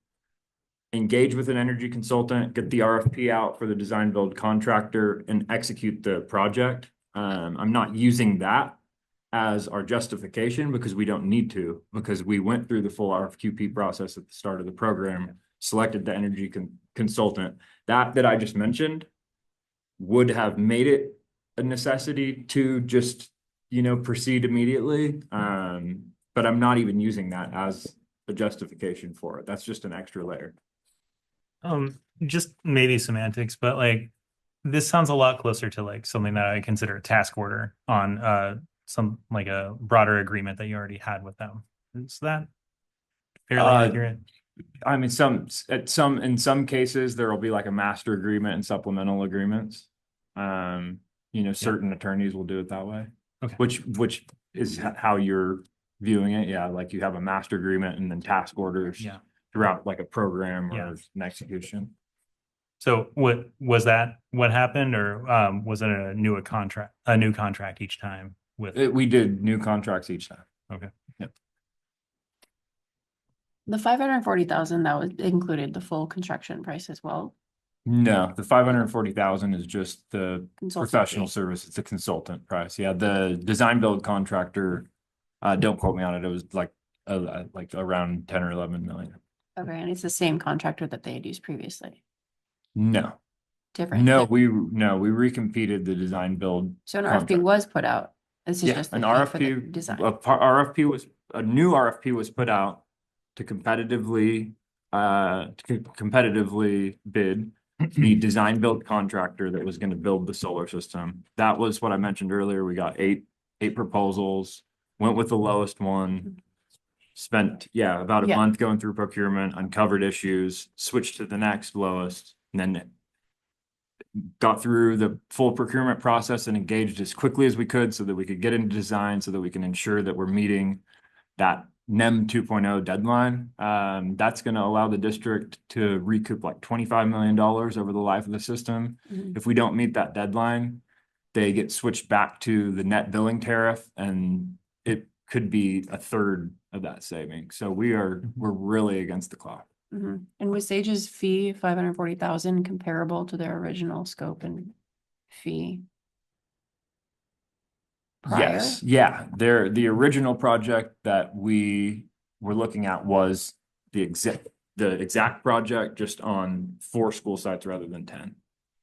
engage with an energy consultant, get the RFP out for the design build contractor and execute the project. I'm not using that as our justification because we don't need to, because we went through the full RFQP process at the start of the program, selected the energy consultant. That I just mentioned would have made it a necessity to just, proceed immediately. But I'm not even using that as a justification for it. That's just an extra layer. Just maybe semantics, but this sounds a lot closer to something that I consider a task order on some a broader agreement that you already had with them. Is that fairly accurate? In some cases, there will be a master agreement and supplemental agreements. Certain attorneys will do it that way. Okay. Which is how you're viewing it. Yeah, you have a master agreement and then task orders. Yeah. Throughout a program or Yeah. an execution. So what was that, what happened, or was it a new contract each time with? We did new contracts each time. Okay. The 540,000, that was included the full construction price as well. No, the 540,000 is just the Consultant professional fee. service. It's a consultant price. Yeah, the design build contractor, don't quote me on it. It was like around 10 or 11 million. Okay, and it's the same contractor that they had used previously. No, Different. no, we recompeted the design build. So an RFP contract. was put out. This is Yeah, just the an fee for the RFP, design. a new RFP was put out to competitively bid the design build contractor that was going to build the solar system. That was what I mentioned earlier. We got eight proposals, went with the lowest one. Spent, about a Yeah. month going through procurement, uncovered issues, switched to the next lowest, and then got through the full procurement process and engaged as quickly as we could so that we could get into design so that we can ensure that we're meeting that NEM 2.0 deadline. That's going to allow the district to recoup like $25 million over the life of the system. Mhm. If we don't meet that deadline, they get switched back to the net billing tariff, and it could be a third of that saving. So we're really against the clock. Mhm. And was Sage's fee 540,000 comparable to their original scope and fee? Prior? Yes, yeah, the original project that we were looking at was the exact project, just on 4 school sites rather than 10.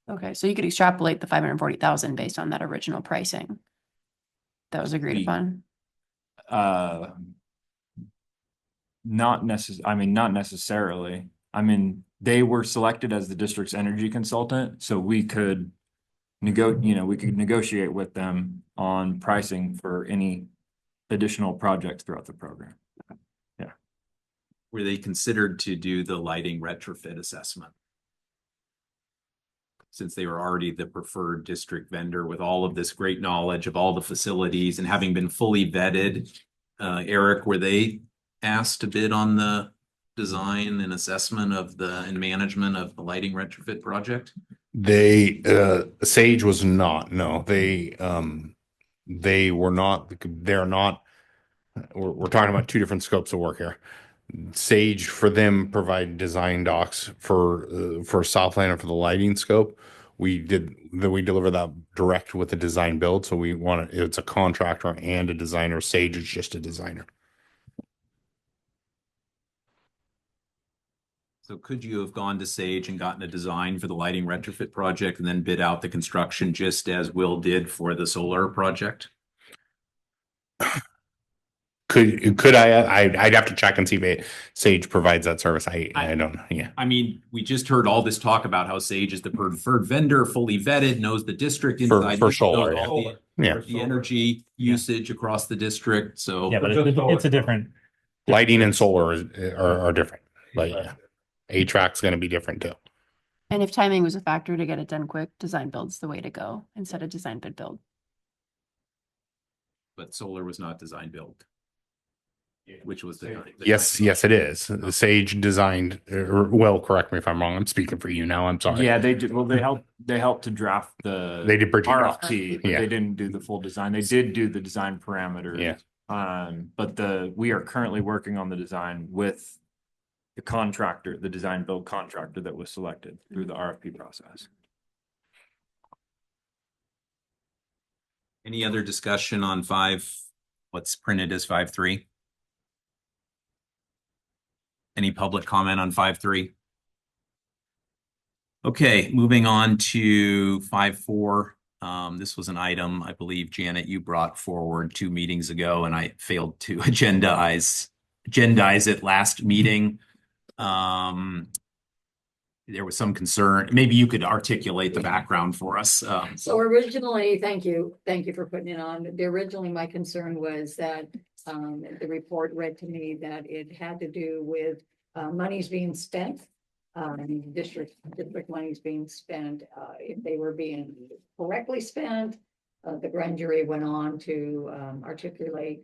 Okay, so you could extrapolate the 540,000 based on that original pricing that was agreed The- upon. Not necessarily. I mean, they were selected as the district's energy consultant, so we could negotiate with them on pricing for any additional projects throughout the program. Were they considered to do the lighting retrofit assessment? Since they were already the preferred district vendor with all of this great knowledge of all the facilities and having been fully vetted, Eric, were they asked to bid on the design and assessment of and management of the lighting retrofit project? Sage was not, no, they were not, they're not, we're talking about 2 different scopes of work here. Sage for them provided design docs for Southland and for the lighting scope. We deliver that direct with the design build. So it's a contractor and a designer. Sage is just a designer. So could you have gone to Sage and gotten a design for the lighting retrofit project and then bid out the construction just as Will did for the solar project? Could I'd have to check and see if Sage provides that service. I don't know. Yeah. I mean, we just heard all this talk about how Sage is the preferred vendor, fully vetted, knows the district inside. For knows solar, all yeah. the energy usage across the district. So Yeah, but it's a different. Lighting and solar are different, but yeah, HVAC's going to be different too. And if timing was a factor to get it done quick, design build's the way to go instead of design bid build. but solar was not design build. Which was the Yes, it is. The Sage designed, well, correct me if I'm wrong. I'm speaking for you now. I'm sorry. Yeah, they did. Well, they helped to draft the They did bridge it up. RFP, but Yeah. they didn't do the full design. They did do the design parameters. Yeah. But we are currently working on the design with the contractor, the design build contractor that was selected through the RFP process. Any other discussion on what's printed as 5.3? Any public comment on 5.3? Okay, moving on to 5.4. This was an item, I believe, Janet, you brought forward 2 meetings ago, and I failed to agendize it last meeting. There was some concern. Maybe you could articulate the background for us. So originally, thank you for putting it on. Originally, my concern was that the report read to me that it had to do with monies being spent. District monies being spent, if they were being correctly spent. The grand jury went on to articulate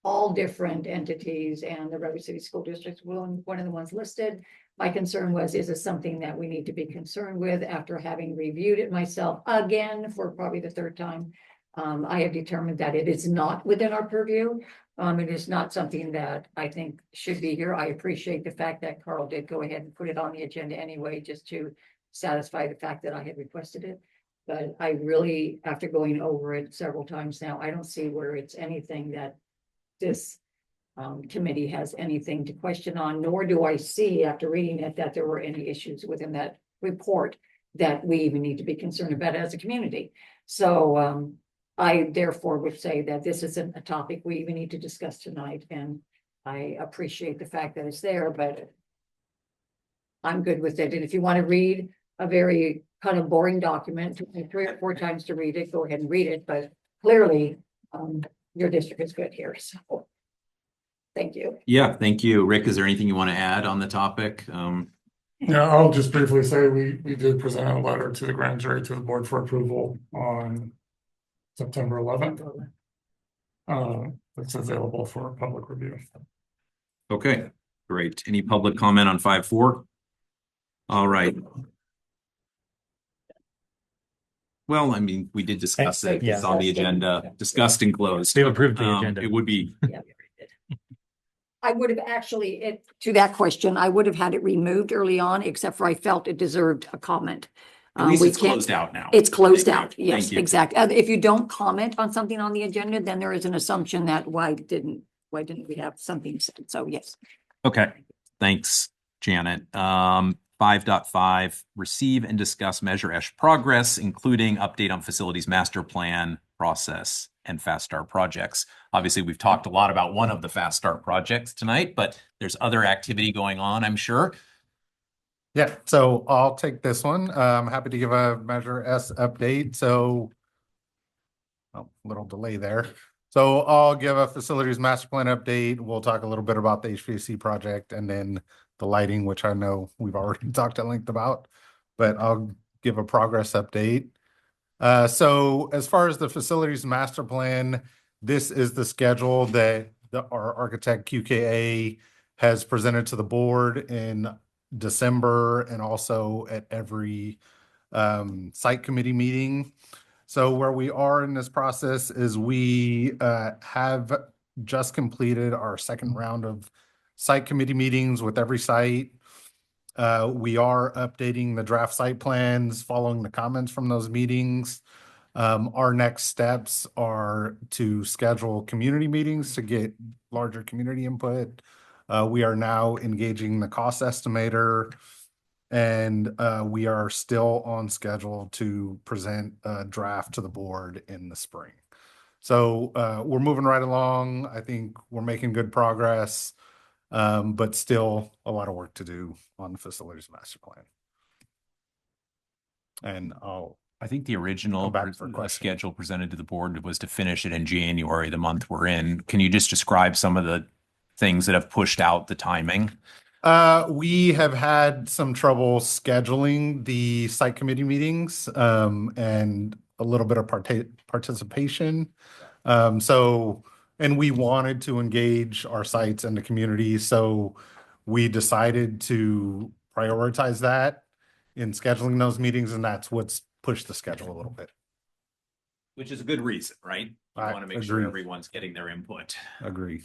all different entities and the Redwood City School District's one of the ones listed. My concern was, is this something that we need to be concerned with after having reviewed it myself again for probably the third time? I have determined that it is not within our purview. It is not something that I think should be here. I appreciate the fact that Carl did go ahead and put it on the agenda anyway, just to satisfy the fact that I had requested it. But I really, after going over it several times now, I don't see where it's anything that this committee has anything to question on, nor do I see after reading it that there were any issues within that report that we even need to be concerned about as a community. So I therefore would say that this isn't a topic we even need to discuss tonight, and I appreciate the fact that it's there, but I'm good with it. And if you want to read a very kind of boring document, took me 3 or 4 times to read it, go ahead and read it, but clearly your district is good here, so thank you. Yeah, thank you. Rick, is there anything you want to add on the topic? Yeah, I'll just briefly say we did present a letter to the grand jury to the board for approval on September 11th. It's available for public review. Okay, great. Any public comment on 5.4? All right. Well, I mean, we did discuss it. Yeah. It's on the agenda, discussed and closed. We've approved the agenda. It would be, I would have actually, to that question, I would have had it removed early on, except for I felt it deserved a comment. at least We it's can't- closed out now. It's closed Thank you. out, yes, Thank you. exactly. If you don't comment on something on the agenda, then there is an assumption that why didn't we have something said? So yes. Okay, thanks, Janet. 5.5, receive and discuss Measure S progress, including update on facilities master plan process and fast start projects. Obviously, we've talked a lot about one of the fast start projects tonight, but there's other activity going on, I'm sure. Yeah, so I'll take this one. I'm happy to give a Measure S update. So, oh, little delay there. So I'll give a facilities master plan update. We'll talk a little bit about the HVAC project and then the lighting, which I know we've already talked at length about, but I'll give a progress update. So as far as the facilities master plan, this is the schedule that our architect QKA has presented to the board in December and also at every site committee meeting. So where we are in this process is we have just completed our second round of site committee meetings with every site. We are updating the draft site plans following the comments from those meetings. Our next steps are to schedule community meetings to get larger community input. We are now engaging the cost estimator, and we are still on schedule to present a draft to the board in the spring. So we're moving right along. I think we're making good progress, but still a lot of work to do on the facilities master plan. And I think the original back for questions. schedule presented to the board was to finish it in January, the month we're in. Can you just describe some of the things that have pushed out the timing? We have had some trouble scheduling the site committee meetings, and a little bit of participation. And we wanted to engage our sites and the community, so we decided to prioritize that in scheduling those meetings, and that's what's pushed the schedule a little bit. Which is a good reason, right? You I want to make sure agree. everyone's getting their input. Agree.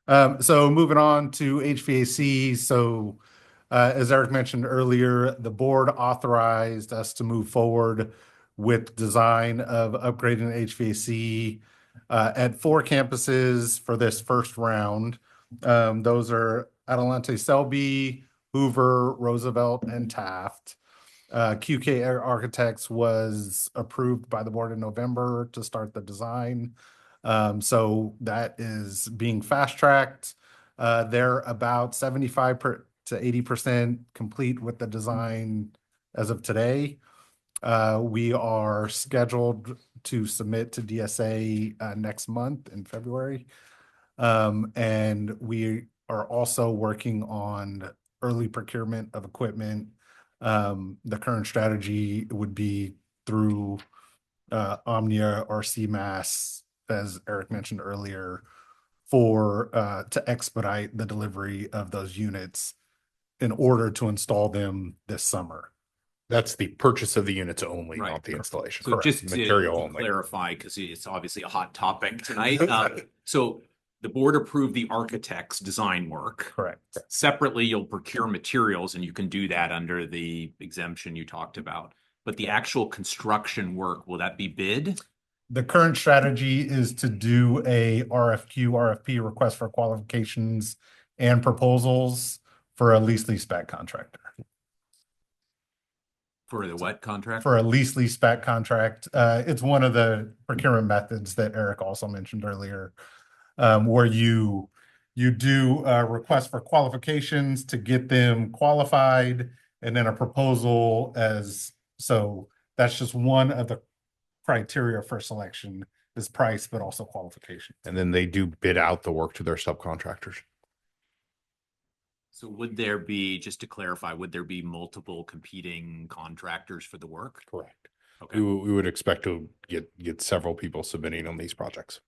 So moving on to HVAC. So as Eric mentioned earlier, the board authorized us to move forward with design of upgrading HVAC at 4 campuses for this first round. Those are Adelante Selby, Hoover, Roosevelt, and Taft. QK Architects was approved by the board in November to start the design. So that is being fast tracked. They're about 75 to 80% complete with the design as of today. We are scheduled to submit to DSA next month in February. And we are also working on early procurement of equipment. The current strategy would be through Omnia or CMAS, as Eric mentioned earlier, for, to expedite the delivery of those units in order to install them this summer. That's the purchase of the units only, Right. not the installation. So Correct. just Material to only. clarify, because it's obviously a hot topic tonight. So the board approved the architect's design work. Correct. Separately, you'll procure materials and you can do that under the exemption you talked about. But the actual construction work, will that be bid? The current strategy is to do a RFP, request for qualifications and proposals for a lease back contractor. For the what contract? For a lease back contract. It's one of the procurement methods that Eric also mentioned earlier, where you do a request for qualifications to get them qualified, and then a proposal so that's just one of the criteria for selection is price, but also qualification. And then they do bid out the work to their subcontractors. So would there be, just to clarify, would there be multiple competing contractors for the work? Correct. Okay. We would expect to get several people submitting on these projects.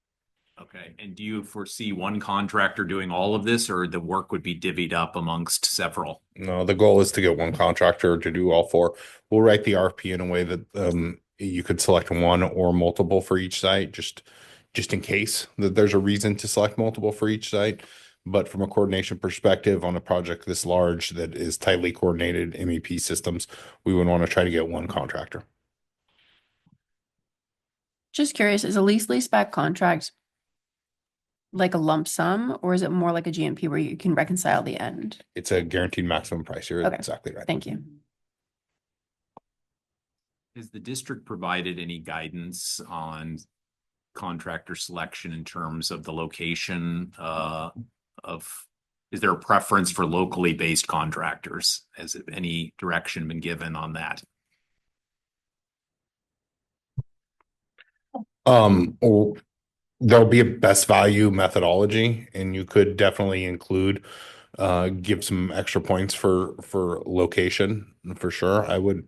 Okay. And do you foresee one contractor doing all of this, or the work would be divvied up amongst several? No, the goal is to get one contractor to do all four. We'll write the RFP in a way that you could select one or multiple for each site, just in case that there's a reason to select multiple for each site. But from a coordination perspective on a project this large that is tightly coordinated MEP systems, we would want to try to get one contractor. Just curious, is a lease back contract like a lump sum, or is it more like a GMP where you can reconcile the end? It's a guaranteed maximum price. You're Okay. exactly right. Thank you. Has the district provided any guidance on contractor selection in terms of the location is there a preference for locally based contractors? Has any direction been given on that? Or there'll be a best value methodology, and you could definitely include give some extra points for location for sure. I would,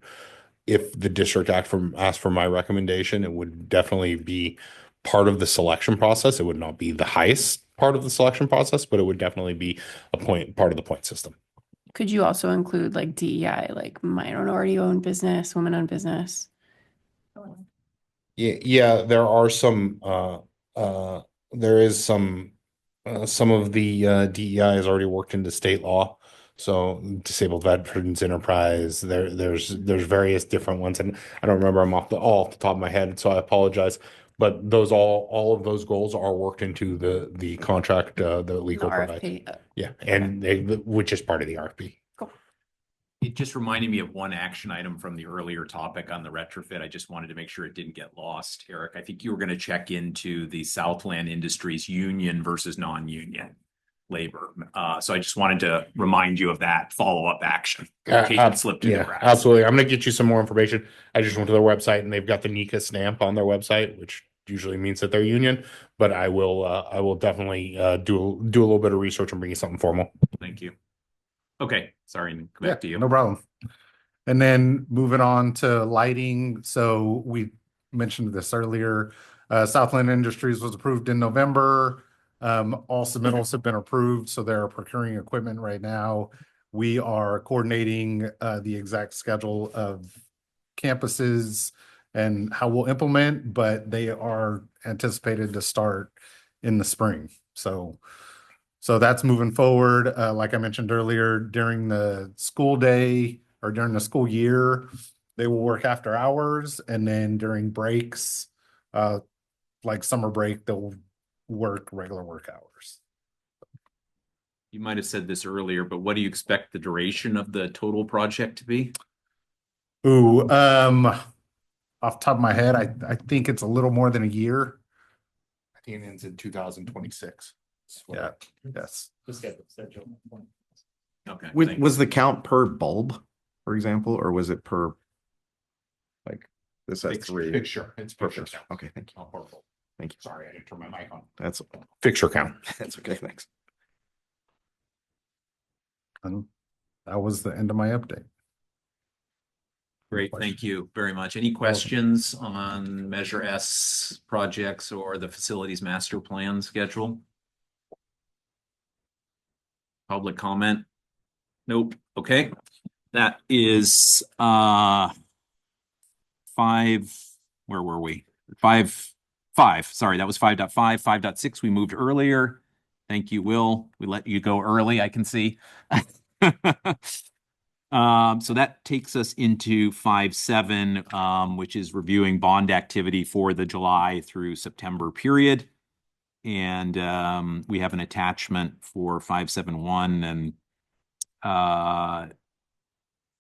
if the district asked for my recommendation, it would definitely be part of the selection process. It would not be the highest part of the selection process, but it would definitely be part of the point system. Could you also include like DEI, like minority owned business, women owned business? Yeah, there are some there is some of the DEI has already worked into state law. So disabled veterans enterprise, there's various different ones, and I don't remember them off the top of my head, so I apologize. But those all of those goals are worked into the contract the legal provides. RFP. Yeah, and which is part of the RFP. It just reminded me of one action item from the earlier topic on the retrofit. I just wanted to make sure it didn't get lost. Eric, I think you were going to check into the Southland Industries union versus non-union labor. So I just wanted to remind you of that follow-up action. In case it slipped through the cracks. Absolutely. I'm going to get you some more information. I just went to their website and they've got the NECA stamp on their website, which usually means that they're union, but I will definitely do a little bit of research and bring you something formal. Thank you. Okay, sorry, back to you. No problem. And then moving on to lighting. So we mentioned this earlier. Southland Industries was approved in November. All submittals have been approved, so they're procuring equipment right now. We are coordinating the exact schedule of campuses and how we'll implement, but they are anticipated to start in the spring. So that's moving forward. Like I mentioned earlier, during the school day or during the school year, they will work after hours, and then during breaks, like summer break, they'll work regular work hours. You might have said this earlier, but what do you expect the duration of the total project to be? Ooh, off the top of my head, I think it's a little more than a year. I think it ends in 2026. Yeah, yes. Okay. Was the count per bulb, for example, or was it per? Like this has three. Picture. It's picture. Perfect. Okay, thank you. Not purple. Thank you. Sorry, I didn't turn my mic on. That's Fixture count. that's okay. Thanks. And that was the end of my update. Great, thank you very much. Any questions on Measure S projects or the facilities master plan schedule? public comment? Nope. Okay. That is five, where were we? Five. Sorry, that was 5.5. 5.6 we moved earlier. Thank you, Will. We let you go early, I can see. So that takes us into 5.7, which is reviewing bond activity for the July through September period. And we have an attachment for 5.7.1. And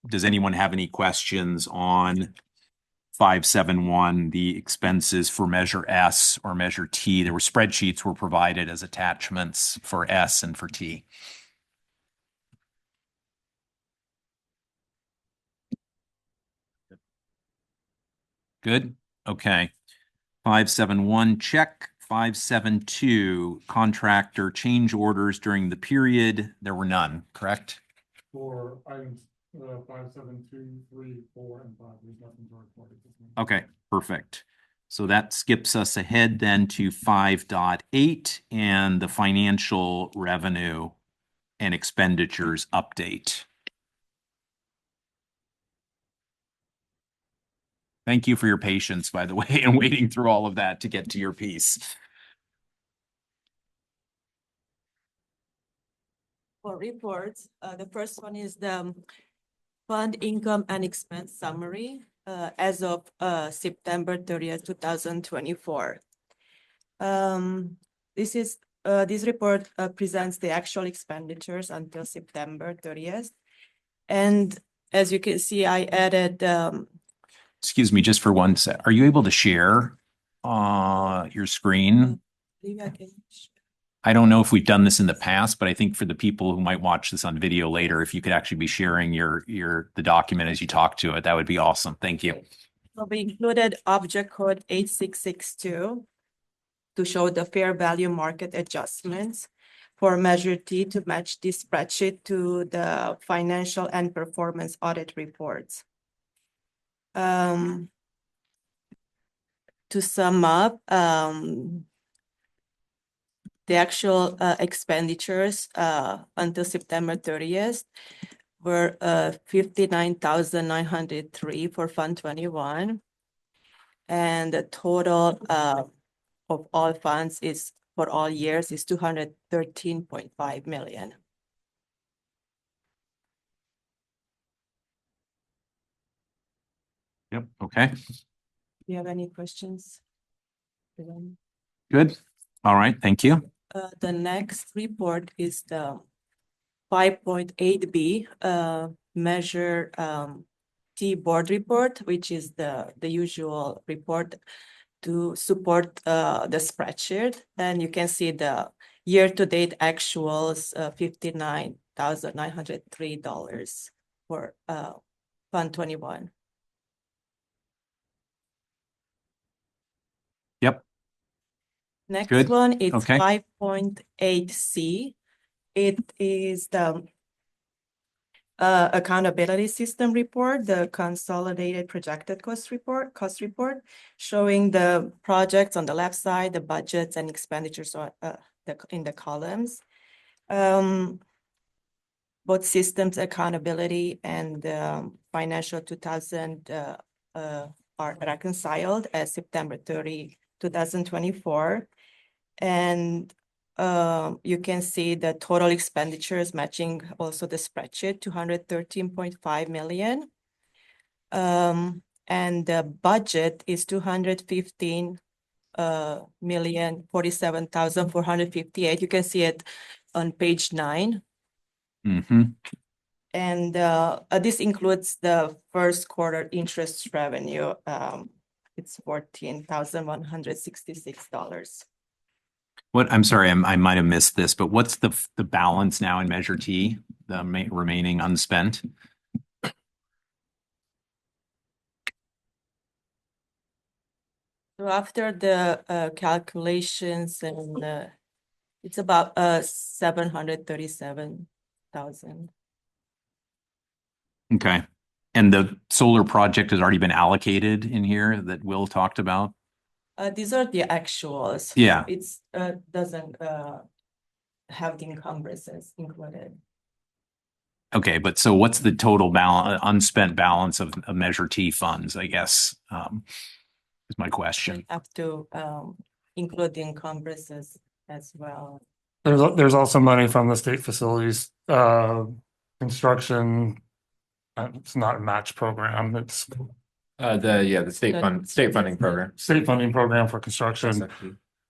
does anyone have any questions on 5.7.1, the expenses for Measure S or Measure T? There were spreadsheets were provided as attachments for S and for T. Good. Okay. 5.7.1, check. 5.7.2, contractor change orders during the period. There were none, correct? For items, 5, 7, 2, 3, 4, and 5, there's nothing to report at this moment. Okay, perfect. So that skips us ahead then to 5.8 and the financial revenue and expenditures update. Thank you for your patience, by the way, and waiting through all of that to get to your piece. For reports, the first one is the fund income and expense summary as of September 30th, 2024. This report presents the actual expenditures until September 30th. And as you can see, I added Excuse me, just for one sec. Are you able to share your screen? maybe I can I don't know if we've done this in the past, but I think for the people who might watch this on video later, if you could actually be sharing the document as you talk to it, that would be awesome. Thank you. So we included object code 8662 to show the fair value market adjustments for Measure T to match this spreadsheet to the financial and performance audit reports. To sum up, the actual expenditures until September 30th were 59,903 for Fund 21. And the total of all funds is for all years is 213.5 million. Yep. Okay. Do you have any questions? Good. All right. Thank you. The next report is the 5.8B Measure T board report, which is the usual report to support the spreadsheet. And you can see the year-to-date actuals, $59,903 for Fund 21. Yep. Next Good. one is Okay. 5.8C. It is the accountability system report, the consolidated projected cost report, showing the projects on the left side, the budgets and expenditures on in the columns. Both systems accountability and financial 2000 are reconciled as September 30, 2024. And you can see the total expenditures matching also the spreadsheet, 213.5 million. And the budget is 215,047,458. You can see it on page 9. Mm-hmm. And this includes the first quarter interest revenue. It's $14,166. What, I'm sorry, I might have missed this, but what's the balance now in Measure T, the remaining unspent? So after the calculations and it's about 737,000. Okay. And the solar project has already been allocated in here that Will talked about? These are the actuals. Yeah. It's doesn't have the encumbrances included. Okay, but so what's the total balance, unspent balance of Measure T funds, I guess, is my question. Up to include the encumbrances as well. There's also money from the state facilities, construction. It's not a match program, it's The state funding program. state funding program for construction.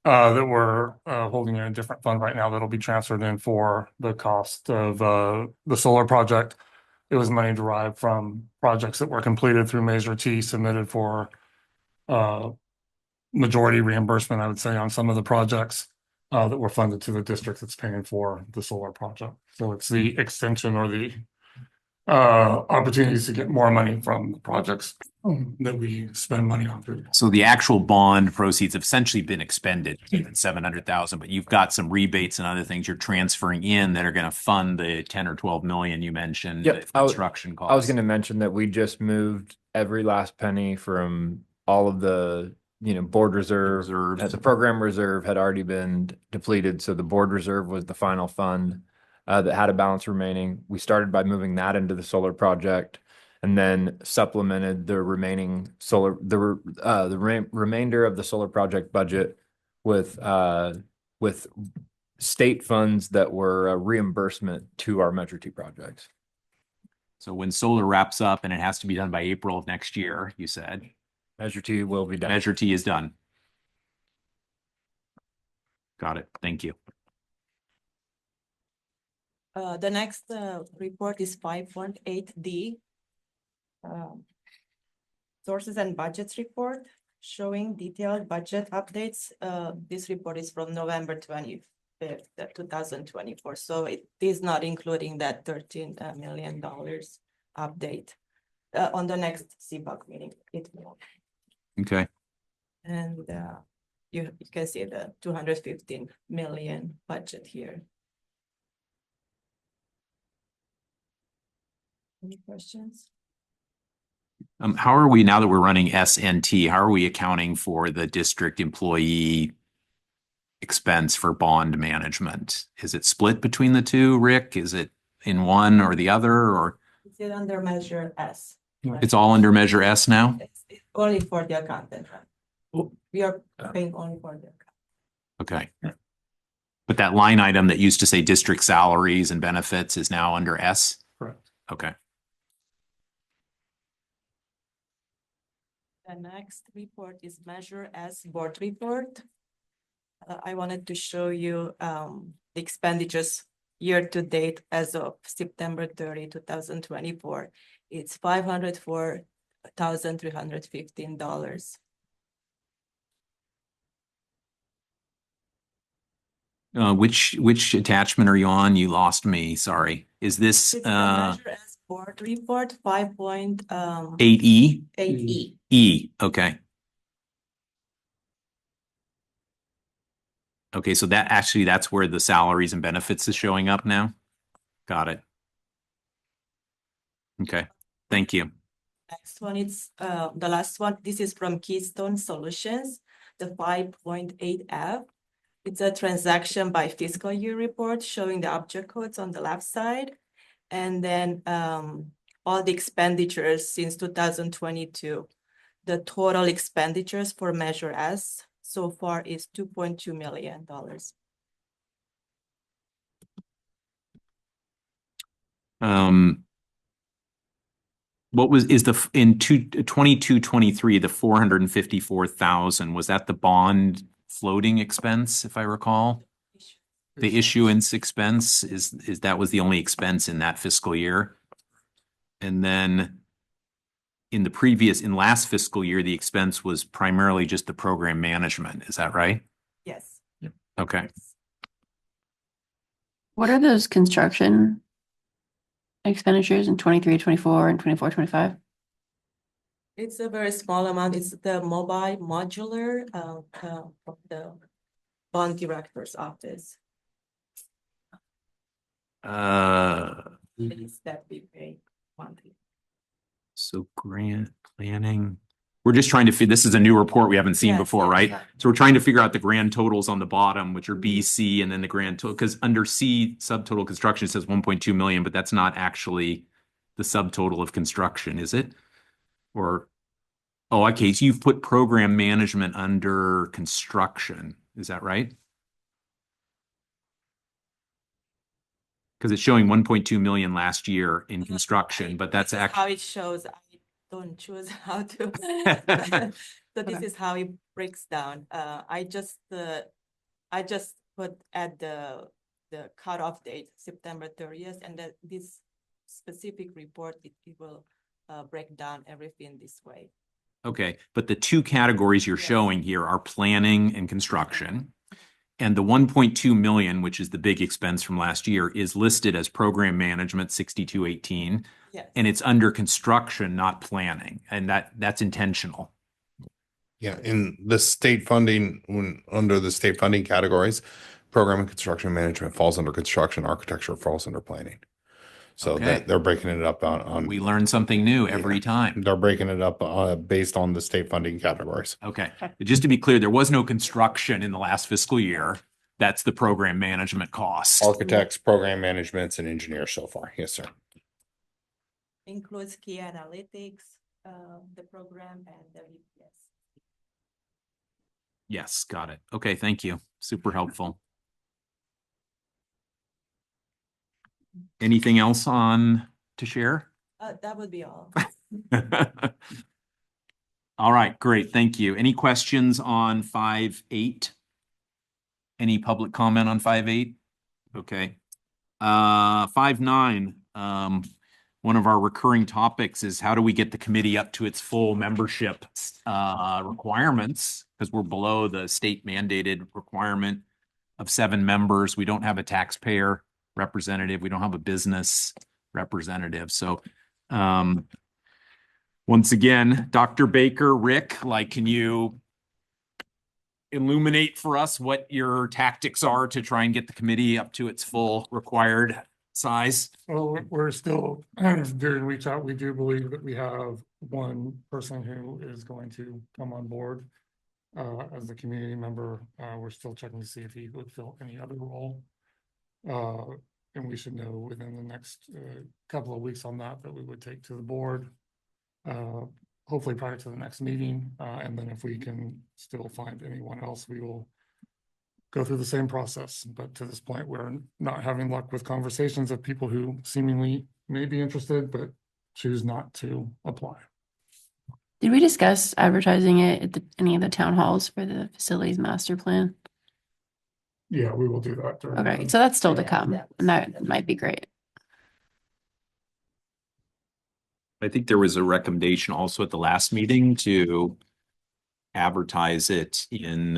That we're holding in a different fund right now that'll be transferred in for the cost of the solar project. It was money derived from projects that were completed through Measure T, submitted for majority reimbursement, I would say, on some of the projects that were funded to the district that's paying for the solar project. So it's the extension or the opportunities to get more money from the projects that we spend money on. So the actual bond proceeds have essentially been expended, 700,000, but you've got some rebates and other things you're transferring in that are going to fund the 10 or 12 million you mentioned. Yep, the construction costs. I was going to mention that we just moved every last penny from all of the, board reserve. The program reserve had already been depleted, so the board reserve was the final fund that had a balance remaining. We started by moving that into the solar project, and then supplemented the remaining remainder of the solar project budget with state funds that were a reimbursement to our Measure T projects. So when solar wraps up and it has to be done by April of next year, you said. Measure T will be done. Measure T is done. Got it. Thank you. The next report is 5.8D. Sources and budgets report showing detailed budget updates. This report is from November 25th, 2024. So it is not including that $13 million update. On the next CBUG meeting, it will. Okay. And you can see the 215 million budget here. Any questions? How are we, now that we're running SNT, how are we accounting for the district employee expense for bond management? Is it split between the two, Rick? Is it in one or the other, or? It's under Measure S. It's all under Measure S now? It's only for the accountant. We are paying only for the account. Okay. But that line item that used to say district salaries and benefits is now under S? Correct. Okay. The next report is Measure S board report. I wanted to show you the expenditures year to date as of September 30, 2024. It's $504,315. Which attachment are you on? You lost me. Sorry. Is this It's the Measure S board report 5.8E. 8E? E. Okay. Okay, so that's where the salaries and benefits is showing up now. Got it. Okay, thank you. Next one, it's the last one. This is from Keystone Solutions, the 5.8F. It's a transaction by fiscal year report showing the object codes on the left side. And then all the expenditures since 2022. The total expenditures for Measure S so far is $2.2 million. What in 22-23, the 454,000, was that the bond floating expense, if I recall? The issuance expense is that was the only expense in that fiscal year. And then in last fiscal year, the expense was primarily just the program management. Is that right? Yes. Okay. What are those construction expenditures in 23, 24 and 24, 25? It's a very small amount. It's the mobile modular of the bond director's office. It's that we pay monthly. So grant planning. We're just trying to this is a new report we haven't seen Yes, before, yes, right? yeah. So we're trying to figure out the grand totals on the bottom, which are B, C, and then the grand total, because under C, subtotal construction, it says 1.2 million, but that's not actually the subtotal of construction, is it? Or, oh, okay, so you've put program management under construction, is that right? Because it's showing 1.2 million last year in construction, but that's This is how actually, it shows. I don't choose how to. So this is how it breaks down. I just put at the cutoff date, September 30th, and that this specific report, it will break down everything this way. okay, but the two categories you're Yes. showing here are planning and construction. And the 1.2 million, which is the big expense from last year, is listed as program management 6218. Yes. And it's under construction, not planning. And that's intentional. Yeah, in the state funding, when under the state funding categories, program and construction management falls under construction, architecture falls under planning. So Okay. that they're breaking it up on We learn something new every time. they're breaking it up based on the state funding categories. Okay. Just to be clear, there was no construction in the last fiscal year. That's the program management cost. Architects, program managements, and engineers so far. Yes, sir. Includes key analytics, the program, and the VPS. Yes, got it. Okay, thank you. Super helpful. Anything else to share? That would be all. All right, great. Thank you. Any questions on 5.8? Any public comment on 5.8? Okay. 5.9, one of our recurring topics is how do we get the committee up to its full membership requirements? Because we're below the state mandated requirement of 7 members. We don't have a taxpayer representative. We don't have a business representative. So once again, Dr. Baker, Rick, can you illuminate for us what your tactics are to try and get the committee up to its full required size? Well, we're still doing reach out. We do believe that we have one person who is going to come on board as a community member. We're still checking to see if he would fill any other role. And we should know within the next couple of weeks on that we would take to the board. Hopefully prior to the next meeting. And then if we can still find anyone else, we will go through the same process. But to this point, we're not having luck with conversations of people who seemingly may be interested, but choose not to apply. Did we discuss advertising it at any of the town halls for the facilities master plan? Yeah, we will do that. Okay, so that's still to come, and that might be great. I think there was a recommendation also at the last meeting to advertise it in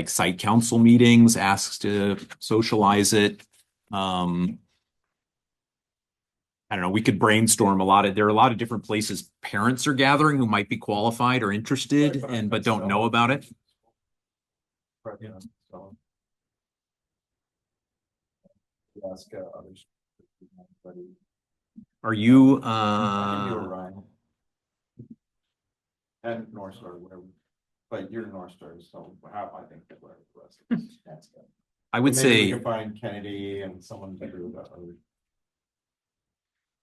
site council meetings, asks to socialize it. I don't know, we could brainstorm there are a lot of different places parents are gathering who might be qualified or interested but don't know about it. Are you And North Star, whatever, but you're North Star, so how I think that whatever the rest of us, that's good. I would Maybe we say, can find Kennedy and someone to do that.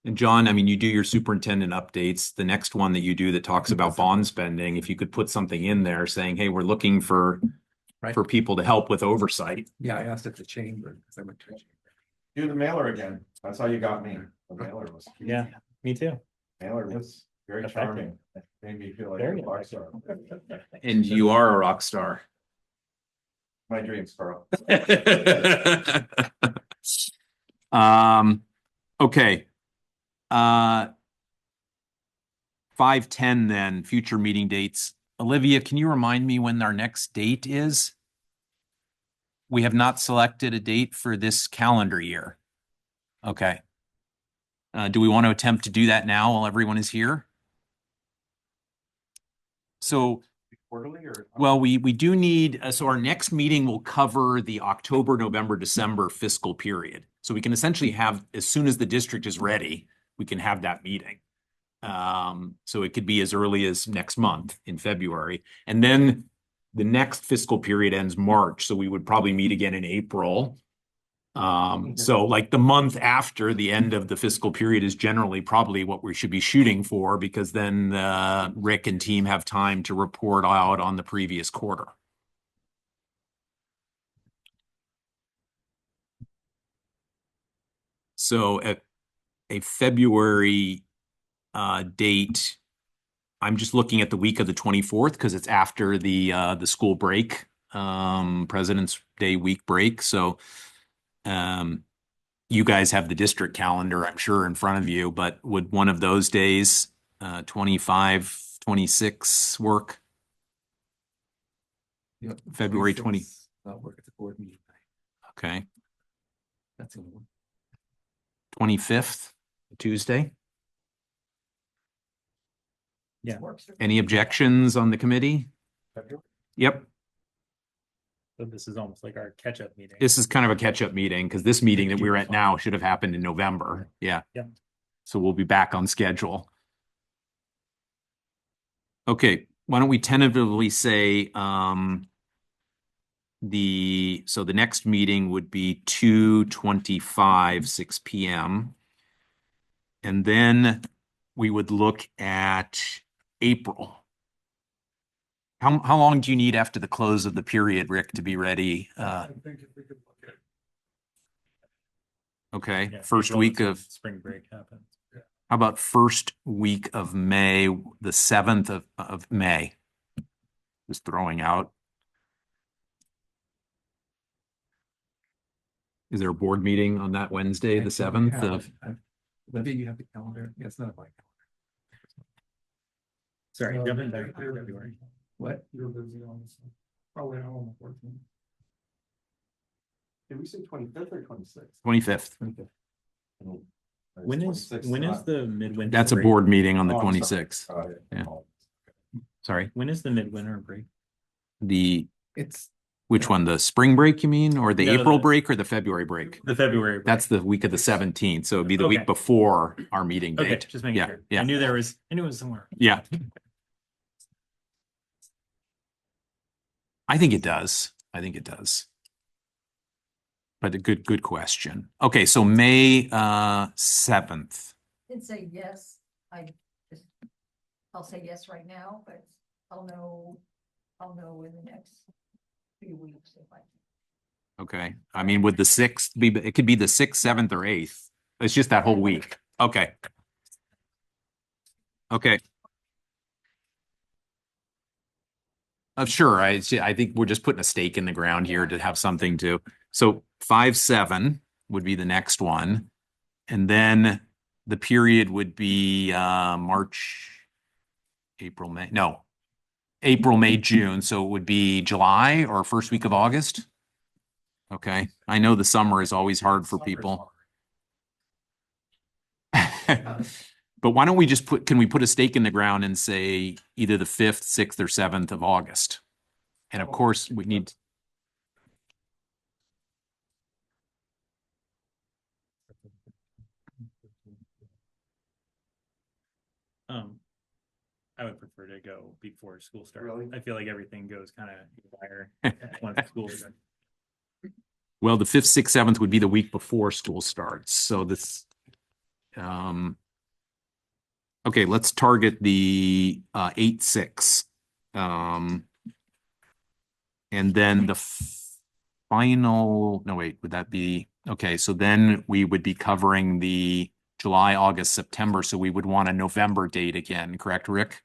and John, I mean, you do your superintendent updates. The next one that you do that talks about bond spending, if you could put something in there saying, hey, we're looking for people to help with oversight. Yeah, I asked at the chamber because I went to. Do the mailer again. That's how you got me. The mailer was. Yeah, me too. Mailer was very Effective. charming. Made me feel like Very a rock star. And you are a rock star. My dreams, Carl. Okay. 5:10 then, future meeting dates. Olivia, can you remind me when our next date is? We have not selected a date for this calendar year. Okay. Do we want to attempt to do that now while everyone is here? So, Quarterly or? well, we do need, so our next meeting will cover the October, November, December fiscal period. So we can essentially have, as soon as the district is ready, we can have that meeting. So it could be as early as next month in February. And then the next fiscal period ends March, so we would probably meet again in April. So like the month after the end of the fiscal period is generally probably what we should be shooting for, because then Rick and team have time to report out on the previous quarter. So at a February date, I'm just looking at the week of the 24th because it's after the school break, President's Day week break. So you guys have the district calendar, I'm sure, in front of you, but would one of those days, 25, 26 work? Yep. February 20. I'll work at the board meeting. Okay. That's the only one. 25th, Tuesday. Yeah. Any objections on the committee? Yep. So this is almost like our catch-up meeting. This is kind of a catch-up meeting because this meeting that we're at now should have happened in November. Yeah. Yeah. So we'll be back on schedule. Okay, why don't we tentatively say the next meeting would be 2/25, 6 p.m. And then we would look at April. How long do you need after the close of the period, Rick, to be ready? I think if we could look at Okay, Yeah, first April, week that's when of, spring break happens. how about first week of May, the 7th of May? Just throwing out. Is there a board meeting on that Wednesday, the 7th of? Olivia, you have the calendar? Yeah, it's not my calendar. Sorry, jumping back to February. What? you're busy on this. Probably not on the 14th. Did we say 25th or 26th? 25th. When is the midwinter? That's a break? board meeting on the Oh, I'm sorry. 26th. Yeah. Sorry, When is the midwinter break? It's which one? The spring break, you mean? Or the No, April the- break or the February break? The February. break. That's the week of the 17th. So it'd be the Okay. week before our meeting Okay, date. just making Yeah, sure. I yeah, knew it was somewhere. yeah. I think it does. I think it does. But a good question. Okay, so May 7th. I'd say yes. I'll say yes right now, but I'll know in the next few weeks if I. Okay, I mean, would the 6th be, it could be the 6th, 7th, or 8th. It's just that whole week. Okay. Okay. Sure, I think we're just putting a stake in the ground here to have something to, so 5/7 would be the next one. And then the period would be March, April, May, no. April, May, June, so it would be July or first week of August? Okay, I know the summer is always hard for people. But why don't we just can we put a stake in the ground and say either the 5th, 6th, or 7th of August? And of course, we need. I would prefer to go before school starts. Really? I feel like everything goes kind of higher once school starts. Well, the 5th, 6th, 7th would be the week before school starts. So this, okay, let's target the 8/6. And then the final, no, wait, would that be, okay, so then we would be covering the July, August, September. So we would want a November date again, correct, Rick?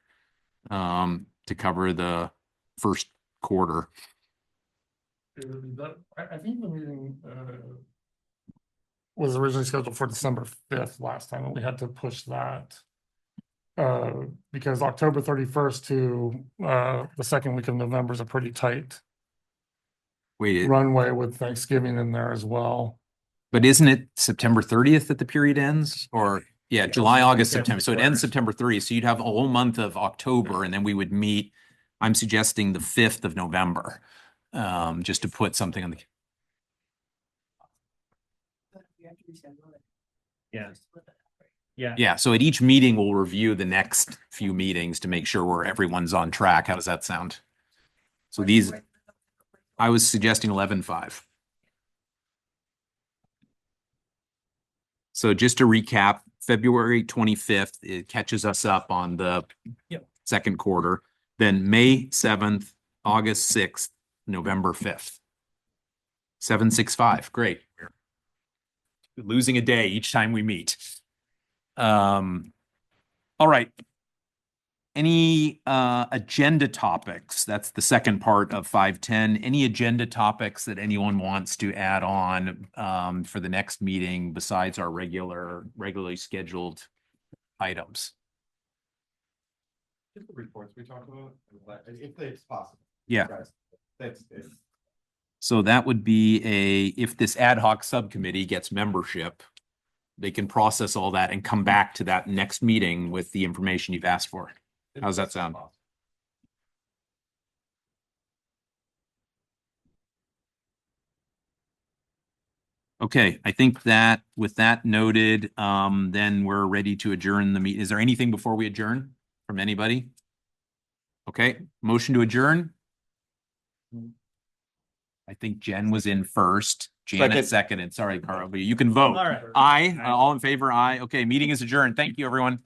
To cover the first quarter. I think the meeting was originally scheduled for December 5th last time, and we had to push that. Because October 31st to the second week of November is a pretty tight Wait, runway with Thanksgiving in there as well. but isn't it September 30th that the period ends? Or, yeah, July, August, Yeah, September. So it ends September 30th. So you'd have a whole month of October and then we would meet, I'm suggesting the 5th of November. Just to put something on the, Yeah. Yeah. Yeah, so at each meeting, we'll review the next few meetings to make sure everyone's on track. How does that sound? So these, I was suggesting 11:05. So just to recap, February 25th, it catches us up on the Yep. second quarter. Then May 7th, August 6th, November 5th. 765, great. We're losing a day each time we meet. All right. Any agenda topics? That's the second part of 510. Any agenda topics that anyone wants to add on for the next meeting besides our regularly scheduled items? Just the reports we talked about, if it's possible. Yeah. Guys, that's it. So that would be if this ad hoc subcommittee gets membership, they can process all that and come back to that next meeting with the information you've asked for. How's that sound? Okay, I think that with that noted, then we're ready to adjourn the meeting. Is there anything before we adjourn from anybody? Okay, motion to adjourn. I think Jen was in first. Janet seconded. Sorry, Carl, but you can vote. All right. Aye, all in favor, aye. Okay, meeting is adjourned. Thank you, everyone.